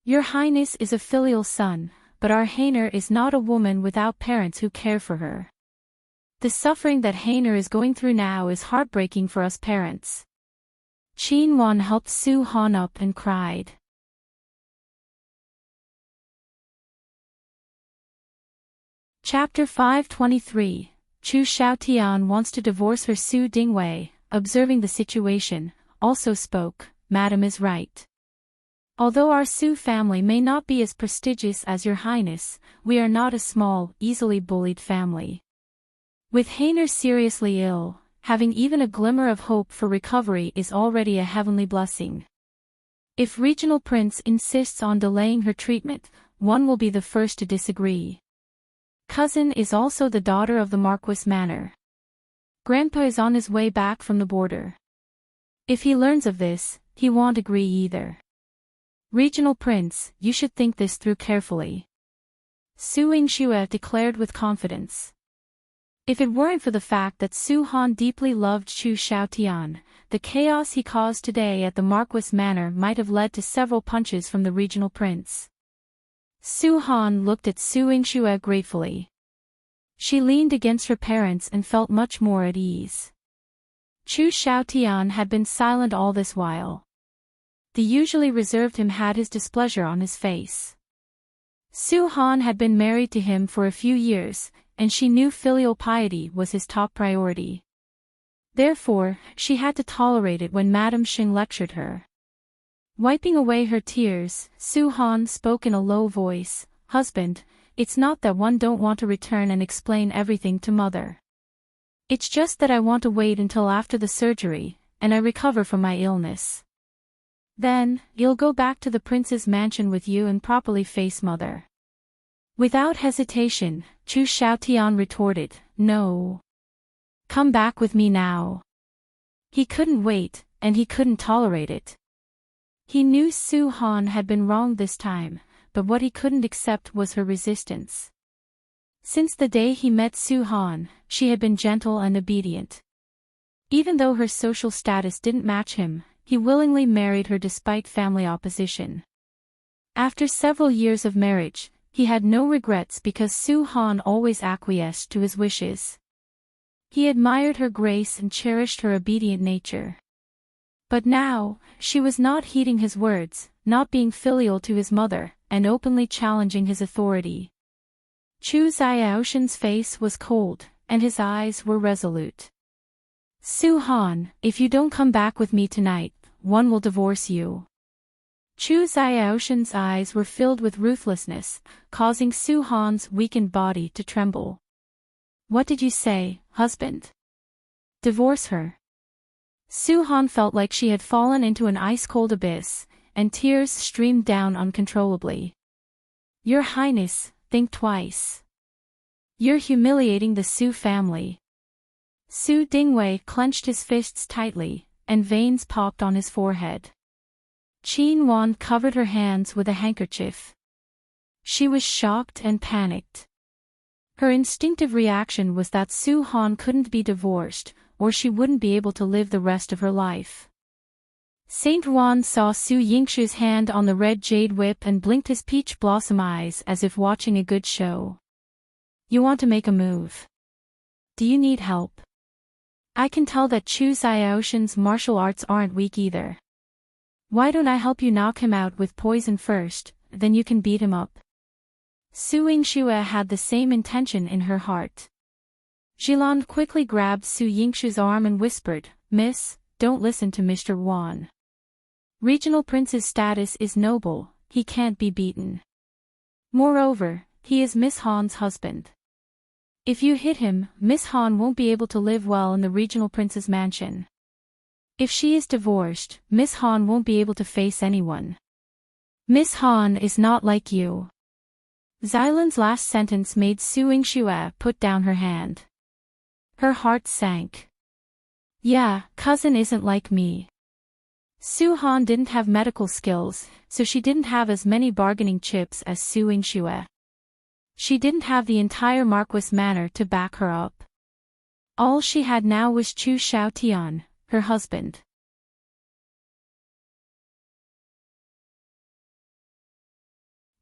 Your Highness is a filial son, but our Heiner is not a woman without parents who care for her. The suffering that Heiner is going through now is heartbreaking for us parents. Qinwan helped Su-han up and cried. Chapter 523. Xiaotian wants to divorce her. Su Dingheng, observing the situation, also spoke. Madam is right. Although our Su family may not be as prestigious as your Highness, we are not a small, easily bullied family. With Heiner seriously ill, having even a glimmer of hope for recovery is already a heavenly blessing. If Regional Prince insists on delaying her treatment, one will be the first to disagree. Cousin is also the daughter of the Marquis Manor. Grandpa is on his way back from the border. If he learns of this, he won't agree either. Regional Prince, you should think this through carefully. Yingxue declared with confidence. If it weren't for the fact that Su-han deeply loved Xiaotian, the chaos he caused today at the Marquis Manor might have led to several punches from the Regional Prince. Su-han looked at Yingxue gratefully. She leaned against her parents and felt much more at ease. Xiaotian had been silent all this while. The usually reserved him had his displeasure on his face. Su-han had been married to him for a few years, and she knew filial piety was his top priority. Therefore, she had to tolerate it when Madame Xing lectured her. Wiping away her tears, Su-han spoke in a low voice, "Husband, it's not that one don't want to return and explain everything to mother. It's just that I want to wait until after the surgery, and I recover from my illness." Then, you'll go back to the prince's mansion with you and properly face mother. Without hesitation, Chu Xiaotian retorted, no. Come back with me now. He couldn't wait, and he couldn't tolerate it. He knew Su Han had been wrong this time, but what he couldn't accept was her resistance. Since the day he met Su Han, she had been gentle and obedient. Even though her social status didn't match him, he willingly married her despite family opposition. After several years of marriage, he had no regrets because Su Han always acquiesced to his wishes. He admired her grace and cherished her obedient nature. But now, she was not heeding his words, not being filial to his mother, and openly challenging his authority. Chu Xiaotian's face was cold, and his eyes were resolute. Su Han, if you don't come back with me tonight, one will divorce you. Chu Xiaotian's eyes were filled with ruthlessness, causing Su Han's weakened body to tremble. What did you say, husband? Divorce her. Su Han felt like she had fallen into an ice-cold abyss, and tears streamed down uncontrollably. Your Highness, think twice. You're humiliating the Su family. Su Dingheng clenched his fists tightly, and veins popped on his forehead. Qin Wan covered her hands with a handkerchief. She was shocked and panicked. Her instinctive reaction was that Su Han couldn't be divorced, or she wouldn't be able to live the rest of her life. Saint Juan saw Su Yingxue's hand on the red jade whip and blinked his peach blossom eyes as if watching a good show. You want to make a move? Do you need help? I can tell that Chu Xiaotian's martial arts aren't weak either. Why don't I help you knock him out with poison first, then you can beat him up? Su Yingxue had the same intention in her heart. Jilan quickly grabbed Su Yingxue's arm and whispered, Miss, don't listen to Mr. Wan. Regional Prince's status is noble, he can't be beaten. Moreover, he is Miss Han's husband. If you hit him, Miss Han won't be able to live well in the Regional Prince's mansion. If she is divorced, Miss Han won't be able to face anyone. Miss Han is not like you. Xilan's last sentence made Su Yingxue put down her hand. Her heart sank. Yeah, cousin isn't like me. Su Han didn't have medical skills, so she didn't have as many bargaining chips as Su Yingxue. She didn't have the entire Marquis manor to back her up. All she had now was Chu Xiaotian, her husband.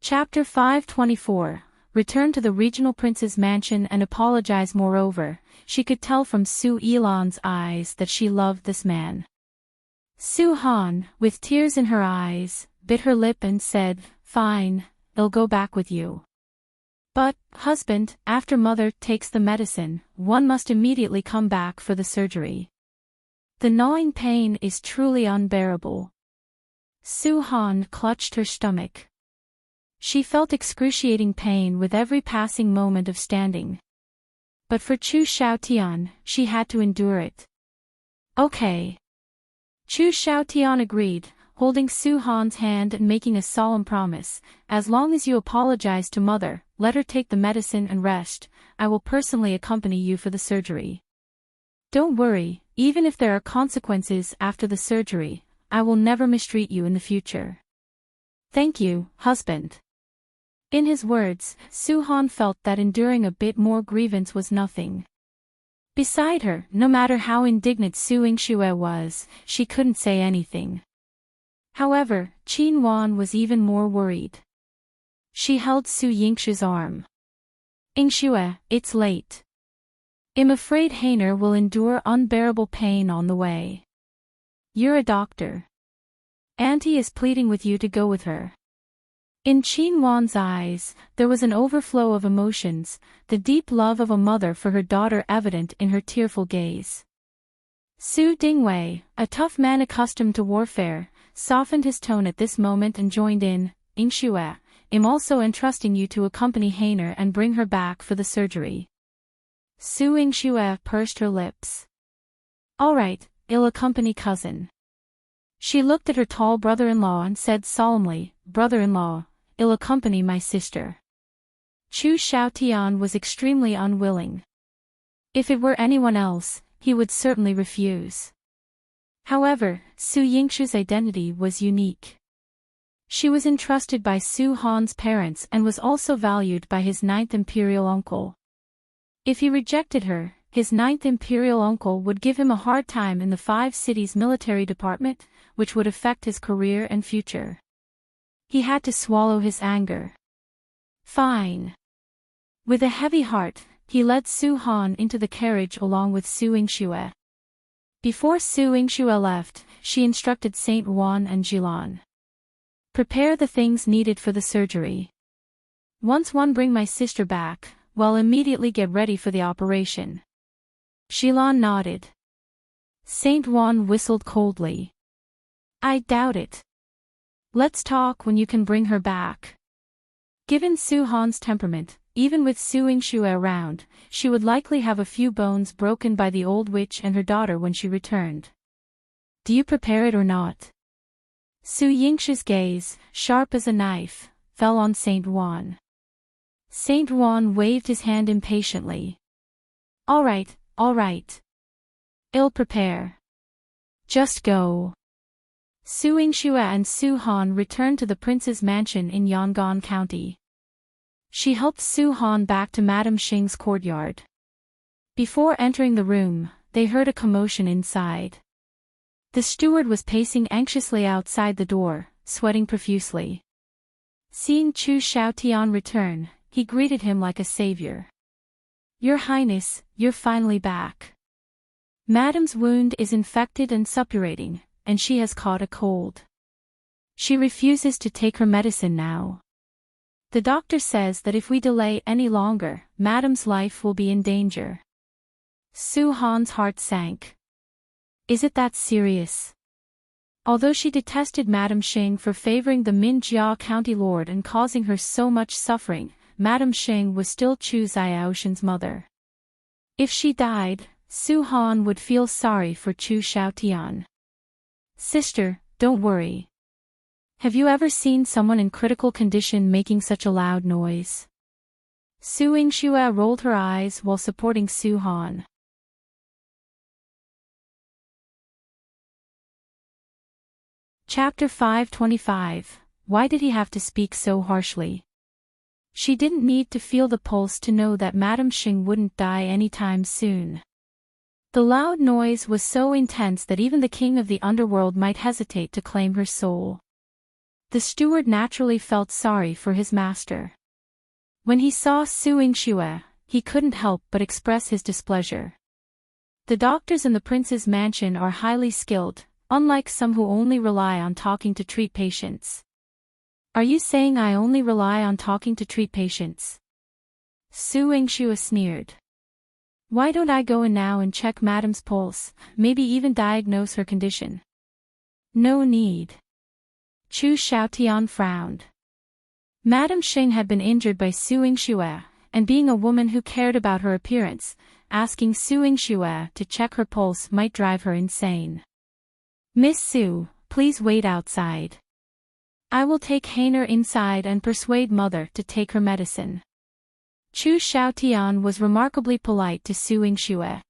Chapter 524. Return to the regional prince's mansion and apologize. Moreover, she could tell from Su Yilan's eyes that she loved this man. Su Han, with tears in her eyes, bit her lip and said, Fine, I'll go back with you. But, husband, after mother takes the medicine, one must immediately come back for the surgery. The gnawing pain is truly unbearable. Su Han clutched her stomach. She felt excruciating pain with every passing moment of standing. But for Chu Xiaotian, she had to endure it. Okay. Chu Xiaotian agreed, holding Su Han's hand and making a solemn promise, as long as you apologize to mother, let her take the medicine and rest, I will personally accompany you for the surgery. Don't worry, even if there are consequences after the surgery, I will never mistreat you in the future. Thank you, husband. In his words, Su Han felt that enduring a bit more grievance was nothing. Beside her, no matter how indignant Su Yingxue was, she couldn't say anything. However, Qin Wan was even more worried. She held Su Yingxue's arm. Yingxue, it's late. I'm afraid Hainer will endure unbearable pain on the way. You're a doctor. Auntie is pleading with you to go with her. In Qin Wan's eyes, there was an overflow of emotions, the deep love of a mother for her daughter evident in her tearful gaze. Su Dingheng, a tough man accustomed to warfare, softened his tone at this moment and joined in, Yingxue, I'm also entrusting you to accompany Hainer and bring her back for the surgery. Su Yingxue pursed her lips. All right, I'll accompany cousin. She looked at her tall brother-in-law and said solemnly, "Brother-in-law, I'll accompany my sister." Xiaotian was extremely unwilling. If it were anyone else, he would certainly refuse. However, Su Yingxue's identity was unique. She was entrusted by Su Han's parents and was also valued by his ninth imperial uncle. If he rejected her, his ninth imperial uncle would give him a hard time in the 5 cities military department, which would affect his career and future. He had to swallow his anger. Fine. With a heavy heart, he led Su Han into the carriage along with Su Yingxue. Before Su Yingxue left, she instructed Saint Juan and Yihan. "Prepare the things needed for the surgery. Once one bring my sister back, well immediately get ready for the operation." Yihan nodded. Saint Juan whistled coldly. "I doubt it. Let's talk when you can bring her back." Given Su Han's temperament, even with Su Yingxue around, she would likely have a few bones broken by the old witch and her daughter when she returned. "Do you prepare it or not?" Su Yingxue's gaze, sharp as a knife, fell on Saint Juan. Saint Juan waved his hand impatiently. All right. I'll prepare. Just go." Su Yingxue and Su Han returned to the prince's mansion in Yangon County. She helped Su Han back to Madame Xing's courtyard. Before entering the room, they heard a commotion inside. The steward was pacing anxiously outside the door, sweating profusely. Seeing Xiaotian return, he greeted him like a savior. "Your Highness, you're finally back. Madame's wound is infected and suppurating, and she has caught a cold. She refuses to take her medicine now. The doctor says that if we delay any longer, Madame's life will be in danger." Su Han's heart sank. Is it that serious? Although she detested Madame Xing for favoring the Minjia county lord and causing her so much suffering, Madame Xing was still Xiaotian's mother. If she died, Su Han would feel sorry for Xiaotian. "Sister, don't worry. Have you ever seen someone in critical condition making such a loud noise?" Su Yingxue rolled her eyes while supporting Su Han. Chapter 525. Why did he have to speak so harshly? She didn't need to feel the pulse to know that Madame Xing wouldn't die anytime soon. The loud noise was so intense that even the king of the underworld might hesitate to claim her soul. The steward naturally felt sorry for his master. When he saw Su Yingxue, he couldn't help but express his displeasure. The doctors in the prince's mansion are highly skilled, unlike some who only rely on talking to treat patients. "Are you saying I only rely on talking to treat patients?" Su Yingxue sneered. "Why don't I go in now and check Madame's pulse, maybe even diagnose her condition?" "No need." Xiaotian frowned. Madame Xing had been injured by Su Yingxue, and being a woman who cared about her appearance, asking Su Yingxue to check her pulse might drive her insane. "Miss Su, please wait outside. I will take Hainer inside and persuade mother to take her medicine." Xiaotian was remarkably polite to Su Yingxue.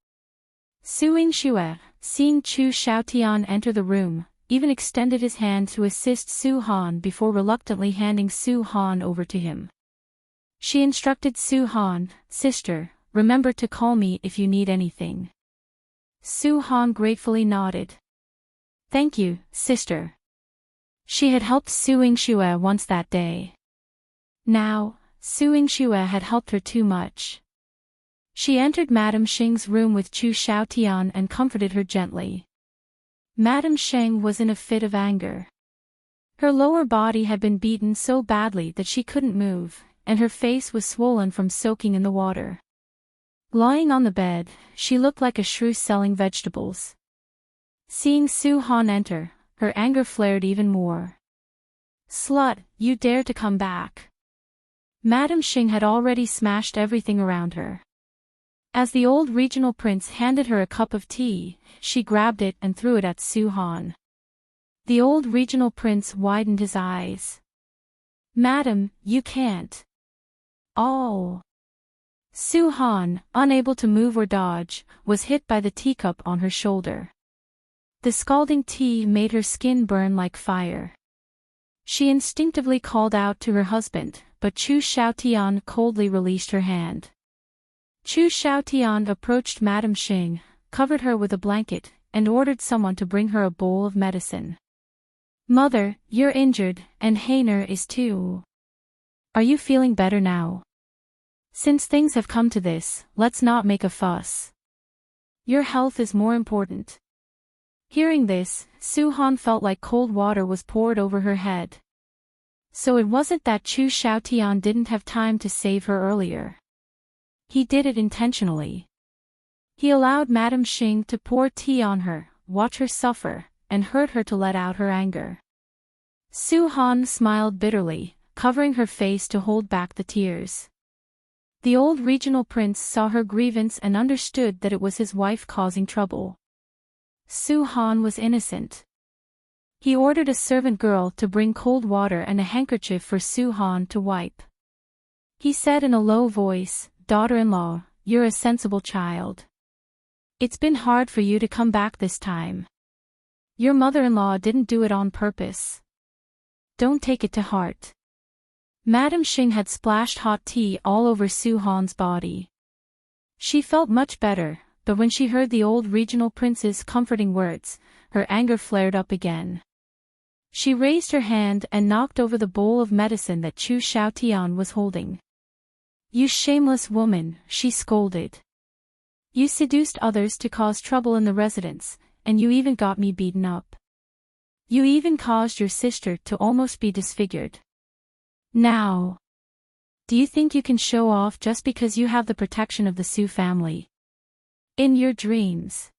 Su Yingxue, seeing Xiaotian enter the room, even extended his hand to assist Su Han before reluctantly handing Su Han over to him. She instructed Su Han, "Sister, remember to call me if you need anything." Su Han gratefully nodded. "Thank you, sister." She had helped Su Yingxue once that day. Now, Su Yingxue had helped her too much. She entered Madame Xing's room with Xiaotian and comforted her gently. Madame Xing was in a fit of anger. Her lower body had been beaten so badly that she couldn't move, and her face was swollen from soaking in the water. Lying on the bed, she looked like a shrew selling vegetables. Seeing Su Han enter, her anger flared even more. "Slut, you dare to come back." Madame Xing had already smashed everything around her. As the old regional prince handed her a cup of tea, she grabbed it and threw it at Su Han. The old regional prince widened his eyes. Madam, you can't. Oh. Su Han, unable to move or dodge, was hit by the teacup on her shoulder. The scalding tea made her skin burn like fire. She instinctively called out to her husband, but Chu Xiaotian coldly released her hand. Chu Xiaotian approached Madame Xing, covered her with a blanket, and ordered someone to bring her a bowl of medicine. Mother, you're injured, and Hainer is too. Are you feeling better now? Since things have come to this, let's not make a fuss. Your health is more important. Hearing this, Su Han felt like cold water was poured over her head. So it wasn't that Chu Xiaotian didn't have time to save her earlier. He did it intentionally. He allowed Madame Xing to pour tea on her, watch her suffer, and hurt her to let out her anger. Su Han smiled bitterly, covering her face to hold back the tears. The old regional prince saw her grievance and understood that it was his wife causing trouble. Su Han was innocent. He ordered a servant girl to bring cold water and a handkerchief for Su Han to wipe. He said in a low voice, "Daughter-in-law, you're a sensible child. It's been hard for you to come back this time. Your mother-in-law didn't do it on purpose. Don't take it to heart." Madame Xing had splashed hot tea all over Su Han's body. She felt much better, but when she heard the old regional prince's comforting words, her anger flared up again. She raised her hand and knocked over the bowl of medicine that Chu Xiaotian was holding. "You shameless woman," she scolded. "You seduced others to cause trouble in the residence, and you even got me beaten up. You even caused your sister to almost be disfigured. Now, do you think you can show off just because you have the protection of the Su family? In your dreams.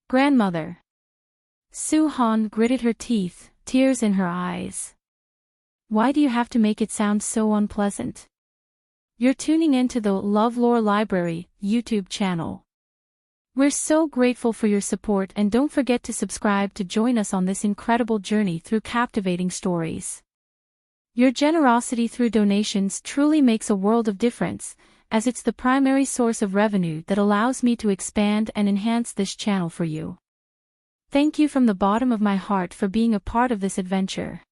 Grandmother." Su Han gritted her teeth, tears in her eyes. "Why do you have to make it sound so unpleasant? You're tuning into the LoveLore Library YouTube channel. We're so grateful for your support, and don't forget to subscribe to join us on this incredible journey through captivating stories. Your generosity through donations truly makes a world of difference, as it's the primary source of revenue that allows me to expand and enhance this channel for you. Thank you from the bottom of my heart for being a part of this adventure.